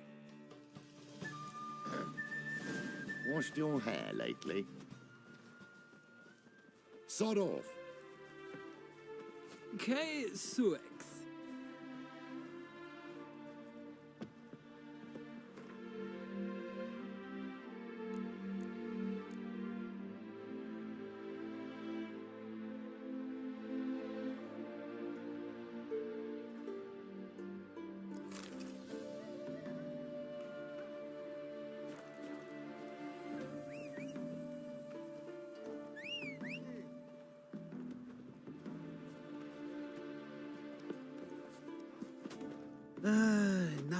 Washed your hair lately? Sod off. K. Suex.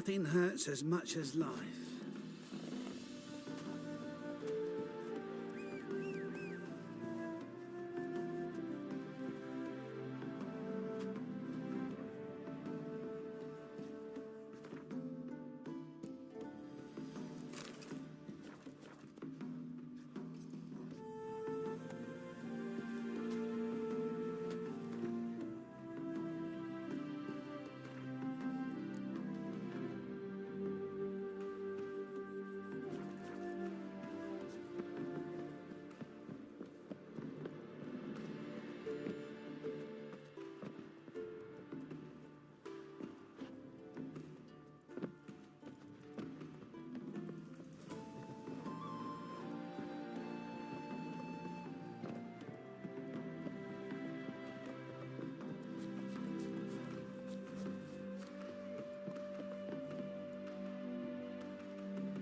Nothing hurts as much as life.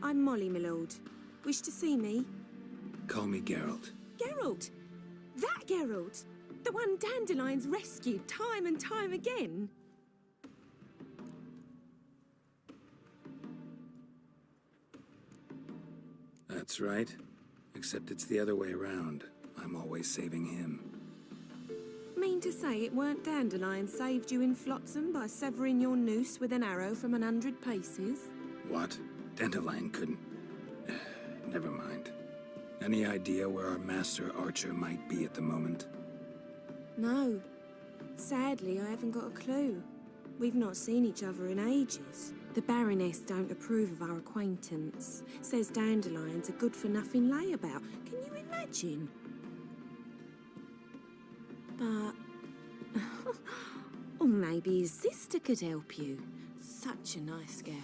I'm Molly, my lord. Wish to see me? Call me Geralt. Geralt! That Geralt! The one Dandelion's rescued time and time again! That's right. Except it's the other way around. I'm always saving him. Mean to say it weren't Dandelion saved you in Flotsam by severing your noose with an arrow from 100 paces? What? Dandelion couldn't... Never mind. Any idea where our master archer might be at the moment? No. Sadly, I haven't got a clue. We've not seen each other in ages. The Baroness don't approve of our acquaintance. Says Dandelion's a good-for-nothing layabout. Can you imagine? But... or maybe his sister could help you. Such a nice girl.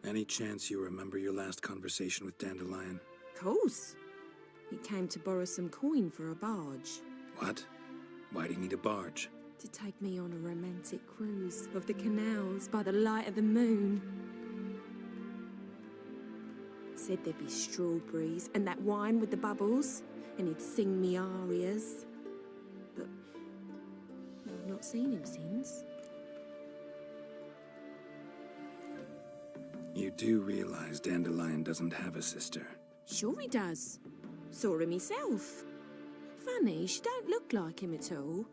Any chance you remember your last conversation with Dandelion? Course. He came to borrow some coin for a barge. What? Why do you need a barge? To take me on a romantic cruise of the canals by the light of the moon. Said there'd be strawberries and that wine with the bubbles, and he'd sing me arias. But I've not seen him since. You do realize Dandelion doesn't have a sister? Sure he does. Saw him myself. Funny, she don't look like him at all.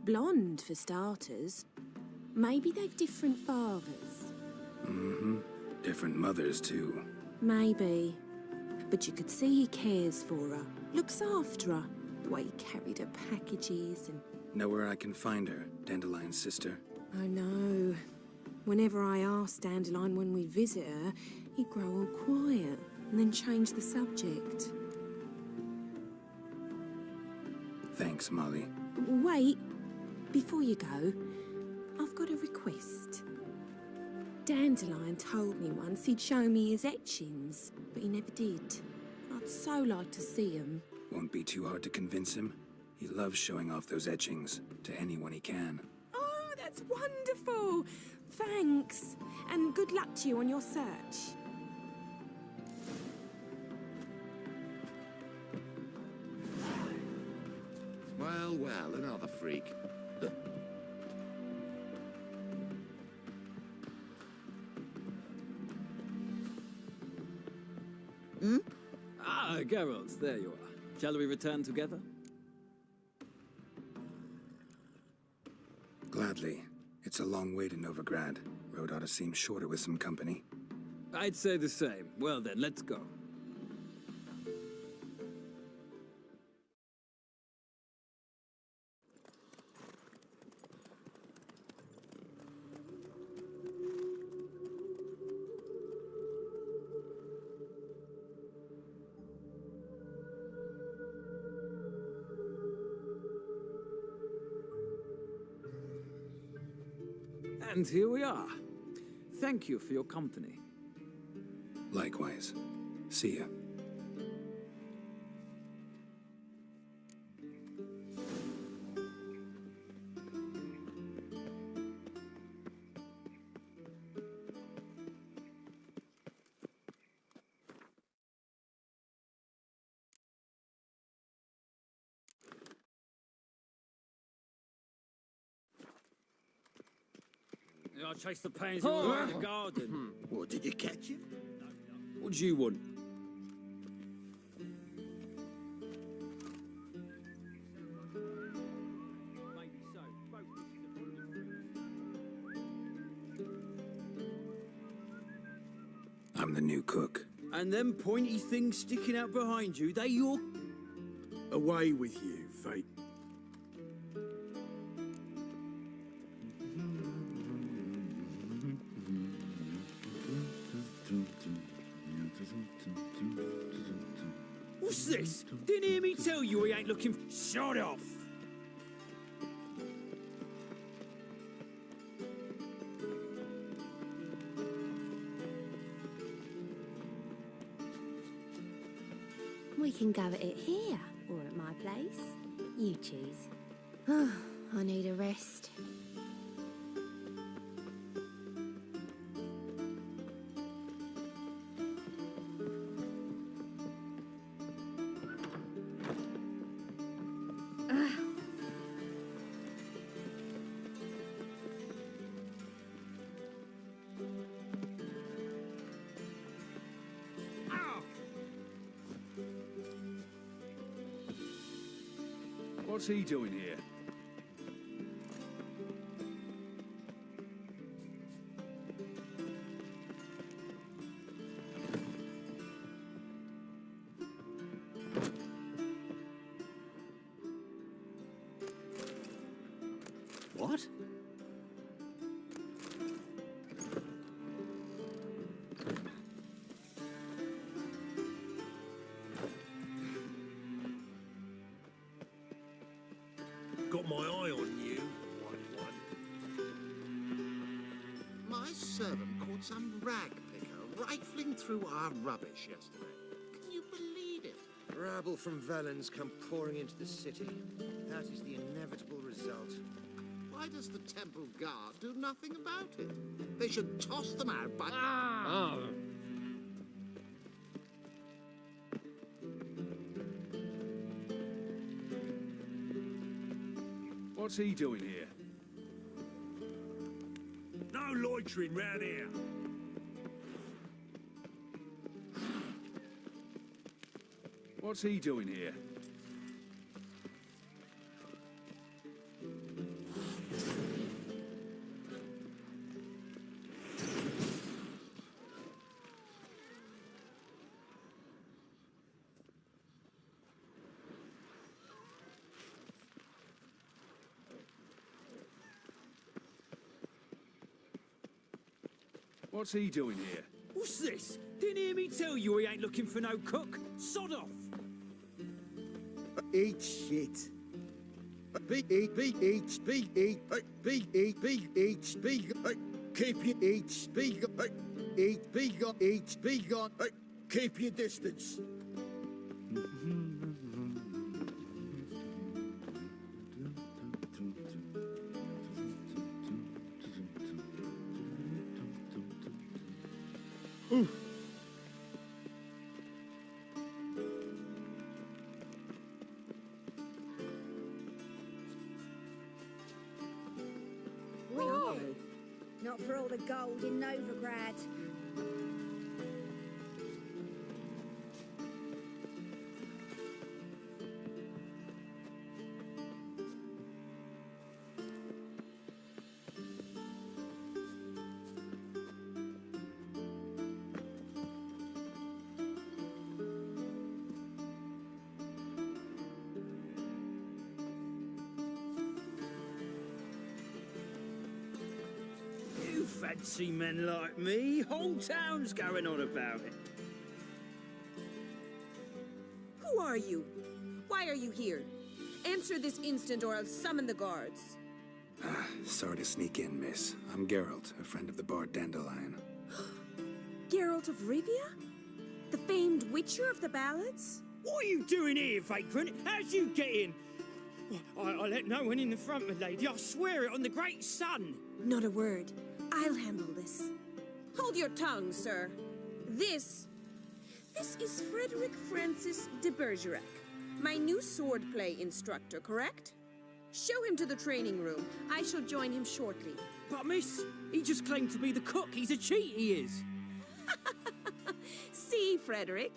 Blonde, for starters. Maybe they've different fathers. Mm-hmm. Different mothers, too. Maybe. But you could see he cares for her. Looks after her. The way he carried her packages and... Know where I can find her, Dandelion's sister? Oh, no. Whenever I asked Dandelion when we'd visit her, he'd grow all quiet and then change the subject. Thanks, Molly. Wait. Before you go, I've got a request. Dandelion told me once he'd show me his etchings, but he never did. I'd so like to see them. Won't be too hard to convince him. He loves showing off those etchings to anyone he can. Oh, that's wonderful! Thanks, and good luck to you on your search. Well, well, another freak. Hmm? Ah, Geralt, there you are. Shall we return together? Gladly. It's a long way to Novigrad. Road ought to seem shorter with some company. I'd say the same. Well then, let's go. And here we are. Thank you for your company. Likewise. See ya. I chase the pains all around the garden. What, did you catch him? What do you want? I'm the new cook. And them pointy things sticking out behind you, they your... Away with you, Fate. What's this? Didn't hear me tell you he ain't looking... Shut off! We can go at it here, or at my place. You choose. I need a rest. What's he doing here? What? Got my eye on you, White One. My servant caught some rag picker rifling through our rubbish yesterday. Can you believe it? Rabble from Valens come pouring into the city. That is the inevitable result. Why does the temple guard do nothing about it? They should toss them out by... What's he doing here? No loitering round here. What's he doing here? What's he doing here? What's this? Didn't hear me tell you he ain't looking for no cook? Sod off! Eat shit. Keep your distance. Really? Not for all the gold in Novigrad. You fancy men like me? Whole town's going on about it. Who are you? Why are you here? Answer this instant or I'll summon the guards. Sorry to sneak in, miss. I'm Geralt, a friend of the bard Dandelion. Geralt of Rivia? The famed witcher of the ballads? What are you doing here, vagrant? How'd you get in? I let no one in the front, my lady. I swear it on the great sun. Not a word. I'll handle this. Hold your tongue, sir. This is Frederick Francis de Bergerac, my new swordplay instructor, correct? Show him to the training room. I shall join him shortly. But miss, he just claimed to be the cook. He's a cheat, he is. See, Frederick,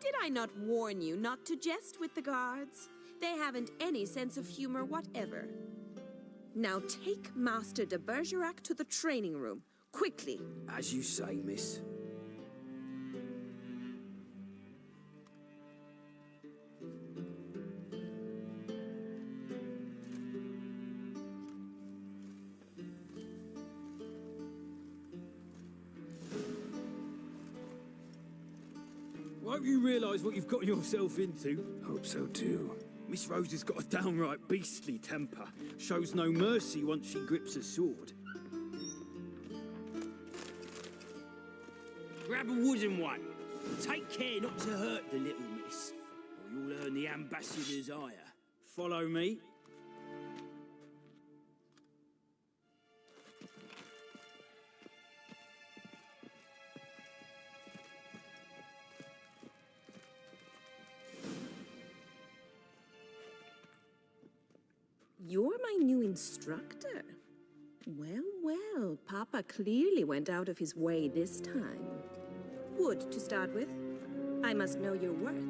did I not warn you not to jest with the guards? They haven't any sense of humor whatever. Now take Master de Bergerac to the training room, quickly. As you say, miss. Hope you realise what you've got yourself into. Hope so too. Miss Rose has got a downright beastly temper. Shows no mercy once she grips a sword. Grab a wooden one. Take care not to hurt the little miss, or you'll earn the ambassador's ire. Follow me. You're my new instructor. Well, well, Papa clearly went out of his way this time. Wood, to start with. I must know your worth.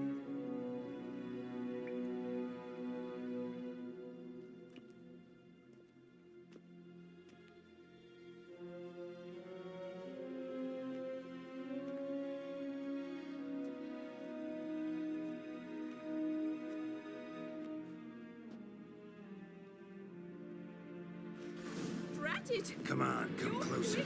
Come on, come closer.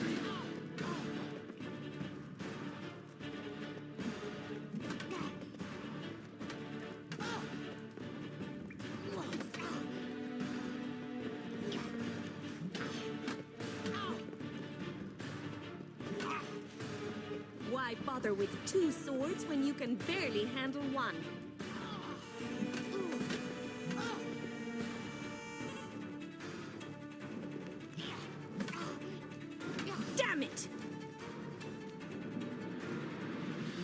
Why bother with two swords when you can barely handle one? Damn it!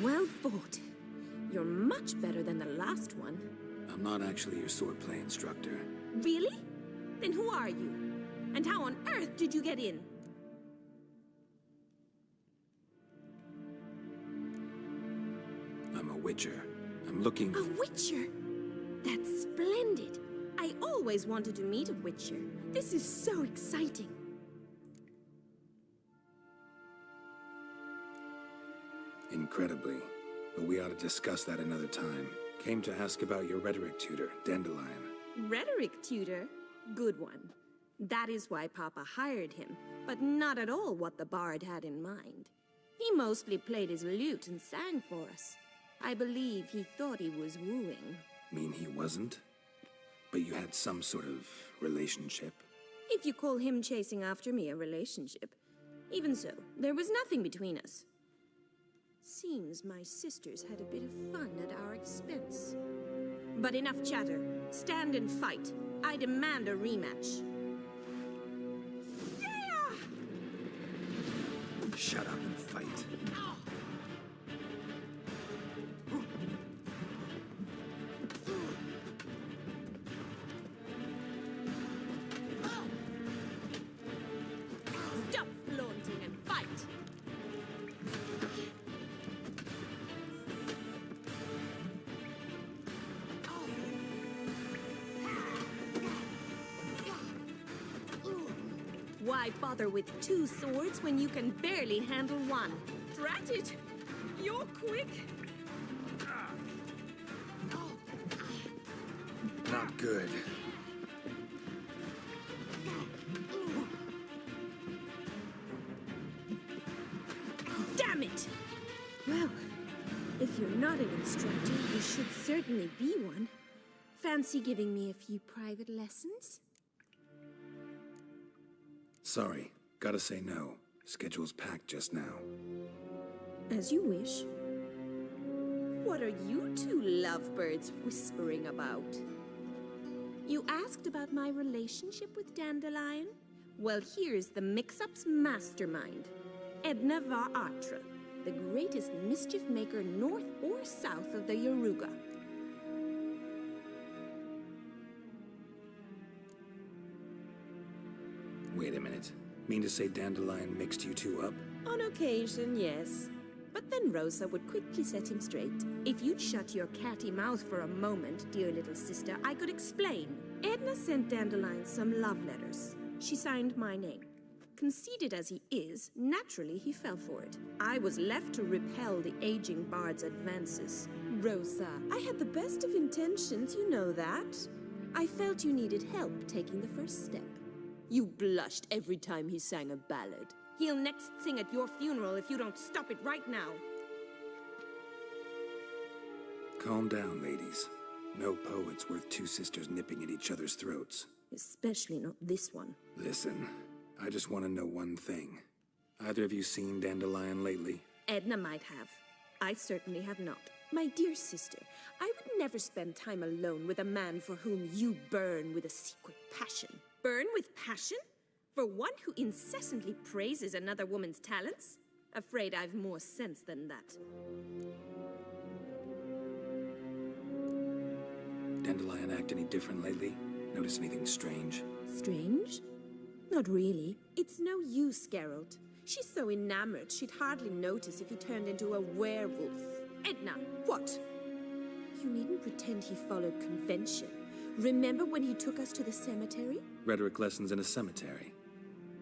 Well fought. You're much better than the last one. I'm not actually your swordplay instructor. Really? Then who are you? And how on earth did you get in? I'm a witcher. I'm looking... A witcher? That's splendid. I always wanted to meet a witcher. This is so exciting. Incredibly. But we ought to discuss that another time. Came to ask about your rhetoric tutor, Dandelion. Rhetoric tutor? Good one. That is why Papa hired him, but not at all what the bard had in mind. He mostly played his lute and sang for us. I believe he thought he was wooing. Mean he wasn't? But you had some sort of relationship? If you call him chasing after me a relationship. Even so, there was nothing between us. Seems my sisters had a bit of fun at our expense. But enough chatter. Stand and fight. I demand a rematch. Yeah! Shut up and fight. Stop flaunting and fight! Why bother with two swords when you can barely handle one? Drat it! You're quick! Not good. Damn it! Well, if you're not an instructor, you should certainly be one. Fancy giving me a few private lessons? Sorry, gotta say no. Schedule's packed just now. As you wish. What are you two lovebirds whispering about? You asked about my relationship with Dandelion? Well, here's the mix-up's mastermind. Edna var Atra, the greatest mischief maker north or south of the Yaruga. Wait a minute. Mean to say Dandelion mixed you two up? On occasion, yes. But then Rosa would quickly set him straight. If you'd shut your catty mouth for a moment, dear little sister, I could explain. Edna sent Dandelion some love letters. She signed my name. Conceited as he is, naturally he fell for it. I was left to repel the aging bard's advances. Rosa, I had the best of intentions, you know that. I felt you needed help taking the first step. You blushed every time he sang a ballad. He'll next sing at your funeral if you don't stop it right now. Calm down, ladies. No poet's worth two sisters nipping at each other's throats. Especially not this one. Listen, I just want to know one thing. Either of you seen Dandelion lately? Edna might have. I certainly have not. My dear sister, I would never spend time alone with a man for whom you burn with a secret passion. Burn with passion? For one who incessantly praises another woman's talents? Afraid I've more sense than that. Dandelion act any different lately? Notice anything strange? Strange? Not really. It's no use, Geralt. She's so enamored she'd hardly notice if he turned into a werewolf. Edna, what? You needn't pretend he followed convention. Remember when he took us to the cemetery? Rhetoric lessons in a cemetery.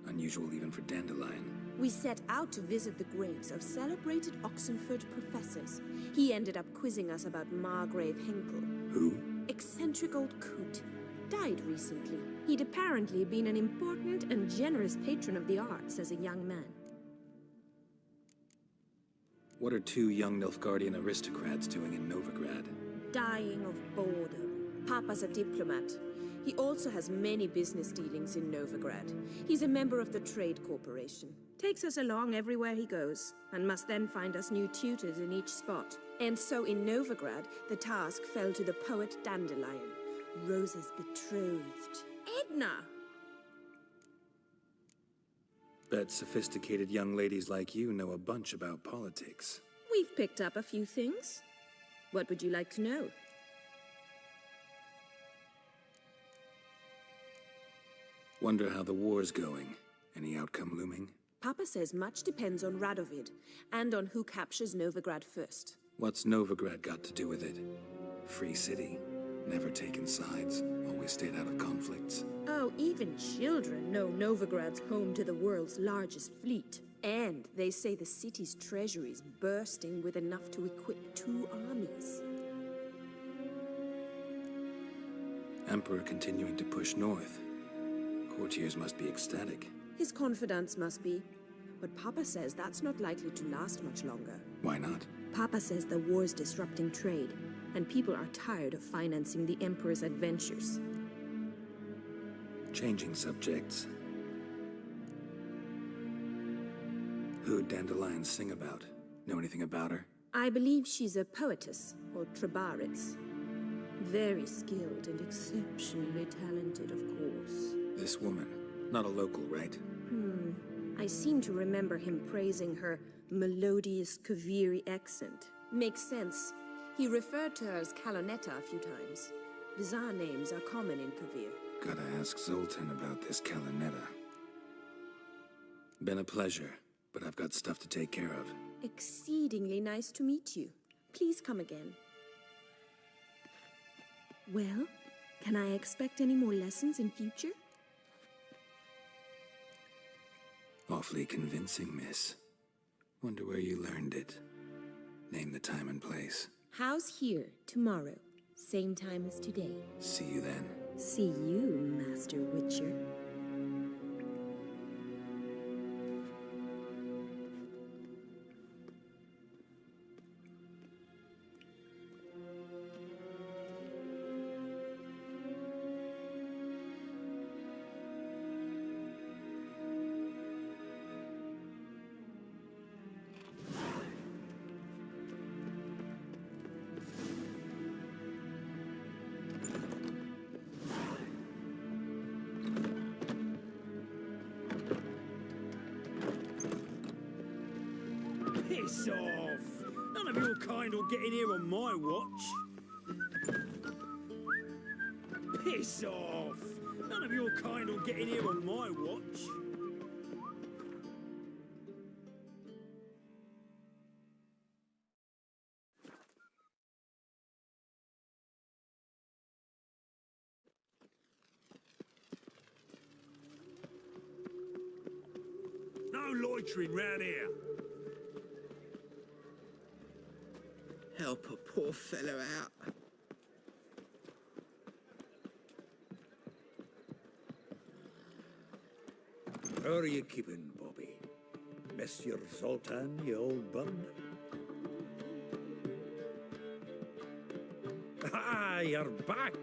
Unusual even for Dandelion. We set out to visit the graves of celebrated Oxenford professors. He ended up quizzing us about Margrave Henkel. Who? Eccentric old coot. Died recently. He'd apparently been an important and generous patron of the arts as a young man. What are two young Nilfgaardian aristocrats doing in Novigrad? Dying of boredom. Papa's a diplomat. He also has many business dealings in Novigrad. He's a member of the Trade Corporation. Takes us along everywhere he goes, and must then find us new tutors in each spot. And so in Novigrad, the task fell to the poet Dandelion, Rosa's betrothed. Edna! Bet sophisticated young ladies like you know a bunch about politics. We've picked up a few things. What would you like to know? Wonder how the war's going. Any outcome looming? Papa says much depends on Radovid, and on who captures Novigrad first. What's Novigrad got to do with it? Free city. Never taken sides. Always stayed out of conflicts. Oh, even children know Novigrad's home to the world's largest fleet. And they say the city's treasury's bursting with enough to equip 2 armies. Emperor continuing to push north. Courtiers must be ecstatic. His confidants must be. But Papa says that's not likely to last much longer. Why not? Papa says the war's disrupting trade, and people are tired of financing the Emperor's adventures. Changing subjects. Who'd Dandelion sing about? Know anything about her? I believe she's a poetess, or Trebaritz. Very skilled and exceptionally talented, of course. This woman. Not a local, right? I seem to remember him praising her melodious Kaviri accent. Makes sense. He referred to her as Kalonetta a few times. Bizarre names are common in Kavir. Gotta ask Zoltan about this Kalonetta. Been a pleasure, but I've got stuff to take care of. Exceedingly nice to meet you. Please come again. Well, can I expect any more lessons in future? Awfully convincing, miss. Wonder where you learned it. Name the time and place. House here, tomorrow. Same time as today. See you then. See you, Master Witcher. Piss off! None of your kind will get in here on my watch. Piss off! None of your kind will get in here on my watch. loitering round here? Help a poor fellow out. How are you keeping, Bobby? Monsieur Zoltan, you old bird? Ah, you're back!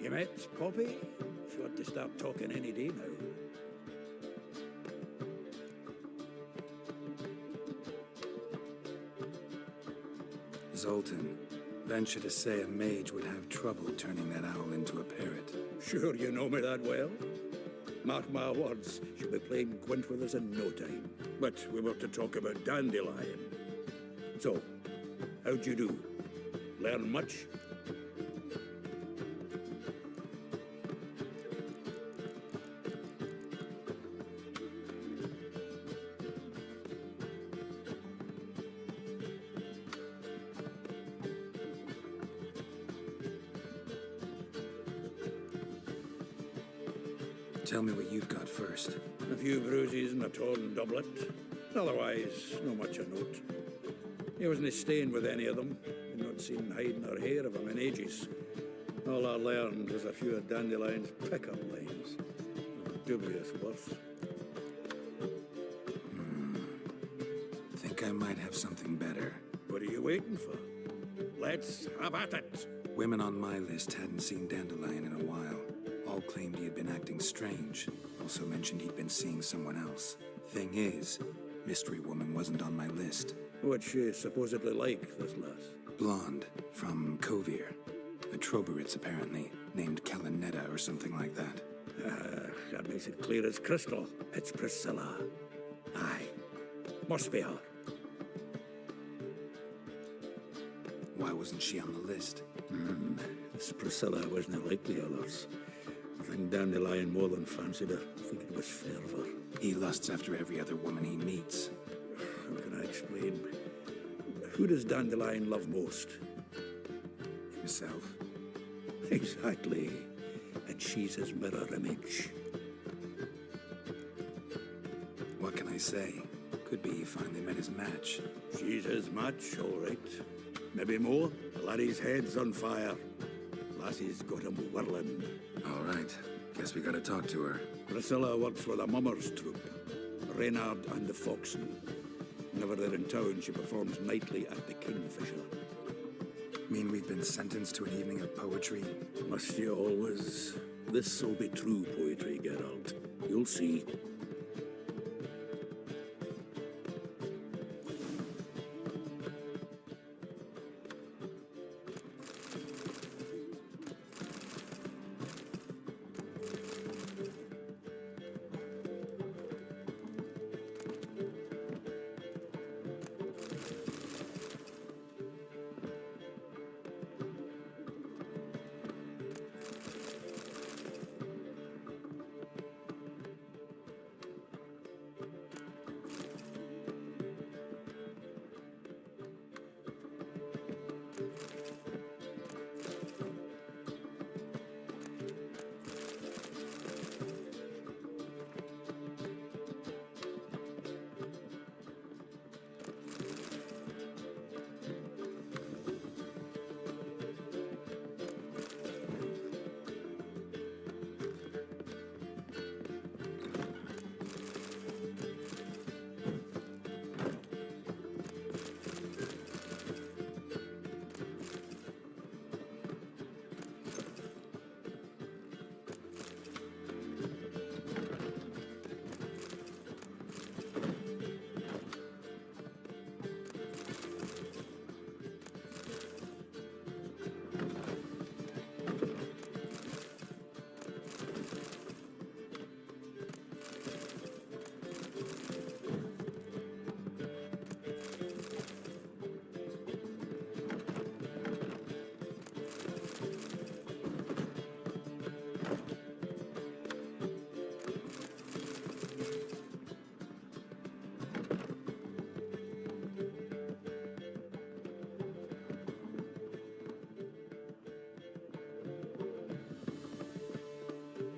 You met Poppy? She ought to start talking any day now. Zoltan, venture to say a mage would have trouble turning that owl into a parrot. Sure you know me that well? Mark my words, she'll be playing Gwent with us in no time. But we were to talk about Dandelion. So, how'd you do? Learn much? Tell me what you've got first. A few bruises and a torn doublet. Otherwise, no much a note. He wasn't staying with any of them. I'd not seen hide nor hair of him in ages. All I learned was a few of Dandelion's pick-up lines. Of dubious worth. Think I might have something better. What are you waiting for? Let's have at it. Women on my list hadn't seen Dandelion in a while. All claimed he had been acting strange. Also mentioned he'd been seeing someone else. Thing is, Mystery Woman wasn't on my list. What's she supposedly like, this lass? Blonde, from Kovir. A Troberitz, apparently, named Kalinetta or something like that. That makes it clear as crystal. It's Priscilla. Aye. Must be her. Why wasn't she on the list? This Priscilla wasn't like the others. I think Dandelion more than fancied her. I think it was fervour. He lusts after every other woman he meets. How can I explain? Who does Dandelion love most? Himself. Exactly. And she's his mirror image. What can I say? Could be he finally met his match. She's his match, all right. Maybe more. The laddie's head's on fire. Lassie's got him whirling. All right. Guess we gotta talk to her. Priscilla works with a mummers troupe. Reynard and the Foxen. Whenever they're in town, she performs nightly at the Kingfisher. Mean we've been sentenced to an evening of poetry? Must you always? This'll be true poetry, Geralt. You'll see.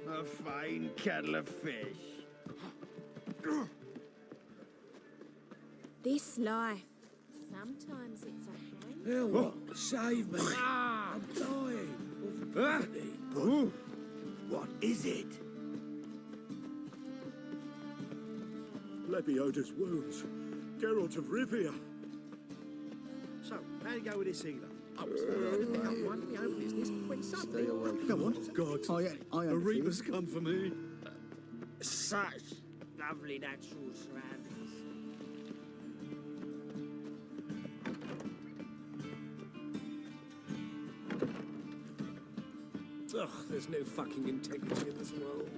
A fine kettle of fish. This life. Sometimes it's a hand. Ella, save me. I'm dying. What is it? Lebioda's wounds. Geralt of Rivia. So, how'd you go with this healer? I was pick up one of my own business when suddenly... Go on. God, I a reaper's come for me. Such lovely natural surroundings. Ugh, there's no fucking integrity in this world.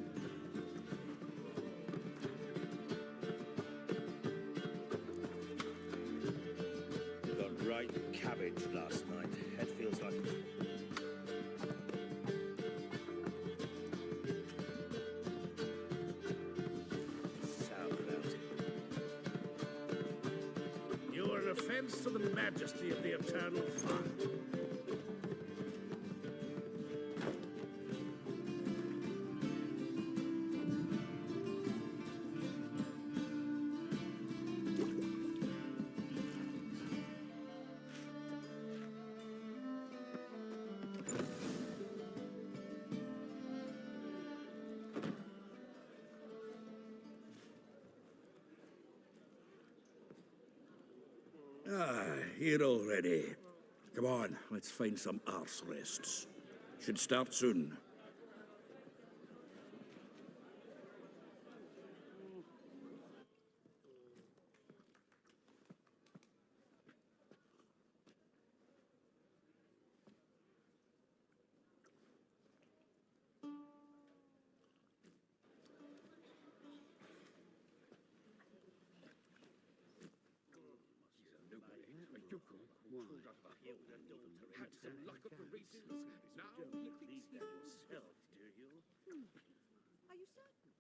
Got right cabbage last night. Head feels like... sauerkraut. You are an offense to the majesty of the eternal fire. Here already. Come on, let's find some arse rests. Should start soon. Had some luck at the races. Now you think that yourself, do you? Are you certain?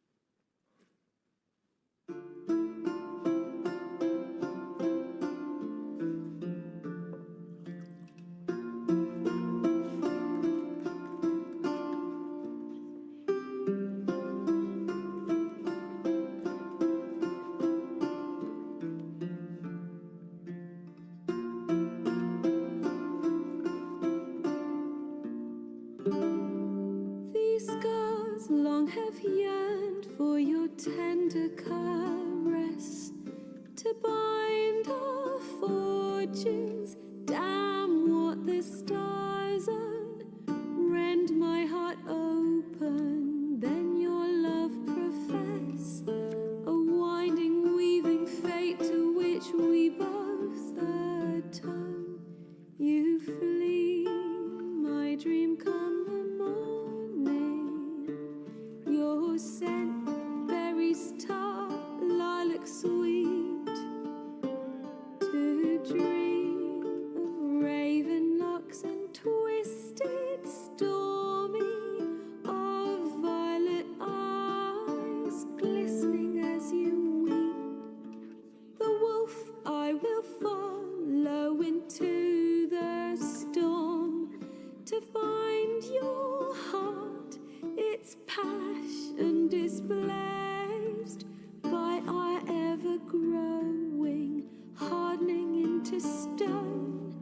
These scars long have yearned for your tender caress, to bind our fortunes. Damn what the stars own. Rend my heart open, then your love profess. A winding, weaving fate to which we both atone. You flee, my dream come the morning. Your scent, berries tart, lilac sweet. To dream of raven locks and twisted, stormy, of violet eyes glistening as you weep. The wolf I will follow into the storm, to find your heart, its passion displaced by our ever-growing, hardening into stone,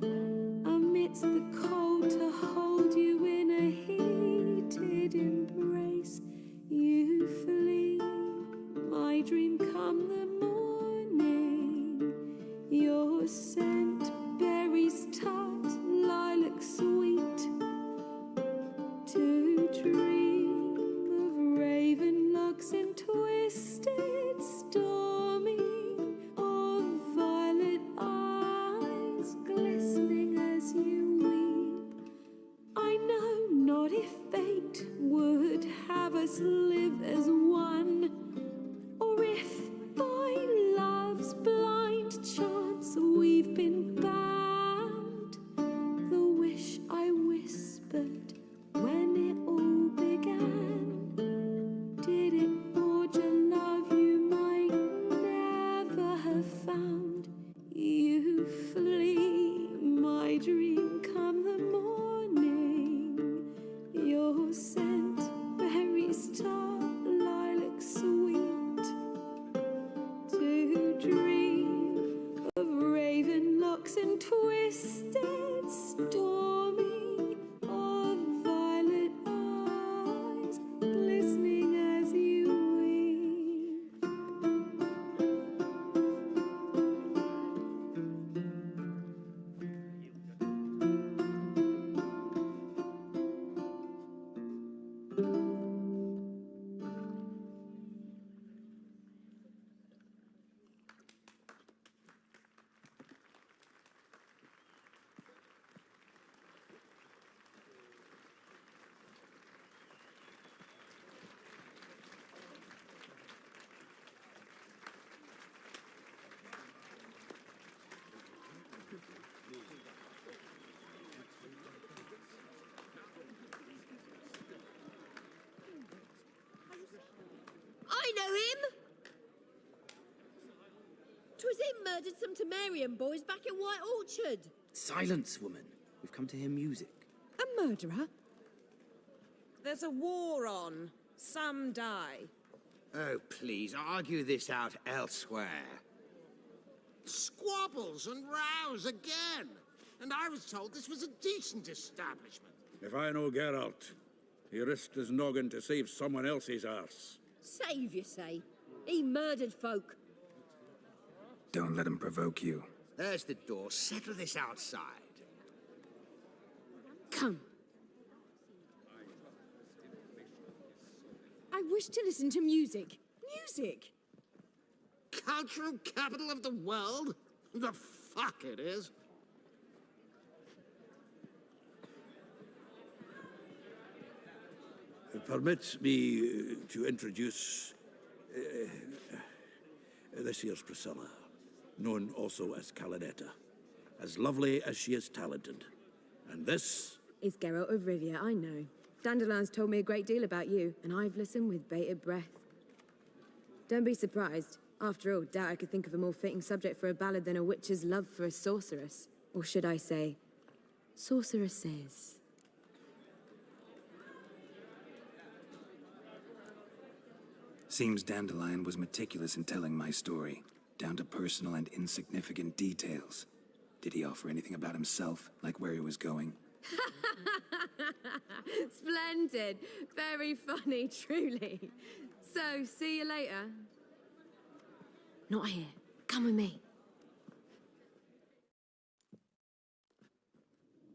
amidst the cold to hold you in a heated embrace. You flee, my dream come the morning. Your scent, berries tart, lilac sweet. To dream of raven locks and twisted, stormy, of violet eyes glistening as you weep. I know not if fate would have us live as one, or if by love's blind chance we've been bound. The wish I whispered when it all began, did it forge a love you might never have found? You flee, my dream come the morning. Your scent, berries tart, lilac sweet. To dream murdered some Temerian boys back in White Orchard. Silence, woman. We've come to hear music. A murderer? There's a war on. Some die. Oh, please, argue this out elsewhere. Squabbles and rows again. And I was told this was a decent establishment. If I know Geralt, he risked his noggin to save someone else's arse. Save, you say? He murdered folk. Don't let him provoke you. There's the door. Settle this outside. Come. I wish to listen to music. Music! Cultural capital of the world? The fuck it is. Permit me to introduce this here's Priscilla, known also as Calinetta, as lovely as she is talented. And this It's Geralt of Rivia, I know. Dandelion's told me a great deal about you, and I've listened with bated breath. Don't be surprised. After all, doubt I could think of a more fitting subject for a ballad than a witch's love for a sorceress. Or should I say, sorceresses. Seems Dandelion was meticulous in telling my story, down to personal and insignificant details. Did he offer anything about himself, like where he was going? Splendid. Very funny, truly. So, see you later. Not here. Come with me.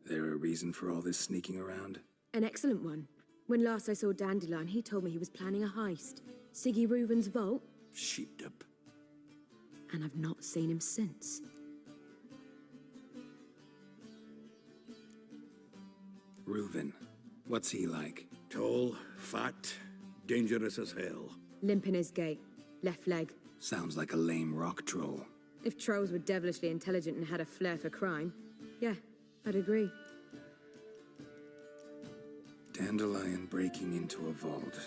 There a reason for all this sneaking around? An excellent one. When last I saw Dandelion, he told me he was planning a heist. Siggy Reuven's vault. sheeped up. And I've not seen him since. Reuven. What's he like? Tall, fat, dangerous as hell. Limp in his gait. Left leg. Sounds like a lame rock troll. If trolls were devilishly intelligent and had a flair for crime, yeah, I'd agree. Dandelion breaking into a vault.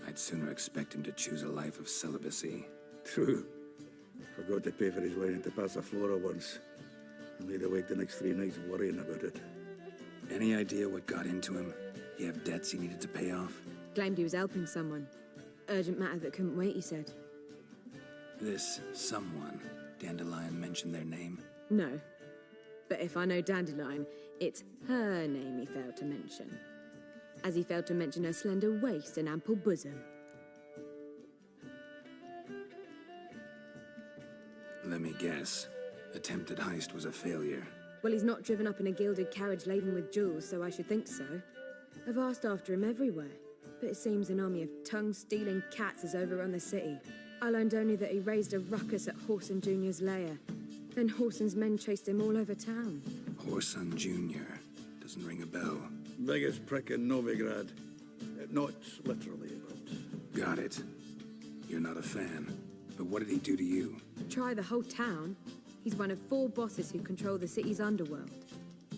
I'd sooner expect him to choose a life of celibacy. True. Forgot to pay for his way into Passaflora once. And laid awake the next 3 nights worrying about it. Any idea what got into him? He have debts he needed to pay off? Claimed he was helping someone. Urgent matter that couldn't wait, he said. This someone, Dandelion mentioned their name? No. But if I know Dandelion, it's her name he failed to mention. As he failed to mention her slender waist and ample bosom. Let me guess. Attempted heist was a failure. Well, he's not driven up in a gilded carriage laden with jewels, so I should think so. I've asked after him everywhere, but it seems an army of tongue-stealing cats has overrun the city. I learned only that he raised a ruckus at Whoreson Jr.'s lair. Then Whoreson's men chased him all over town. Whoreson Jr. Doesn't ring a bell. Biggest prick in Novigrad. Not literally, but... Got it. You're not a fan. But what did he do to you? Try the whole town. He's one of 4 bosses who control the city's underworld.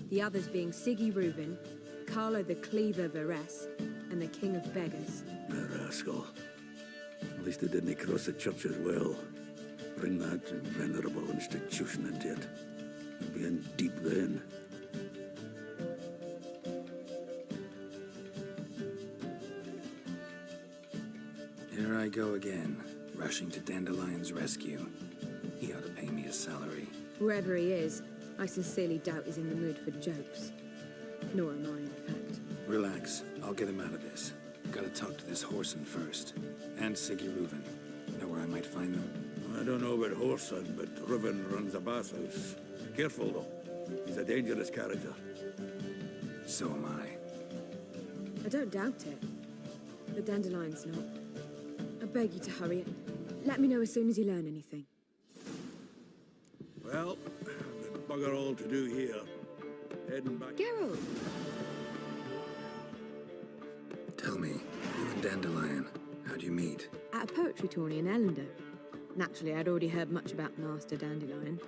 The others being Siggy Reuven, Carlo the Cleaver Varese, and the King of Beggars. A rascal. At least he didn't cross the church as well. Bring that venerable institution into it. He'd be in deep then. Here I go again, rushing to Dandelion's rescue. He ought to pay me a salary. Whoever he is, I sincerely doubt he's in the mood for jokes. Nor am I, in fact. Relax, I'll get him out of this. Gotta talk to this Whoreson first. And Siggy Reuven. Know where I might find them? I don't know about Whoreson, but Reuven runs a bathhouse. Careful, though. He's a dangerous character. So am I. I don't doubt it. But Dandelion's not. I beg you to hurry it. Let me know as soon as you learn anything. Well, I've got bugger all to do here. Heading back... Geralt! Tell me, you and Dandelion, how'd you meet? At a poetry tourney in Ellender. Naturally, I'd already heard much about Master Dandelion.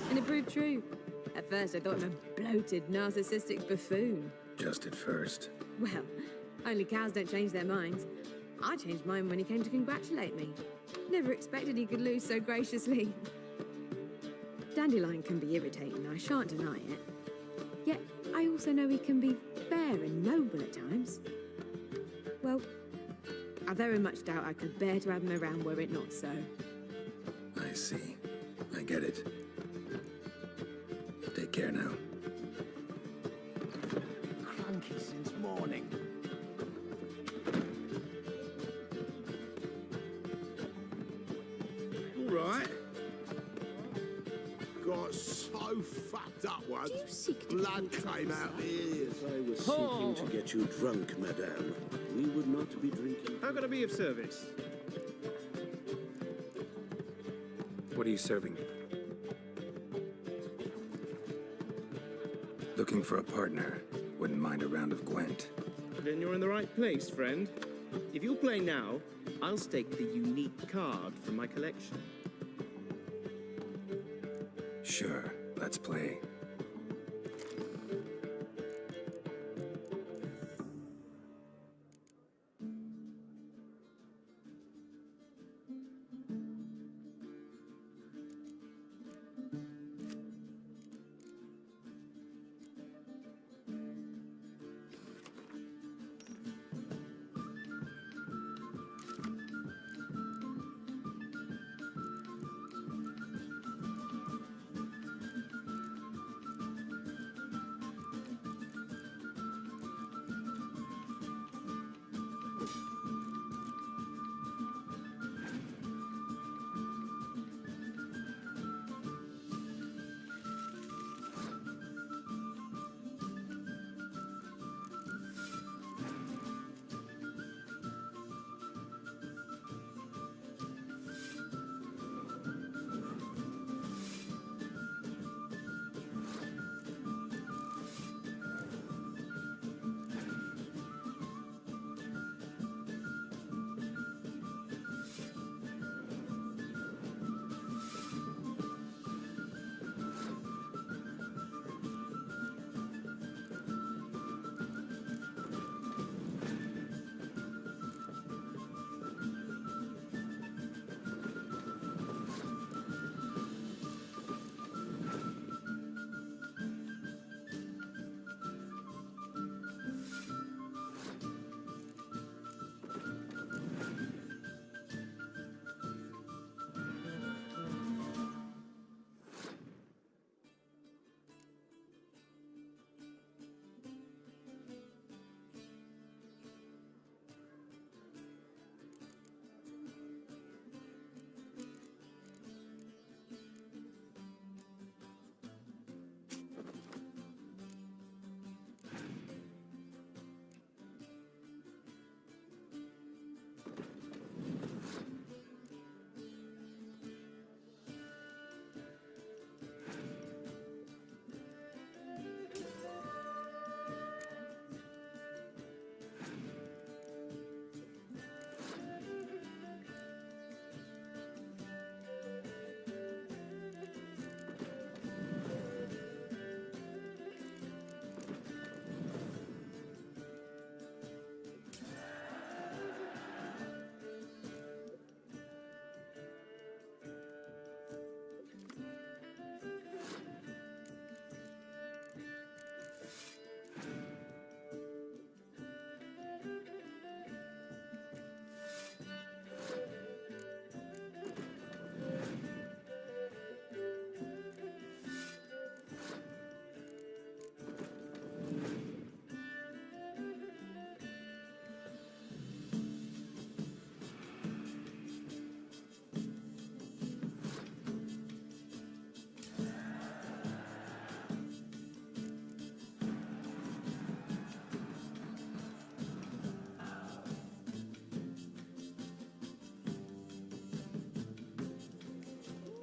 And it proved true. At first, I thought him a bloated, narcissistic buffoon. Just at first. Well, only cows don't change their minds. I changed mine when he came to congratulate me. Never expected he could lose so graciously. Dandelion can be irritating, I shan't deny it. Yet, I also know he can be fair and noble at times. Well, I very much doubt I could bear to have him around were it not so. I see. I get it. Take care now. Cranky since morning. All right. Got so fucked up once. Blood came out the ears. If I was seeking to get you drunk, madame, we would not be drinking. How can I be of service? What are you serving? Looking for a partner. Wouldn't mind a round of Gwent. Then you're in the right place, friend. If you'll play now, I'll stake the unique card from my collection. Sure, let's play.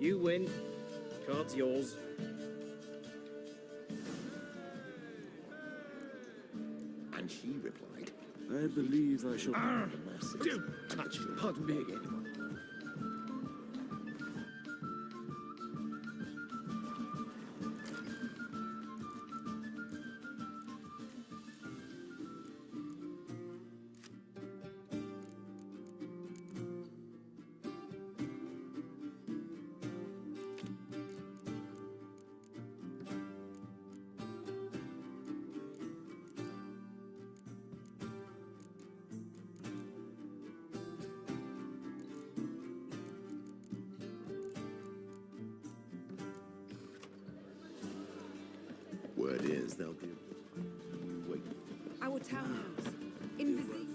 You win. Card's yours. And she replied, I believe I shall... Don't touch me. Pardon me again. Word is, there'll be a wait. Our townhouse. In Visi.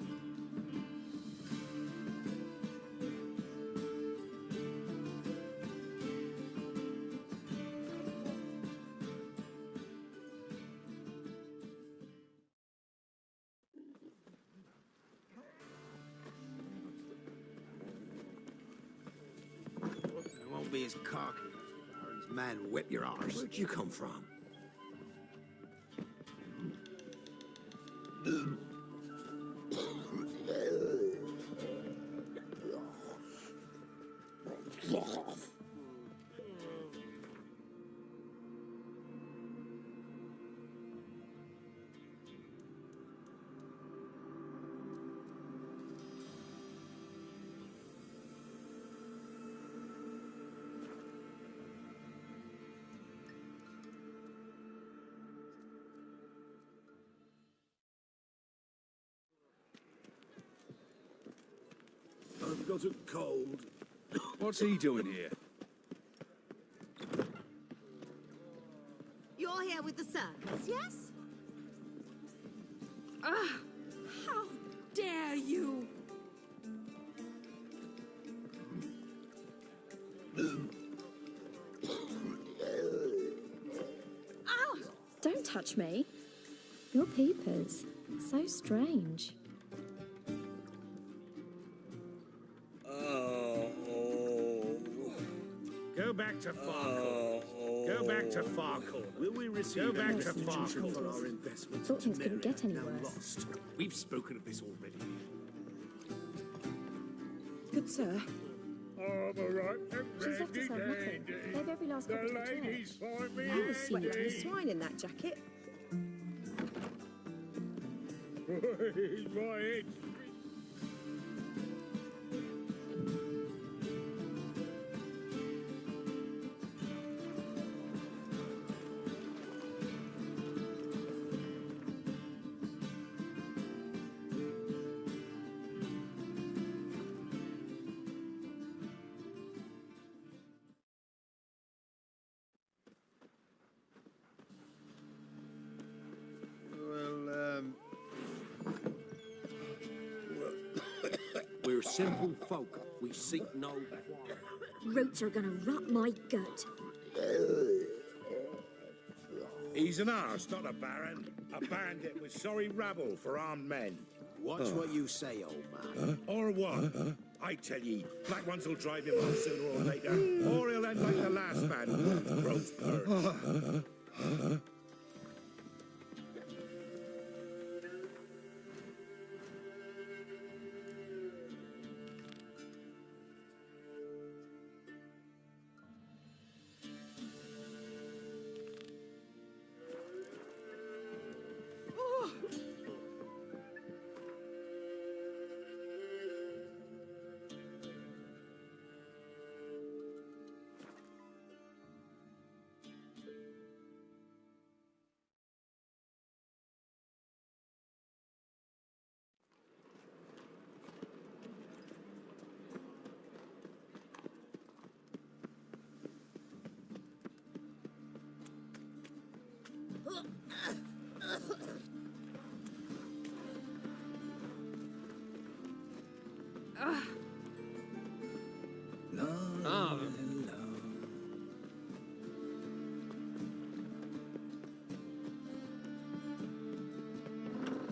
It won't be as cocky. Baron's man will whip your arse. Where'd you come from? I've got a cold. What's he doing here? You're here with the circus, yes? Ah! How dare you! Ow! Don't touch me. Your peepers. So strange. Go back to Farcourt. Go back to Farcourt. Will we receive Go back any to restitution for Farcourt. our investment? Thought things couldn't get any Now worse. lost. We've spoken of this already. Good sir. I'm all right. She's left us have nothing. Gave every last copy to the church. find me. You were seen to the swine in that jacket. He's my itch. We're simple folk. We seek no quarrel. Roots are gonna rot my gut. He's an arse, not a baron. A bandit with sorry rabble for armed men. Watch what you say, old man. Or what? I tell ye, black ones will drive him off sooner or later, or he'll end like the last man. Roast birds.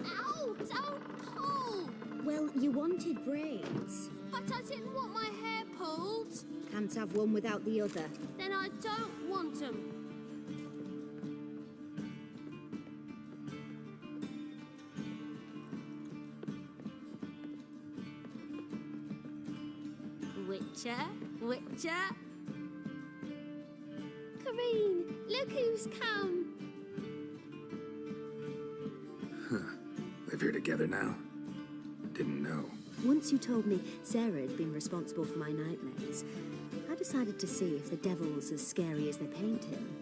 Ow! Don't pull! Well, you wanted braids. But I didn't want my hair pulled. Can't have one without the other. Then I don't want them. Witcher, Witcher. Kareen, look who's come. Live here together now? Didn't know. Once you told me Sarah had been responsible for my nightmares, I decided to see if the devil's as scary as they paint him.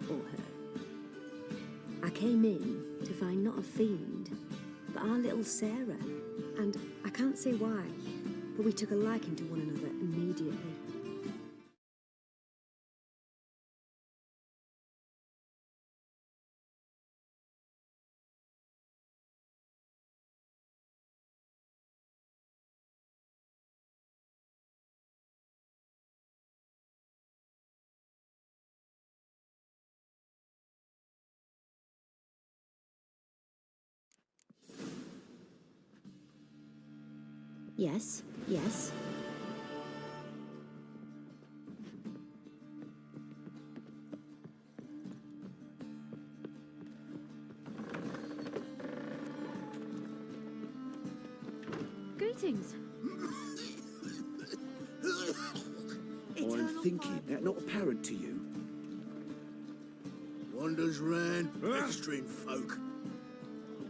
Or her. I came in to find not a fiend, but our little Sarah. And I can't say why, but we took a liking to one another immediately. Yes, yes. Greetings. I'm thinking that not apparent to you. Wanders round, pestering folk.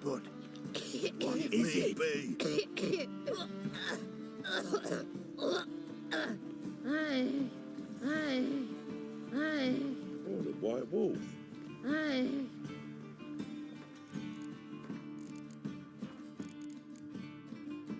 But what is it be? Oh, the white wolf.